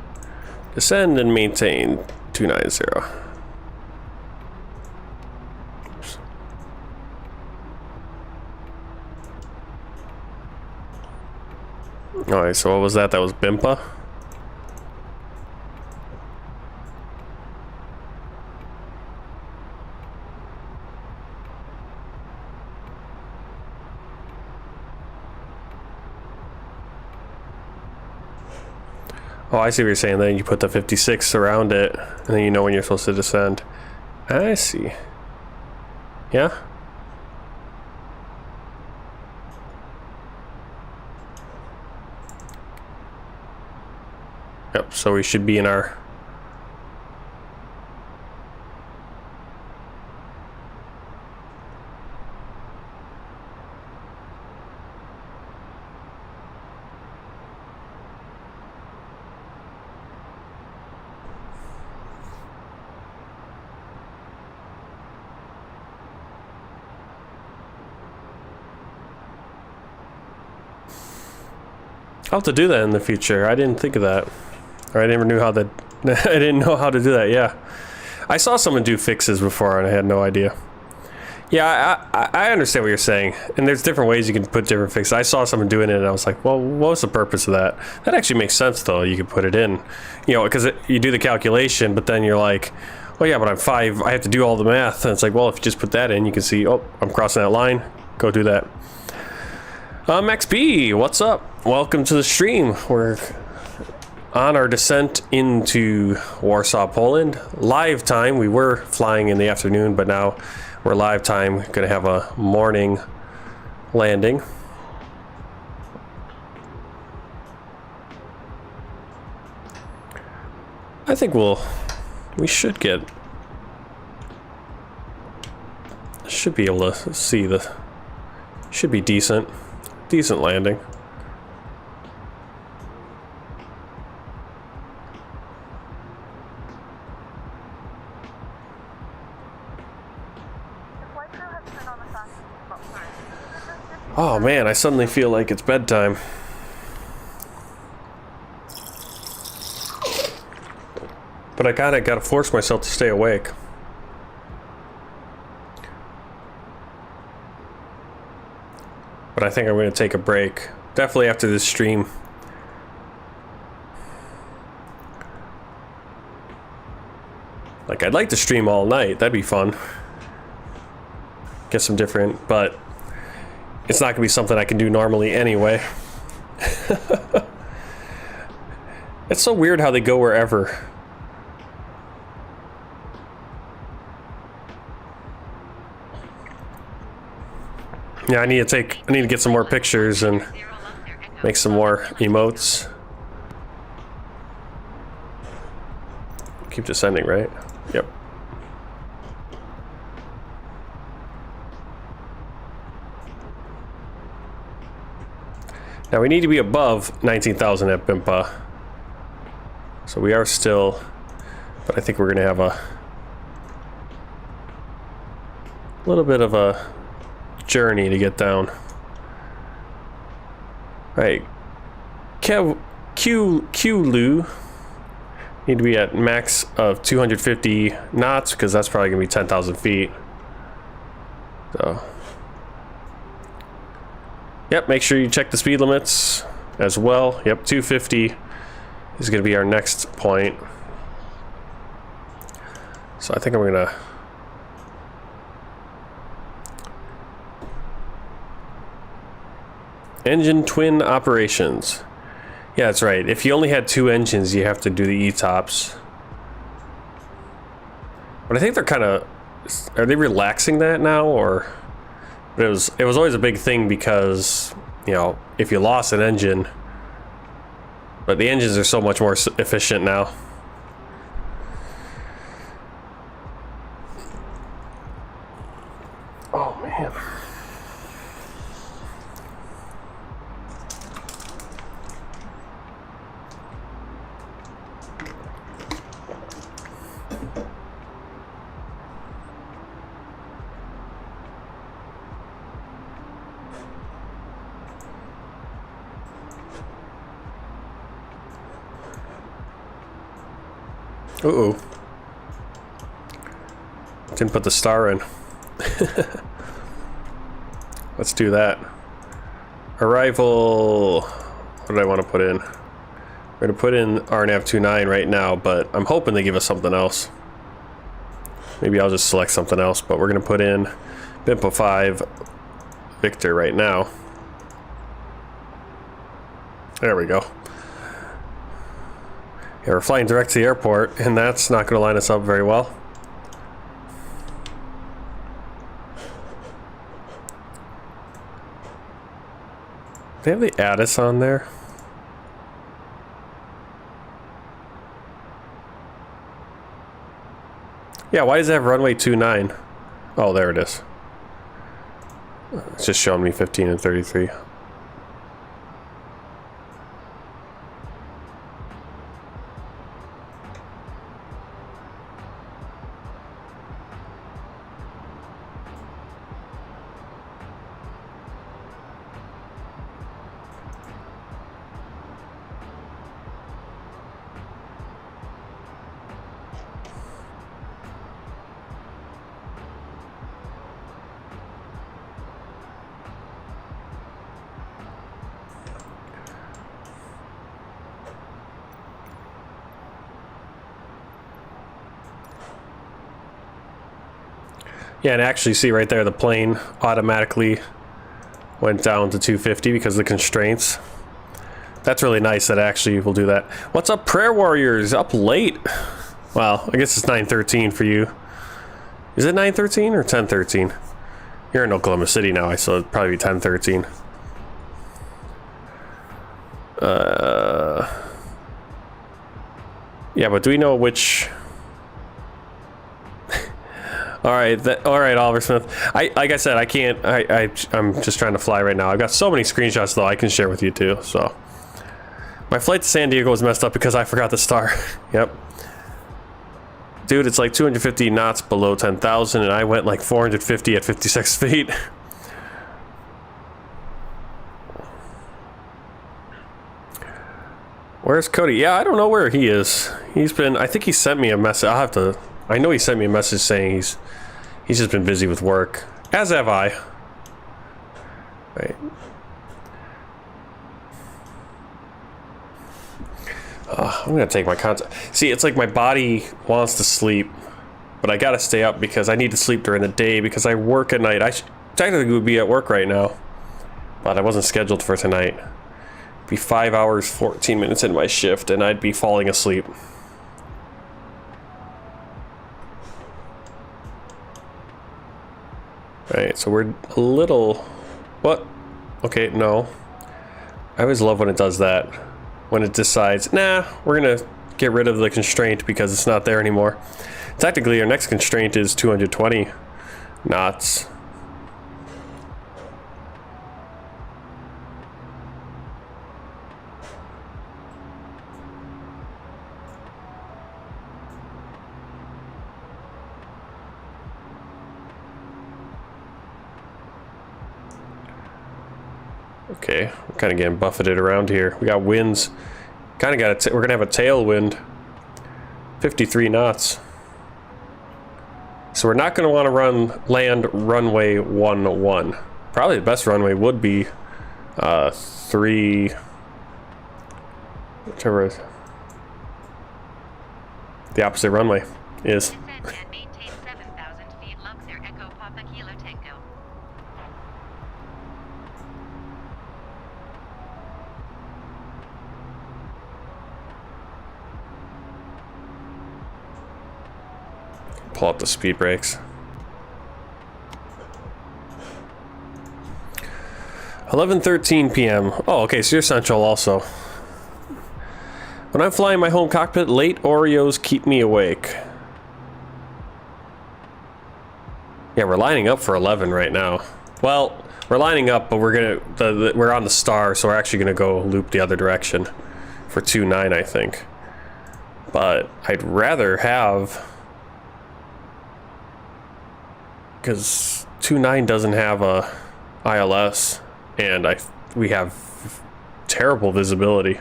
Speaker 4: Descend and maintain 290. Oops. Alright, so what was that? That was BIMPA? Oh, I see what you're saying. Then you put the 56 around it, and then you know when you're supposed to descend. I see. Yeah? Yep, so we should be in our... I'll have to do that in the future. I didn't think of that. Or I never knew how that... I didn't know how to do that, yeah. I saw someone do fixes before and I had no idea. Yeah, I understand what you're saying. And there's different ways you can put different fixes. I saw someone doing it and I was like, well, what was the purpose of that? That actually makes sense though. You could put it in. You know, because you do the calculation, but then you're like, well, yeah, but I'm 5. I have to do all the math. And it's like, well, if you just put that in, you can see, oh, I'm crossing that line. Go do that. XP, what's up? welcome to the stream. We're on our descent into Warsaw, Poland. Live time. We were flying in the afternoon, but now we're live time. Gonna have a morning landing. I think we should be able to see should be decent landing. Oh man, I suddenly feel like it's bedtime. But I kinda gotta force myself to stay awake. But I think I'm gonna take a break. Definitely after this stream. Like, I'd like to stream all night. That'd be fun. Get some different, but it's not gonna be something I can do normally anyway. It's so weird how they go wherever. Yeah, I need to get some more pictures and make some more emotes. Keep descending, right? Yep. Now we need to be above 19,000 at BIMPA. So we are still, but I think we're gonna have a little bit of a journey to get down. Right. Q-Lu need to be at max of 250 knots because that's probably gonna be 10,000 feet. So, yep, make sure you check the speed limits as well. Yep, 250 is gonna be our next point. So I think I'm gonna engine twin operations. Yeah, that's right. If you only had 2 engines, you have to do the ETOPS. But I think they're kind of... Are they relaxing that now, or... But it was always a big thing because, you know, if you lost an engine... But the engines are so much more efficient now. Oh, man. Uh-oh. Didn't put the star in. Let's do that. Arrival. What did I want to put in? We're going to put in RNAV29 right now, but I'm hoping they give us something else. Maybe I'll just select something else, but we're going to put in BIMPA 5 Victor right now. There we go. Yeah, we're flying direct to the airport, and that's not going to line us up very well. They have the ATIS on there. Yeah, why does it have runway 29? Oh, there it is. It's just showing me 15 and 33. Yeah, and actually see right there, the plane automatically went down to 250 because of the constraints. That's really nice that actually will do that. What's up, Prayer Warriors? Up late? Well, I guess it's 9:13 for you. Is it 9:13 or 10:13? You're in Oklahoma City now, so it'd probably be 10:13. Yeah, but do we know which? All right, Oliver Smith. Like I said, I can't. I'm just trying to fly right now. I've got so many screenshots though I can share with you too. So my flight to San Diego was messed up because I forgot the star. Yep. Dude, it's like 250 knots below 10,000, and I went like 450 at 56 feet. Where's Cody? Yeah, I don't know where he is. He's been. I think he sent me a message. I'll have to. I know he sent me a message saying he's just been busy with work. As have I. Right. I'm gonna take my contact. See, it's like my body wants to sleep, but I gotta stay up because I need to sleep during the day because I work at night. I technically would be at work right now, but I wasn't scheduled for tonight. It'd be 5 hours, 14 minutes into my shift, and I'd be falling asleep. Alright, so we're a little... What? Okay, no. I always love when it does that. When it decides, nah, we're gonna get rid of the constraint because it's not there anymore. Technically, our next constraint is 220 knots. Okay, we're kind of getting buffeted around here. We got winds. Kind of got we're gonna have a tailwind. 53 knots. So we're not gonna want to land runway 11. Probably the best runway would be 3. Whichever the opposite runway is.
Speaker 8: Descend and maintain 7,000 feet. Luxembourg Echo Papa Kilo Tango.
Speaker 4: Pull up the speed brakes. 11:13 p.m. Oh, okay, so you're central also. When I'm flying my home cockpit, late Oreos keep me awake. Yeah, we're lining up for 11 right now. Well, we're lining up, but we're on the star, so we're actually gonna go loop the other direction for 2.9, I think. But I'd rather have, because 2.9 doesn't have a ILS, and we have terrible visibility.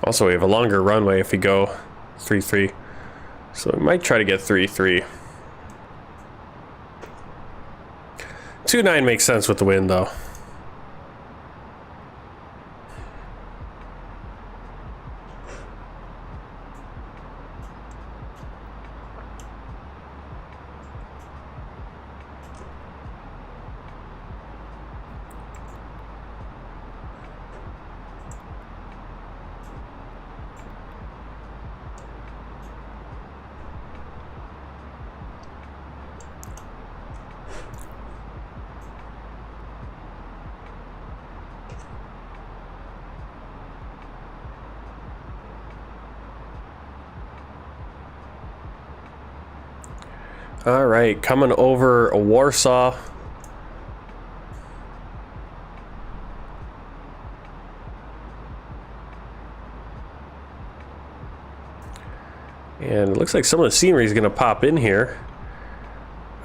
Speaker 4: Also, we have a longer runway if we go 3.3, so we might try to get 3.3. 2.9 makes sense with the wind, though. All right, coming over Warsaw. And it looks like some of the scenery is going to pop in here.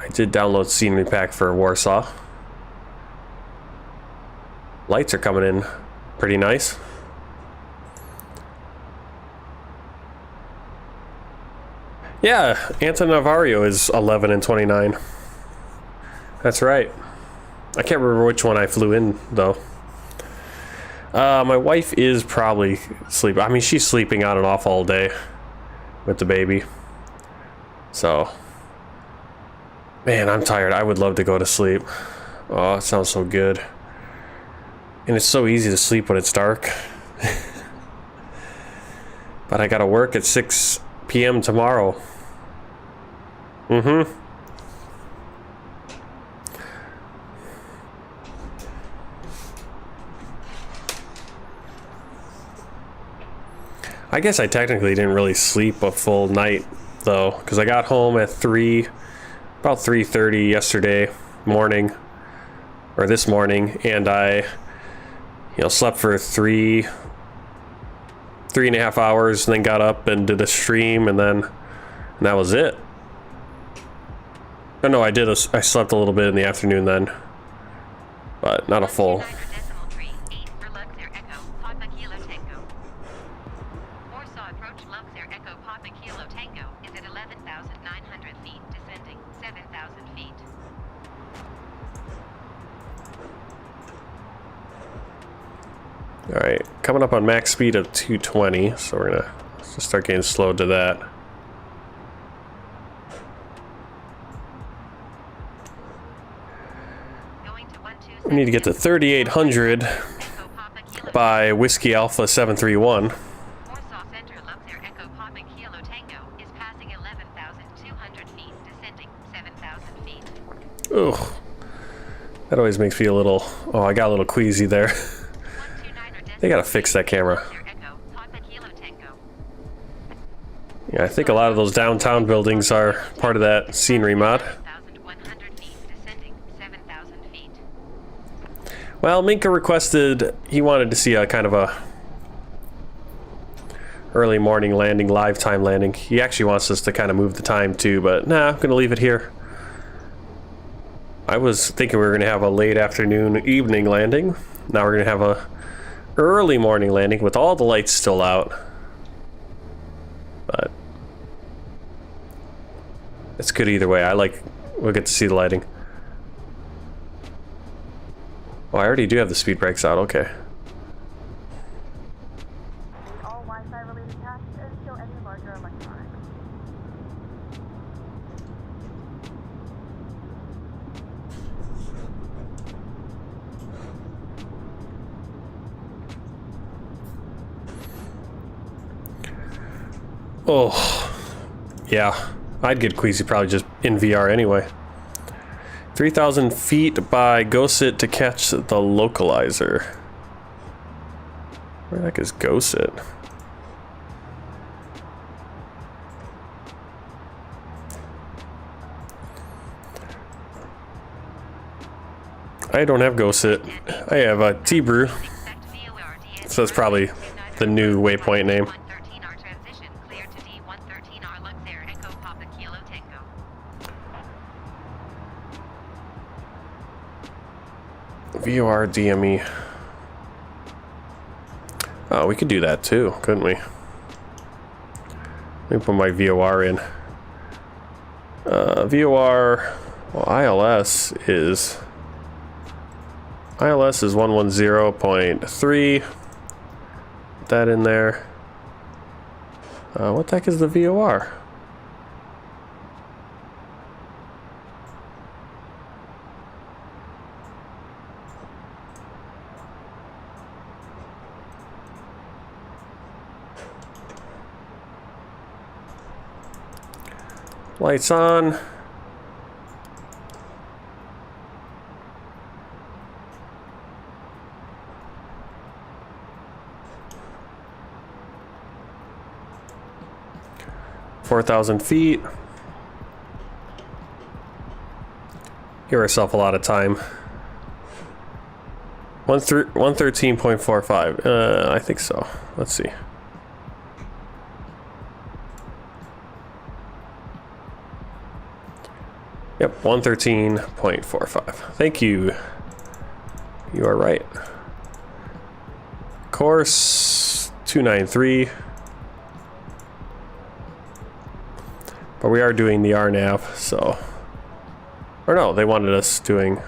Speaker 4: I did download scenery pack for Warsaw. Lights are coming in pretty nice. Yeah, Anton Navarro is 11 and 29. That's right. I can't remember which one I flew in, though. My wife is probably sleeping. I mean, she's sleeping on and off all day. with the baby. So, man, I'm tired. I would love to go to sleep. Oh, it sounds so good. And it's so easy to sleep when it's dark. But I gotta work at 6 p.m. tomorrow. Mm-hmm. I guess I technically didn't really sleep a full night though, because I got home at about 3:30 yesterday morning, or this morning, and I, slept for 3.5 hours, and then got up and did a stream, and that was it. Oh no, I slept a little bit in the afternoon then, but not a full.
Speaker 8: Warsaw approach Luxembourg Echo Papa Kilo Tango is at 11,900 feet, descending 7,000 feet.
Speaker 4: Alright, coming up on max speed of 220, so we're gonna just start getting slowed to that. We need to get to 3,800 by Whiskey Alpha 731.
Speaker 8: Warsaw Center Luxembourg Echo Papa Kilo Tango is passing 11,200 feet, descending 7,000 feet.
Speaker 4: Ugh. That always makes me a little... Oh, I got a little queasy there. They gotta fix that camera. Yeah, I think a lot of those downtown buildings are part of that scenery mod. Well, Minka requested, he wanted to see a kind of a early morning landing, live time landing. He actually wants us to kind of move the time too, but nah, I'm gonna leave it here. I was thinking we were gonna have a late afternoon, evening landing. Now we're gonna have a early morning landing with all the lights still out. But it's good either way. We'll get to see the lighting. Oh, I already do have the speed brakes out, okay.
Speaker 6: All Wi-Fi related tasks and show any larger electronics.
Speaker 4: Oh, yeah. I'd get queasy probably just in VR anyway. 3,000 feet by Gosit to catch the localizer. Where the heck is Gosit? I don't have Gosit. I have a T-Brew. So that's probably the new waypoint name. VOR DME. Oh, we could do that too, couldn't we? Let me put my VOR in. VOR, well, ILS is 110.3. Put that in there. What the heck is the VOR? Lights on. $4,000 feet. Give ourselves a lot of time. 113.45. I think so. Let's see. Yep, 113.45. Thank you. You are right. Course 293. But we are doing the RNAV, so. Or no, they wanted us doing.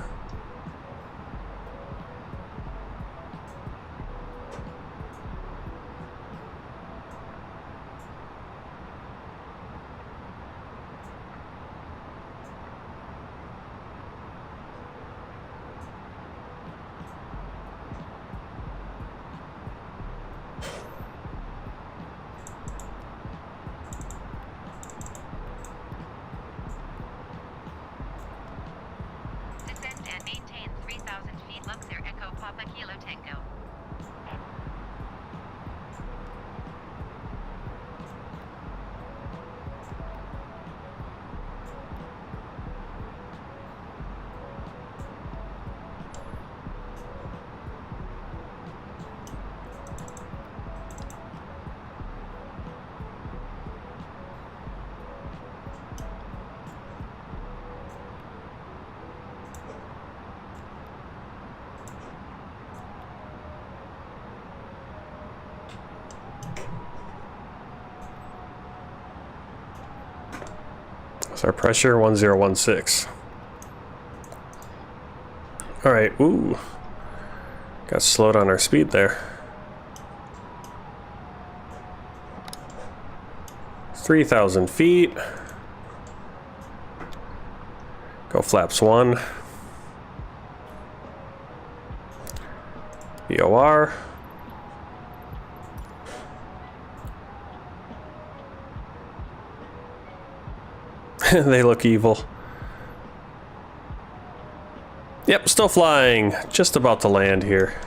Speaker 4: What's our pressure? 1016. Alright, ooh. Got slowed on our speed there. 3,000 feet. Go flaps 1. VOR. They look evil. Yep, still flying. Just about to land here.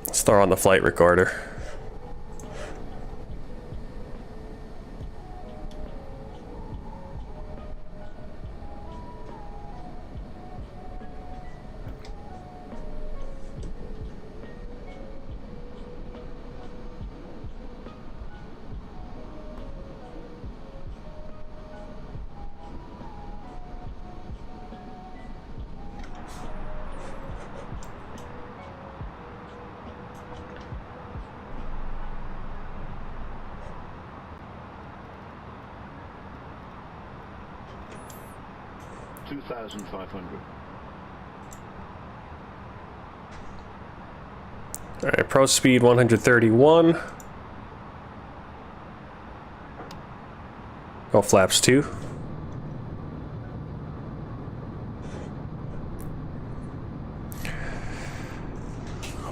Speaker 4: Let's throw on the flight recorder. Alright, pro speed 131. Go flaps 2.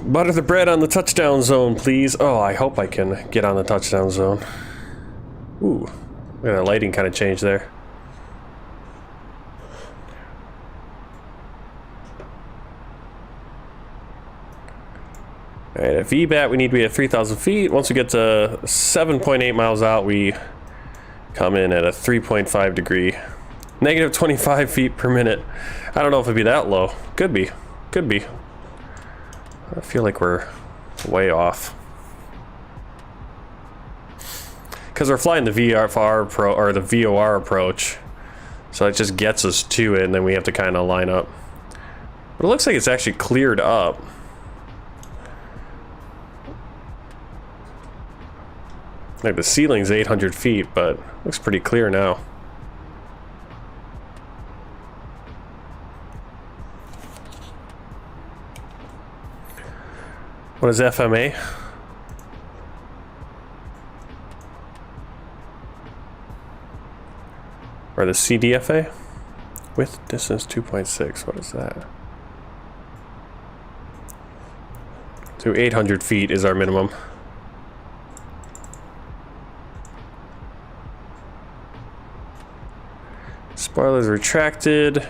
Speaker 4: Butter the bread on the touchdown zone, please. Oh, I hope I can get on the touchdown zone. Ooh, look at that lighting kind of change there. Alright, at VBAT we need to be at 3,000 feet. Once we get to 7.8 miles out, we come in at a 3.5 degree. Negative 25 feet per minute. I don't know if it'd be that low. Could be. Could be. I feel like we're way off. Because we're flying the VOR approach. So it just gets us to it, and then we have to kind of line up. But it looks like it's actually cleared up. Like the ceiling's 800 feet, but looks pretty clear now. What is FMA? Or the CDFA? Width distance 2.6. What is that? So 800 feet is our minimum. Spoilers retracted.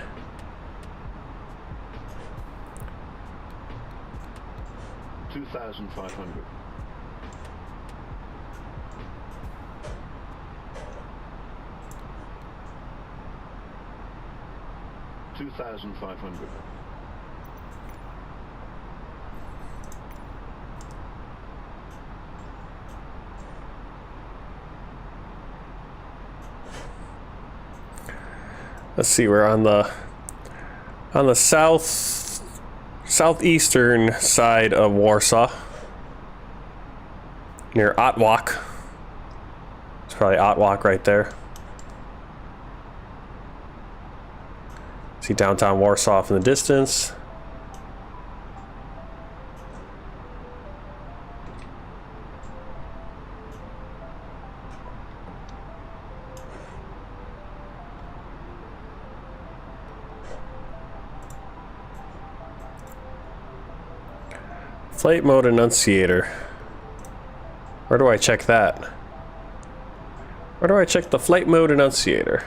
Speaker 4: Let's see, we're on the southeastern side of Warsaw, near Otwock. It's probably Otwock right there. See downtown Warsaw off in the distance. Flight mode annunciator. Where do I check that? Where do I check the flight mode annunciator?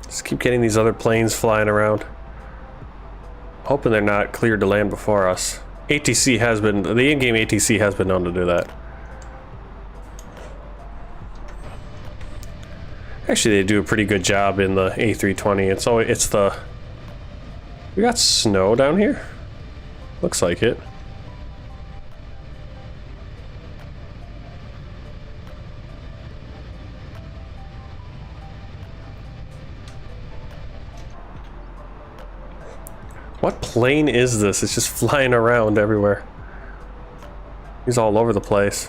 Speaker 4: Just keep getting these other planes flying around. Hoping they're not cleared to land before us. ATC has been, the in-game ATC has been known to do that. Actually, they do a pretty good job in the A320. It's the... We got snow down here? Looks like it. What plane is this? It's just flying around everywhere. He's all over the place.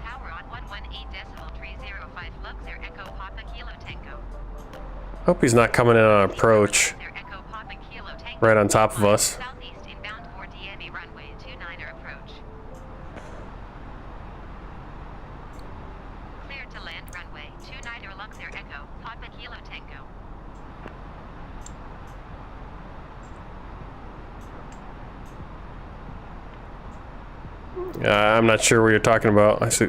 Speaker 8: Tower on 118.305 Luxembourg Echo Papa Kilo Tango.
Speaker 4: Hope he's not coming in on approach
Speaker 8: Echo Papa Kilo Tango.
Speaker 4: right on top of us.
Speaker 8: Southeast inbound for DME runway 29er approach. Clear to land runway 29er Luxembourg Echo Papa Kilo Tango.
Speaker 4: I'm not sure what you're talking about. I see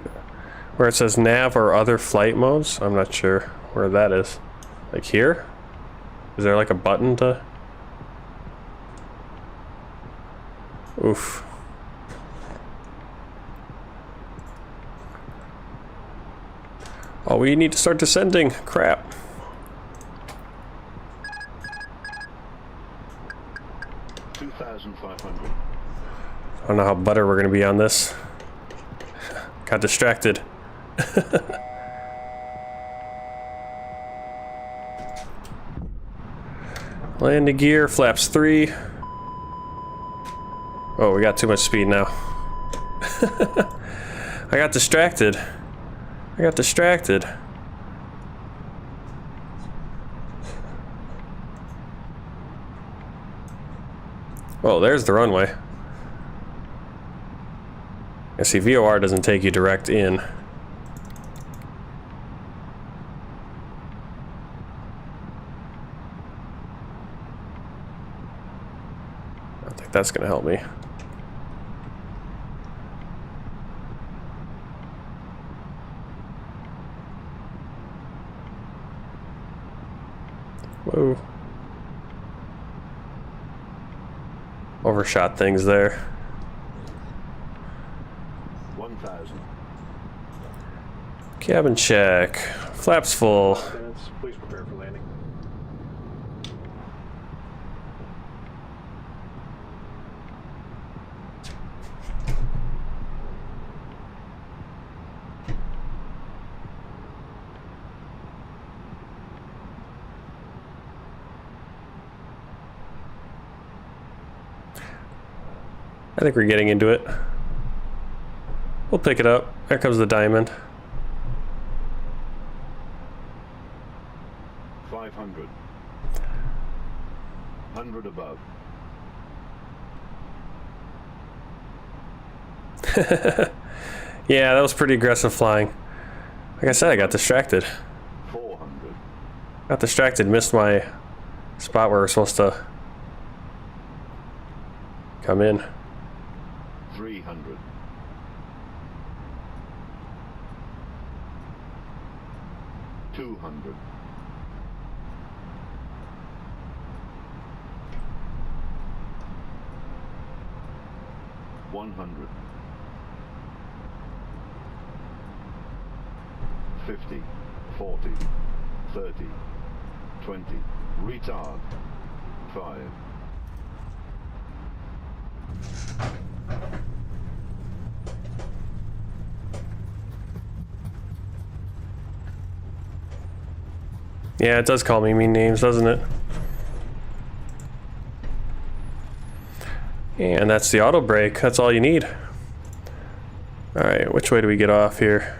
Speaker 4: where it says nav or other flight modes. I'm not sure where that is. Like here? Is there like a button to... Oof. Oh, we need to start descending. Crap.
Speaker 3: 2,500.
Speaker 4: I don't know how butter we're gonna be on this. Got distracted. Landing gear, flaps 3. Oh, we got too much speed now. I got distracted. Oh, there's the runway. I see VOR doesn't take you direct in. I don't think that's gonna help me. Whoa. Overshot things there.
Speaker 3: 1,000.
Speaker 4: Cabin check. Flaps full.
Speaker 3: Minutes. Please prepare for landing.
Speaker 4: I think we're getting into it. We'll pick it up. There comes the diamond.
Speaker 3: 500. 100 above.
Speaker 4: Yeah, that was pretty aggressive flying. Like I said, I got distracted.
Speaker 3: 400.
Speaker 4: Got distracted, missed my spot where we're supposed to come in.
Speaker 3: 300. 200. 100. 50. 40. 30. 20. Retard. 5.
Speaker 4: Yeah, it does call me mean names, doesn't it? And that's the auto brake. That's all you need. Alright, which way do we get off here?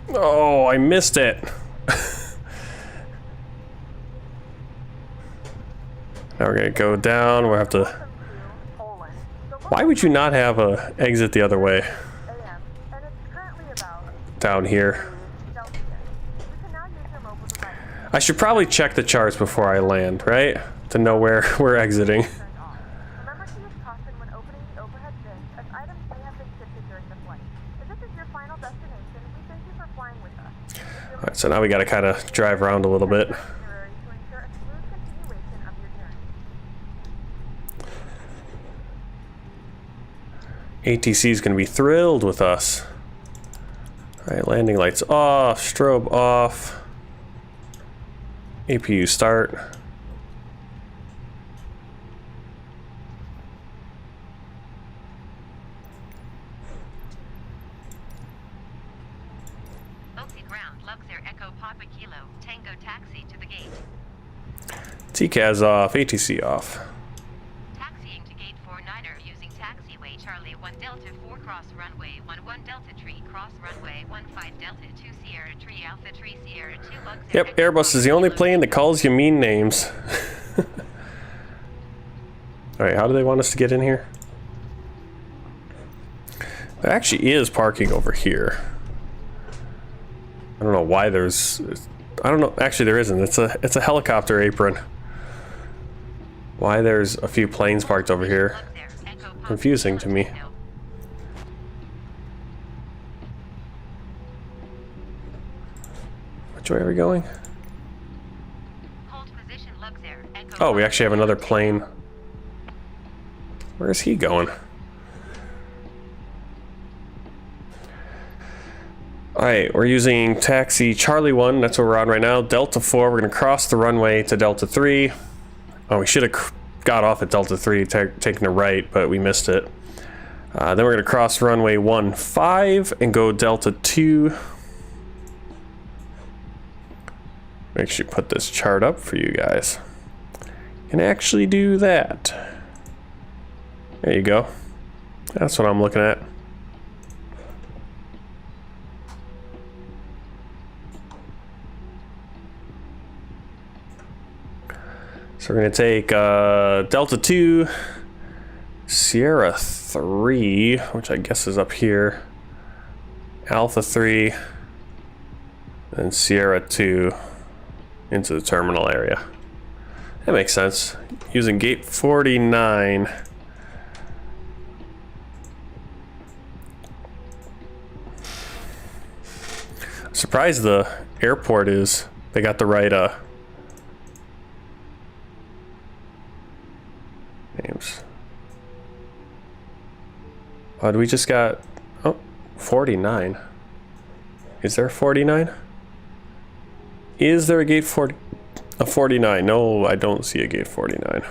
Speaker 4: Oh, I missed it. Now we're gonna go down. We'll have to... Why would you not have a exit the other way? Down here. I should probably check the charts before I land, right? To know where we're exiting.
Speaker 6: Remember to use caution when opening the overhead bins, as items may have been shifted during the flight. If this is your final destination, we thank you for flying with us.
Speaker 4: Alright, so now we gotta kind of drive around a little bit.
Speaker 6: Itinerary to
Speaker 4: ATC is going to be thrilled with us. Alright, landing lights off, strobe off. APU start.
Speaker 8: Oakley ground, Luxair Echo Papa Kilo, Tango taxi to the gate.
Speaker 4: TCAS off, ATC off.
Speaker 8: Taxiing to gate 49er using taxiway Charlie 1 Delta 4 cross runway 11 Delta Tree cross runway 15 Delta 2 Sierra Tree Alpha Tree Sierra 2 Luxair.
Speaker 4: Yep,
Speaker 8: Echo
Speaker 4: Airbus is the only plane that calls you mean names. Alright, how do they want us to get in here? There actually is parking over here. I don't know why there's... I don't know, actually there isn't. It's a helicopter apron. Why there's a few planes parked over here? Confusing to me. Which way are we going? Oh, we actually have another plane. Where's he going? Alright, we're using taxi Charlie 1, that's what we're on right now. Delta 4, we're going to cross the runway to Delta 3. Oh, we should have got off at Delta 3, taking a right, but we missed it. Then we're going to cross runway 15 and go Delta 2. Make sure you put this chart up for you guys. Can actually do that. There you go. That's what I'm looking at. So we're going to take Delta 2, Sierra 3, which I guess is up here, Alpha 3, and Sierra 2 into the terminal area. That makes sense. Using gate 49. Surprised the airport is, they got the right names. Oh, we just got 49. Is there 49? Is there a gate 49? No, I don't see a gate 49.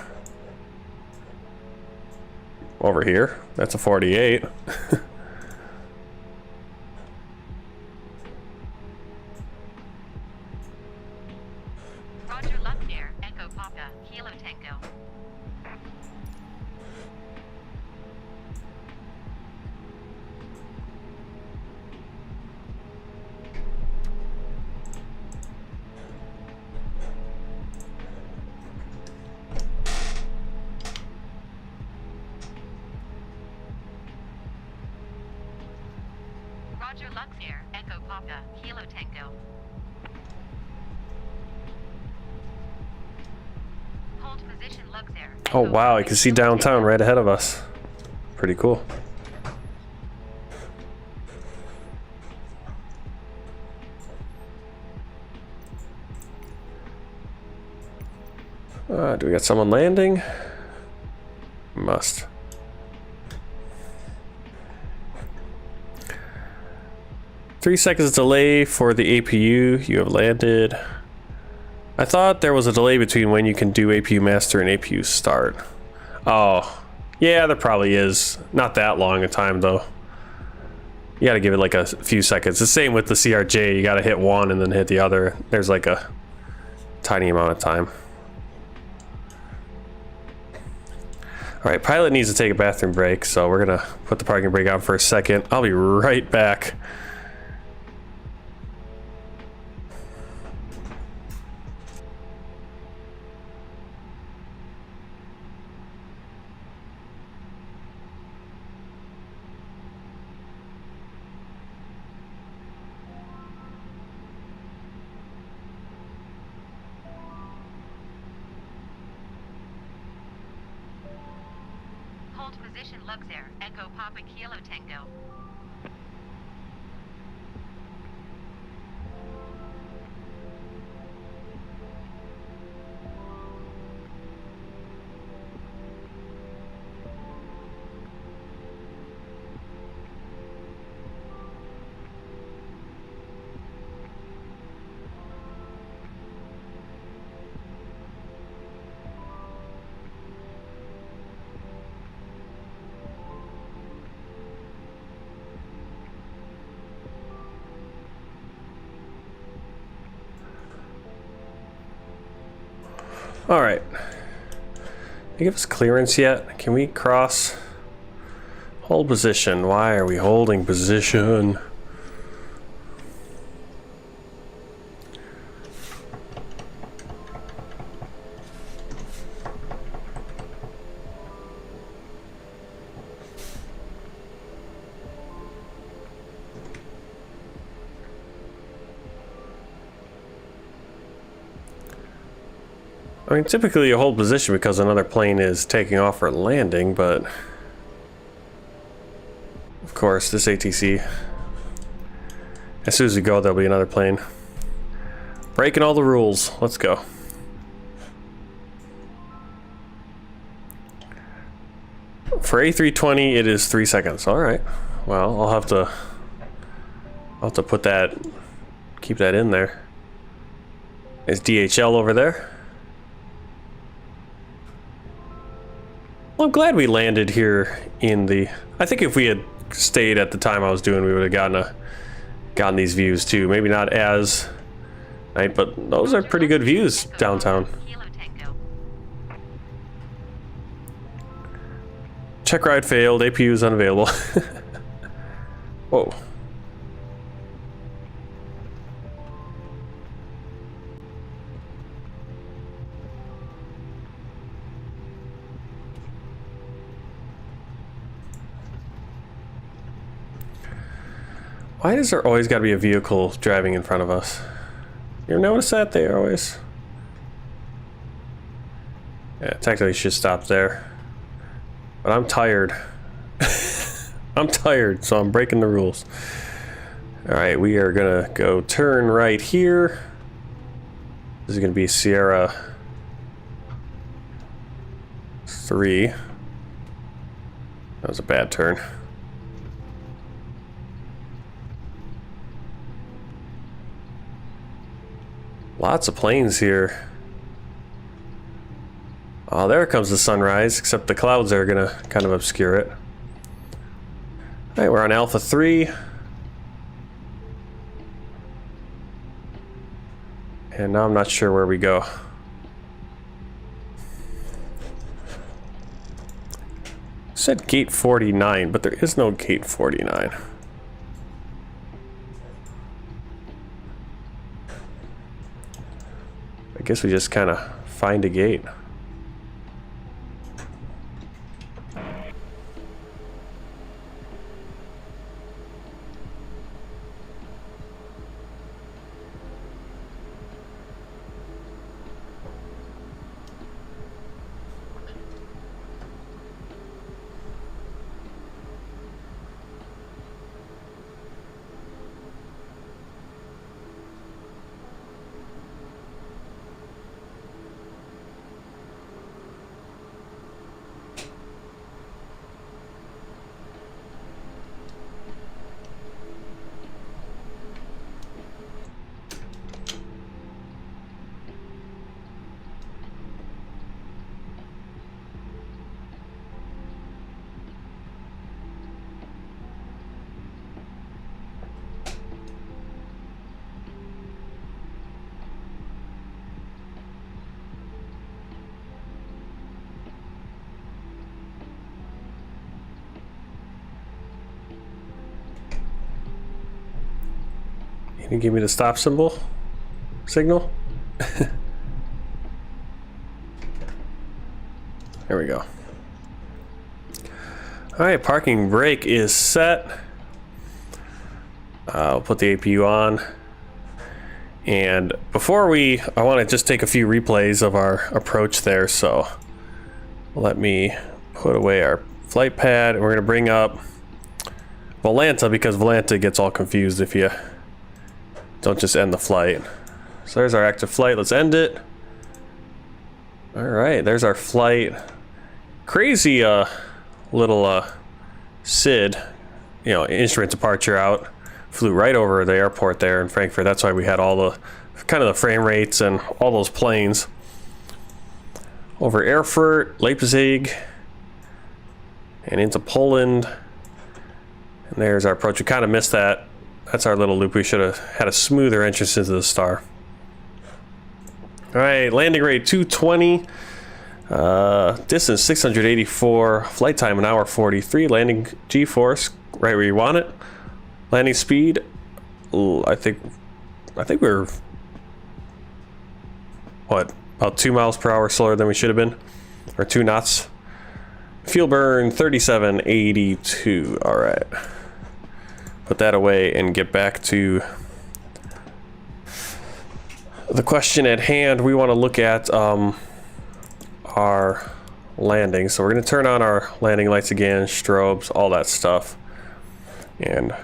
Speaker 4: Over here, that's a 48.
Speaker 8: Roger Luxair Echo Papa Kilo Tango. Roger Luxair Echo Papa Kilo Tango. Hold position Luxair.
Speaker 4: Oh wow, I can see downtown right ahead of us. Pretty cool. Do we got someone landing? Must. Three seconds delay for the APU. You have landed. I thought there was a delay between when you can do APU master and APU start. Oh, yeah, there probably is. Not that long a time though. You gotta give it like a few seconds. The same with the CRJ. You gotta hit one and then hit the other. There's like a tiny amount of time. Alright, pilot needs to take a bathroom break, so we're gonna put the parking brake on for a second. I'll be right back.
Speaker 8: Hold position Luxair Echo Papa Kilo Tango.
Speaker 4: All right. They give us clearance yet? Can we cross? Hold position. Why are we holding position? I mean, typically you hold position because another plane is taking off or landing, but of course, this ATC, as soon as we go, there'll be another plane. Breaking all the rules. Let's go. For A320, it is 3 seconds. All right. Well, I'll have to put that, keep that in there. There's DHL over there. Well, I'm glad we landed here in the... I think if we had stayed at the time I was doing, we would have gotten these views too. Maybe not as nice, but those are pretty good views downtown. Check ride failed. APU is unavailable. Whoa. Why does there always got to be a vehicle driving in front of us? You ever notice that? They always... Yeah, technically should stop there. But I'm tired. I'm tired, so I'm breaking the rules. Alright, we are gonna go turn right here. This is gonna be Sierra 3. That was a bad turn. Lots of planes here. Oh, there comes the sunrise, except the clouds are gonna kind of obscure it. Alright, we're on Alpha 3. And now I'm not sure where we go. It said gate 49, but there is no gate 49. I guess we just kind of find a gate. Can you give me the stop symbol? Signal? There we go. Alright, parking brake is set. I'll put the APU on. And before I want to just take a few replays of our approach there, so let me put away our flight pad and we're going to bring up Volanta, because Volanta gets all confused if you don't just end the flight. So there's our active flight. Let's end it. All right, there's our flight. Crazy little SID, you know, instrument departure out. Flew right over the airport there in Frankfurt. That's why we had all the kind of the frame rates and all those planes. Over Erfurt, Leipzig, and into Poland. And there's our approach. We kind of missed that. That's our little loop. We should have had a smoother entrance into the star. All right, landing rate 220. Distance 684. Flight time 1 hour 43. Landing G-force right where you want it. Landing speed. I think we're what, about 2 miles per hour slower than we should have been, or 2 knots. Fuel burn 3782. All right. Put that away and get back to the question at hand. We want to look at our landing. So we're going to turn on our landing lights again, strobes, all that stuff. And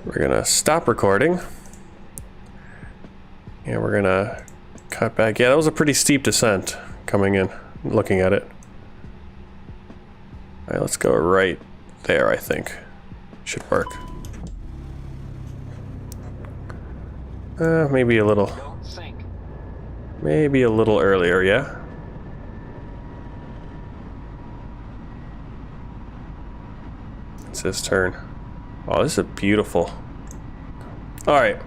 Speaker 4: we're going to stop recording. And we're going to cut back. Yeah, that was a pretty steep descent coming in, looking at it. All right, let's go right there, I think. Should work. Maybe a little earlier, yeah? It's his turn. Oh, this is beautiful. Alright.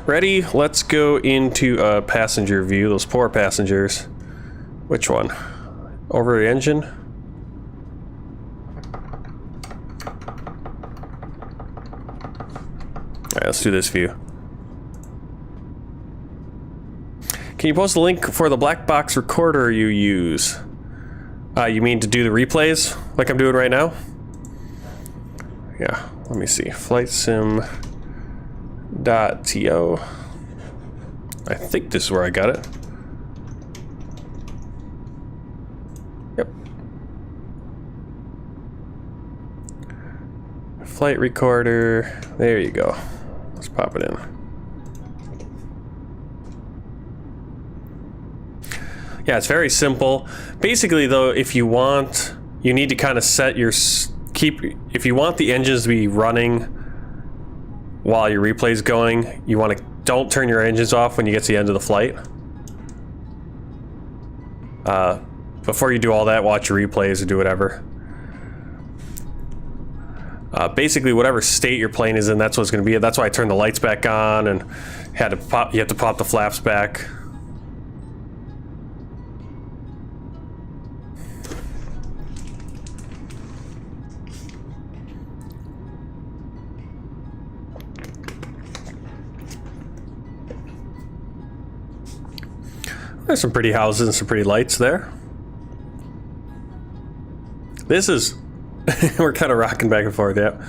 Speaker 4: Ready? Let's go into a passenger view. Those poor passengers. Which one? Over the engine? Alright, let's do this view. Can you post a link for the black box recorder you use? You mean to do the replays like I'm doing right now? Yeah, let me see. FlightSim.to. I think this is where I got it. Yep. Flight recorder. There you go. Let's pop it in. Yeah, it's very simple. Basically, though, if you want, you need to kind of set your if you want the engines to be running while your replay's going, you want to don't turn your engines off when you get to the end of the flight. Before you do all that, watch your replays or do whatever. Basically, whatever state your plane is in, that's what it's going to be. That's why I turned the lights back on and had to pop. You have to pop the flaps back. There's some pretty houses and some pretty lights there. This is... we're kind of rocking back and forth, yeah.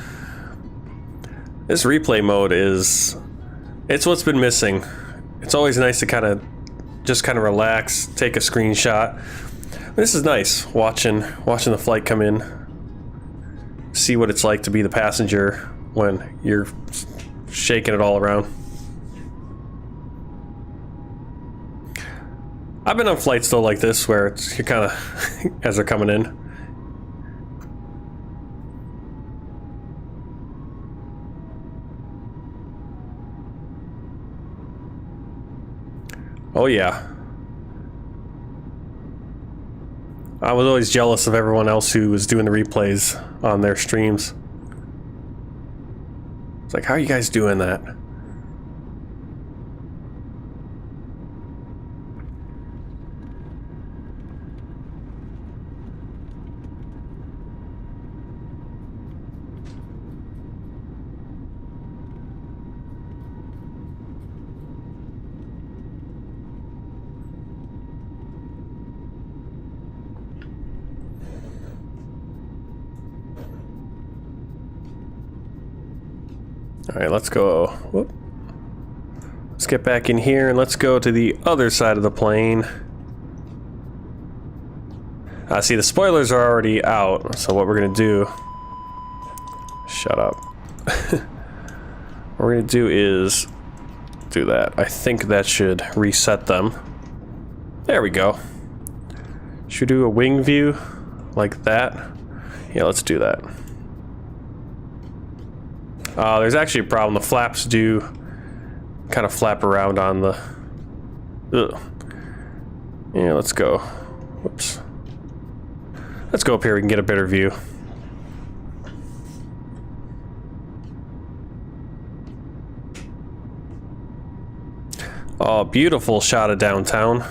Speaker 4: This replay mode is... it's what's been missing. It's always nice to kind of... just kind of relax, take a screenshot. This is nice, watching the flight come in. See what it's like to be the passenger when you're shaking it all around. I've been on flights though like this where it's, you're kind of as they're coming in. Oh yeah. I was always jealous of everyone else who was doing the replays on their streams. It's like, how are you guys doing that? All right, let's go. Whoop. Let's get back in here and let's go to the other side of the plane. See, the spoilers are already out, so what we're gonna do... shut up. What we're gonna do is do that. I think that should reset them. There we go. Should we do a wing view like that? Yeah, let's do that. There's actually a problem. The flaps do kind of flap around on the... ugh. Yeah, let's go. Whoops. Let's go up here, we can get a better view. Oh, beautiful shot of downtown.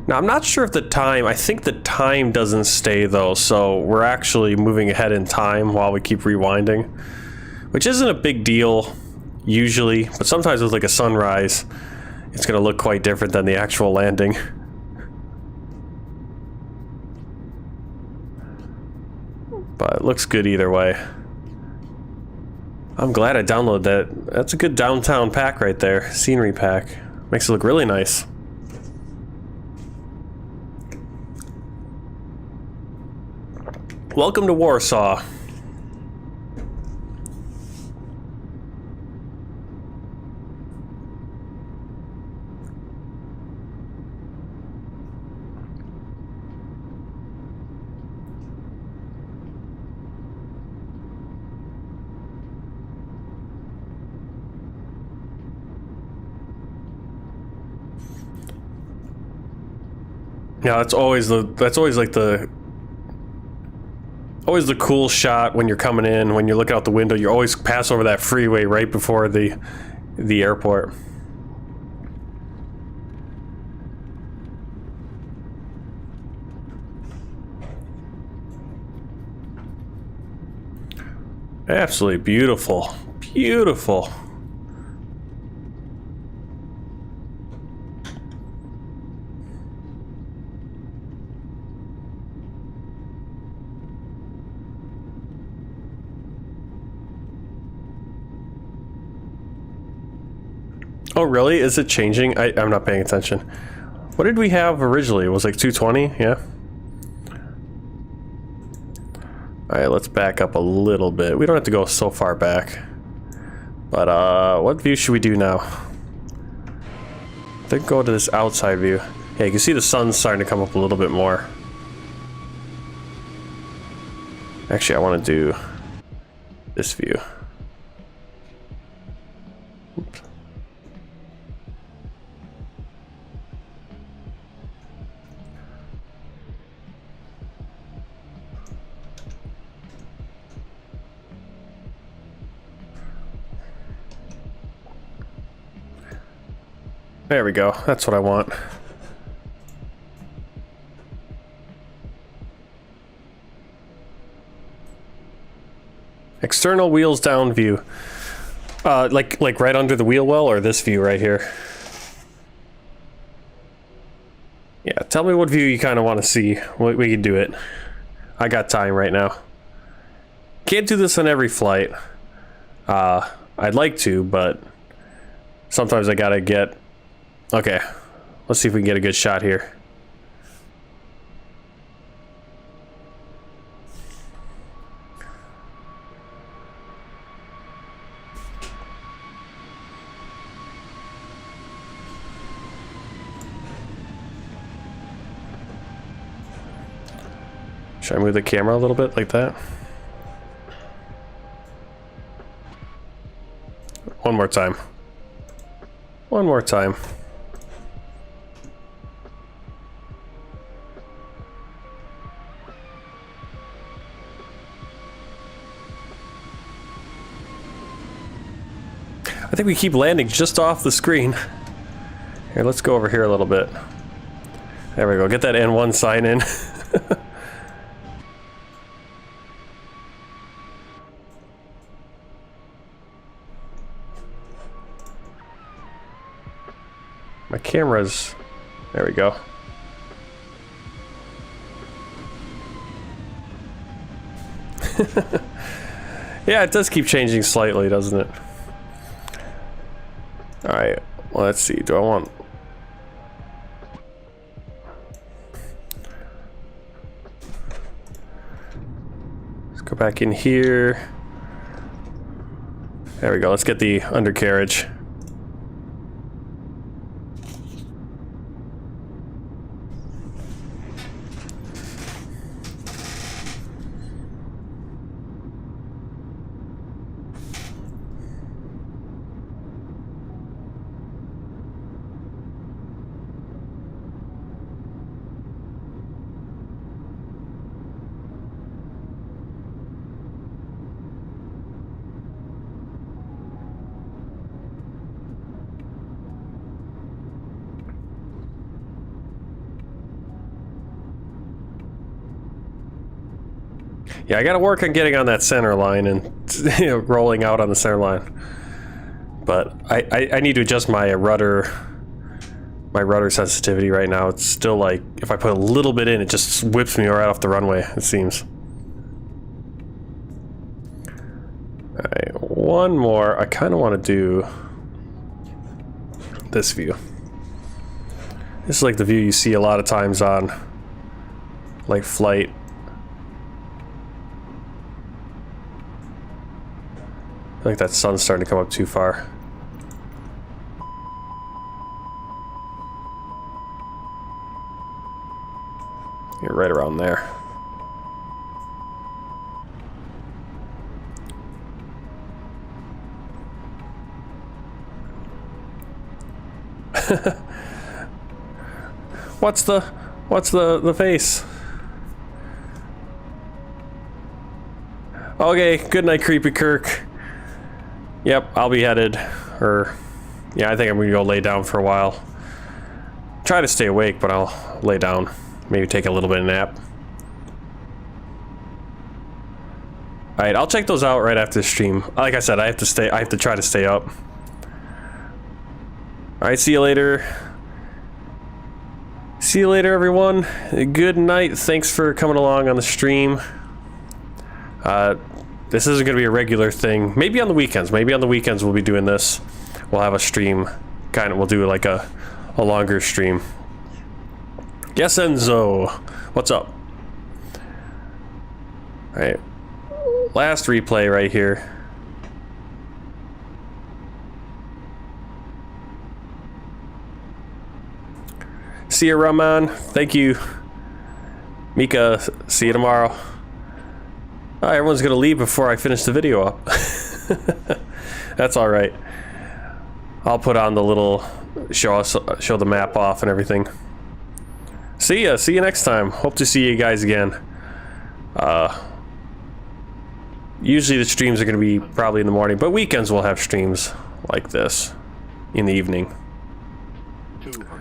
Speaker 4: Now, I'm not sure if the time, I think the time doesn't stay though, so we're actually moving ahead in time while we keep rewinding, which isn't a big deal usually, but sometimes with like a sunrise, it's gonna look quite different than the actual landing. But it looks good either way. I'm glad I downloaded that. That's a good downtown pack right there. Scenery pack. Makes it look really nice. Welcome to Warsaw. Yeah, that's always like the cool shot when you're coming in, when you're looking out the window. You always pass over that freeway right before the airport. Absolutely beautiful. Beautiful. Oh, really? Is it changing? I'm not paying attention. What did we have originally? It was like 220? Yeah. Alright, let's back up a little bit. We don't have to go so far back. But, what view should we do now? I think go to this outside view. Yeah, you can see the sun's starting to come up a little bit more. Actually, I want to do this view. Oops. There we go. That's what I want. External wheels down view. Like right under the wheel well, or this view right here? Yeah, tell me what view you kind of want to see. We can do it. I got time right now. Can't do this on every flight. I'd like to, but sometimes I gotta get... Okay, let's see if we can get a good shot here. Should I move the camera a little bit like that? One more time. One more time. I think we keep landing just off the screen. Here, let's go over here a little bit. There we go. Get that N1 sign in. My camera's... There we go. Yeah, it does keep changing slightly, doesn't it? Alright, well, let's see. Do I want... Let's go back in here. There we go. Let's get the undercarriage. Yeah, I gotta work on getting on that center line and you know, rolling out on the center line. But I need to adjust my rudder sensitivity right now. It's still like, if I put a little bit in, it just whips me right off the runway, it seems. Alright, one more. I kind of want to do this view. This is like the view you see a lot of times on like flight. I think that sun's starting to come up too far. You're right around there. What's the face? Okay, good night, Creepy Kirk. Yep, I'll be headed, or yeah, I think I'm gonna go lay down for a while. Try to stay awake, but I'll lay down. Maybe take a little bit of nap. Alright, I'll check those out right after the stream. Like I said, I have to try to stay up. Alright, see you later. See you later, everyone. Good night. Thanks for coming along on the stream. This isn't going to be a regular thing. Maybe on the weekends. Maybe on the weekends we'll be doing this. We'll have a stream. We'll do like a longer stream. Yes, Enzo. What's up? Alright. Last replay right here. See you, Rahman. Thank you. Mika, see you tomorrow. Everyone's gonna leave before I finish the video up. That's alright. I'll put on the little show the map off and everything. See ya. See you next time. Hope to see you guys again. Usually the streams are gonna be probably in the morning, but weekends we'll have streams like this in the evening.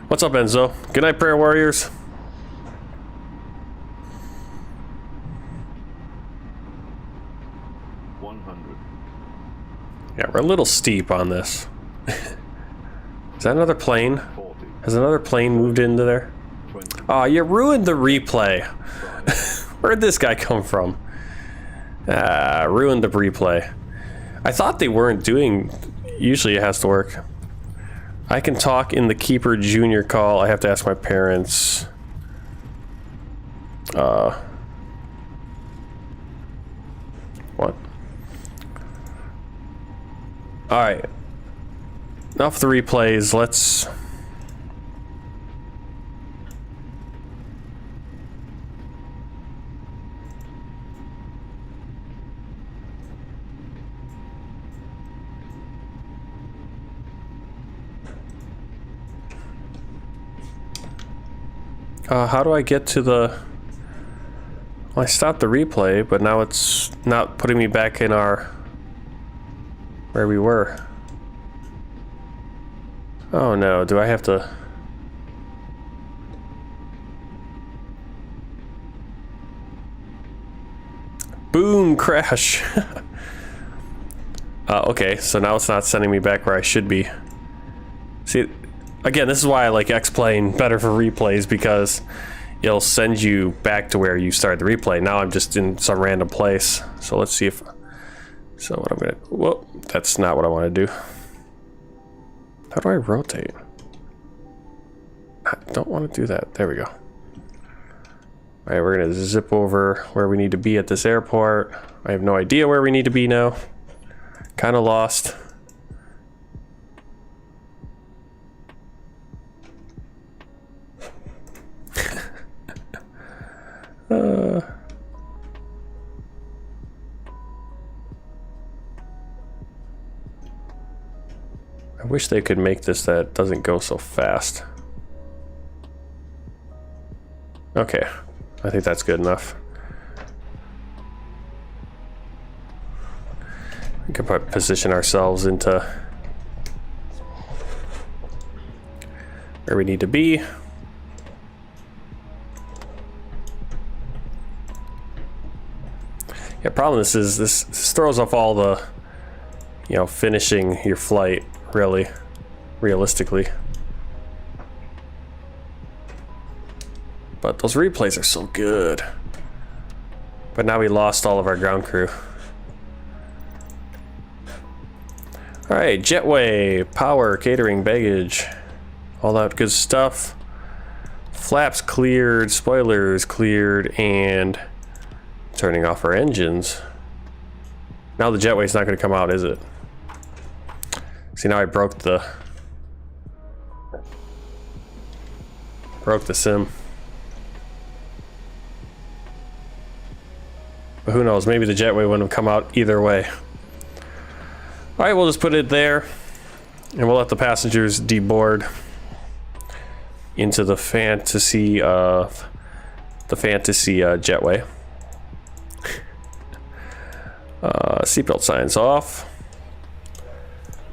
Speaker 4: What's up, Enzo? Good night, prayer warriors. Yeah, we're a little steep on this. Is that another plane? Has another plane moved into there? Oh, you ruined the replay. Where'd this guy come from? Ruined the replay. I thought they weren't doing... Usually it has to work. I can talk in the Keeper Junior call. I have to ask my parents. What? Alright. Enough of the replays. Let's... how do I get to the... Well, I stopped the replay, but now it's not putting me back in our... where we were. Oh no, do I have to... Boom, crash. Okay, so now it's not sending me back where I should be. See, again, this is why I like X-Plane better for replays, because it'll send you back to where you started the replay. Now I'm just in some random place. So let's see if... So what I'm gonna... Whoa, that's not what I want to do. How do I rotate? I don't want to do that. There we go. Alright, we're gonna zip over where we need to be at this airport. I have no idea where we need to be now. Kind of lost. I wish they could make this that it doesn't go so fast. Okay, I think that's good enough. We can position ourselves into where we need to be. Yeah, problem is this throws off all the, you know, finishing your flight, really, realistically. But those replays are so good. But now we lost all of our ground crew. Alright, jetway, power, catering, baggage, all that good stuff. Flaps cleared, spoilers cleared, and turning off our engines. Now the jetway's not going to come out, is it? See, now I broke the sim. But who knows, maybe the jetway wouldn't have come out either way. Alright, we'll just put it there, and we'll let the passengers deboard into the fantasy jetway. Seatbelt signs off.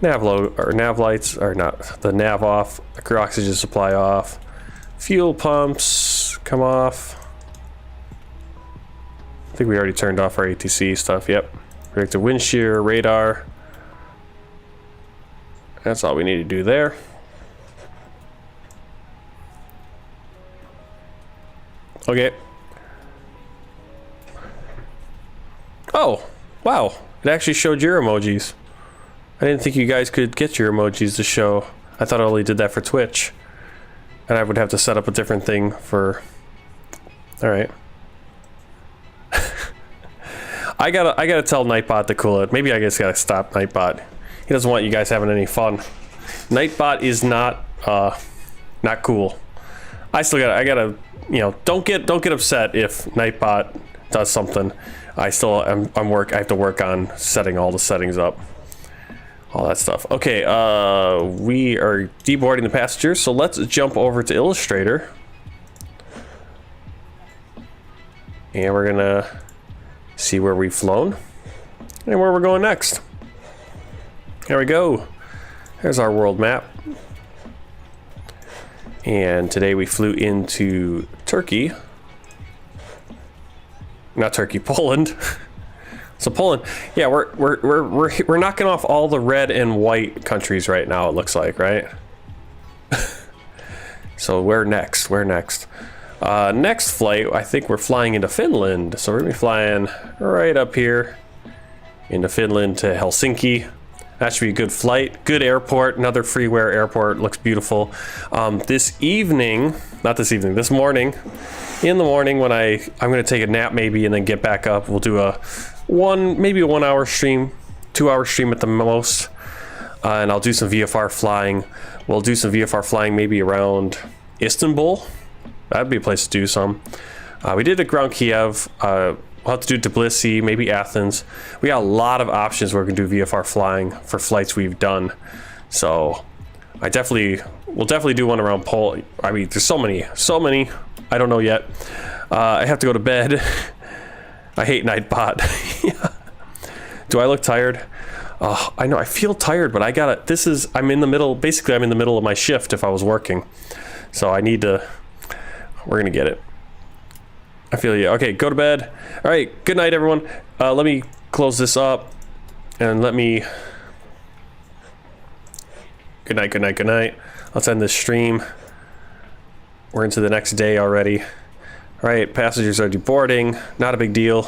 Speaker 4: Nav lights are not, the nav off, the crew oxygen supply off. Fuel pumps come off. I think we already turned off our ATC stuff, yep. Predictive wind shear, radar. That's all we need to do there. Okay. Oh, wow. It actually showed your emojis. I didn't think you guys could get your emojis to show. I thought it only did that for Twitch. And I would have to set up a different thing for... Alright. I gotta tell Nightbot to cool it. Maybe I just gotta stop Nightbot. He doesn't want you guys having any fun. Nightbot is not cool. I gotta, you know, don't get upset if Nightbot does something. I have to work on setting all the settings up. All that stuff. Okay, we are deboarding the passengers, so let's jump over to Illustrator. And we're gonna see where we've flown and where we're going next. There we go. There's our world map. And today we flew into Turkey. Not Turkey, Poland. So Poland, yeah, we're knocking off all the red and white countries right now, it looks like, right? So where next? Next flight, I think we're flying into Finland. So we're gonna be flying right up here into Finland to Helsinki. That should be a good flight, good airport, another freeware airport, looks beautiful. This morning, in the morning when I'm gonna take a nap maybe and then get back up, we'll do maybe a 1 hour stream, 2 hour stream at the most. And I'll do some VFR flying. We'll do some VFR flying maybe around Istanbul. That'd be a place to do some. We did it around Kiev. We'll have to do Tbilisi, maybe Athens. We got a lot of options where we can do VFR flying for flights we've done. So we'll definitely do one around Poland. I mean, there's so many. I don't know yet. I have to go to bed. I hate Nightbot. Do I look tired? I know I feel tired, but I'm in the middle of my shift if I was working. So we're gonna get it. I feel you. Okay, go to bed. All right, good night, everyone. Let me close this up and good night. Let's end this stream. We're into the next day already. All right, passengers are deboarding. Not a big deal.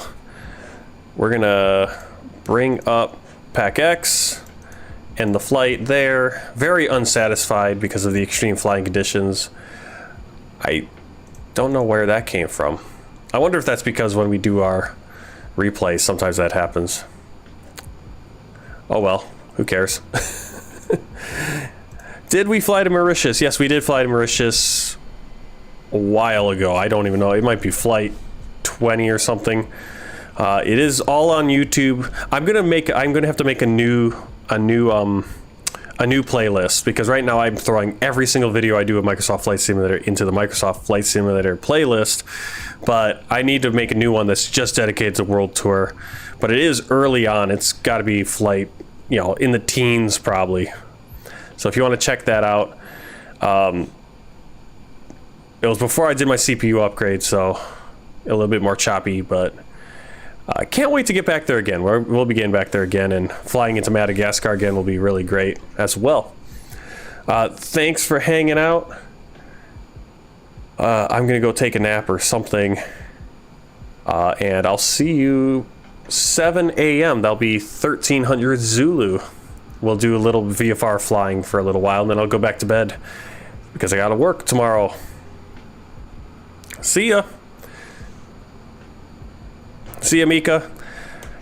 Speaker 4: We're gonna bring up Pack X and the flight there. Very unsatisfied because of the extreme flying conditions. I don't know where that came from. I wonder if that's because when we do our replays, sometimes that happens. Oh well, who cares? Did we fly to Mauritius? Yes, we did fly to Mauritius a while ago. I don't even know. It might be flight 20 or something. It is all on YouTube. I'm gonna have to make a new playlist, because right now I'm throwing every single video I do of Microsoft Flight Simulator into the Microsoft Flight Simulator playlist, but I need to make a new one that's just dedicated to World Tour. But it is early on. It's got to be flight, you know, in the teens probably. So if you want to check that out, it was before I did my CPU upgrade, so a little bit more choppy, but I can't wait to get back there again. We'll be getting back there again, and flying into Madagascar again will be really great as well. Thanks for hanging out. I'm gonna go take a nap or something, and I'll see you 7 a.m. That'll be 1300 Zulu. We'll do a little VFR flying for a little while, and then I'll go back to bed because I gotta work tomorrow. See ya. See ya, Mika.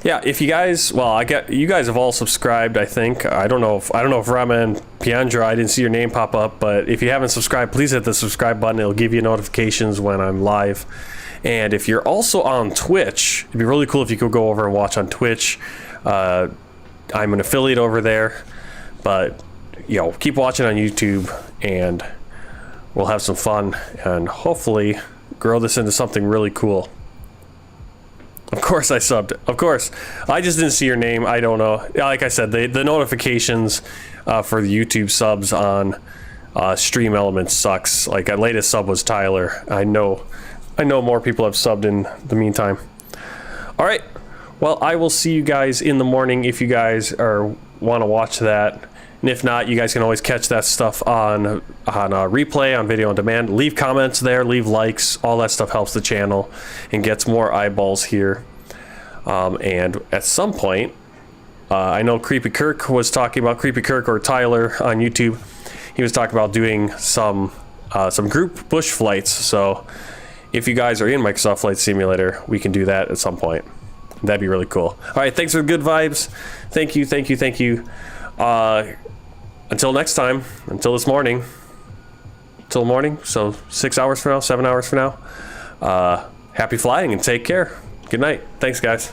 Speaker 4: Yeah, if you guys, well, you guys have all subscribed, I think. I don't know if Rama and Piandra, I didn't see your name pop up, but if you haven't subscribed, please hit the subscribe button. It'll give you notifications when I'm live. And if you're also on Twitch, it'd be really cool if you could go over and watch on Twitch. I'm an affiliate over there, but you know, keep watching on YouTube, and we'll have some fun and hopefully grow this into something really cool. Of course I subbed. Of course. I just didn't see your name. I don't know. Like I said, the notifications for the YouTube subs on Stream Elements sucks. Like, our latest sub was Tyler. I know more people have subbed in the meantime. All right. Well, I will see you guys in the morning if you guys want to watch that. And if not, you guys can always catch that stuff on replay, on video on demand. Leave comments there, leave likes. All that stuff helps the channel and gets more eyeballs here. And at some point, I know Creepy Kirk was talking about, Creepy Kirk or Tyler on YouTube. He was talking about doing some group bush flights. So if you guys are in Microsoft Flight Simulator, we can do that at some point. That'd be really cool. All right, thanks for the good vibes. Thank you, thank you, thank you. Until next time, until this morning, till morning, so 6 hours from now, 7 hours from now, happy flying and take care. Good night. Thanks, guys.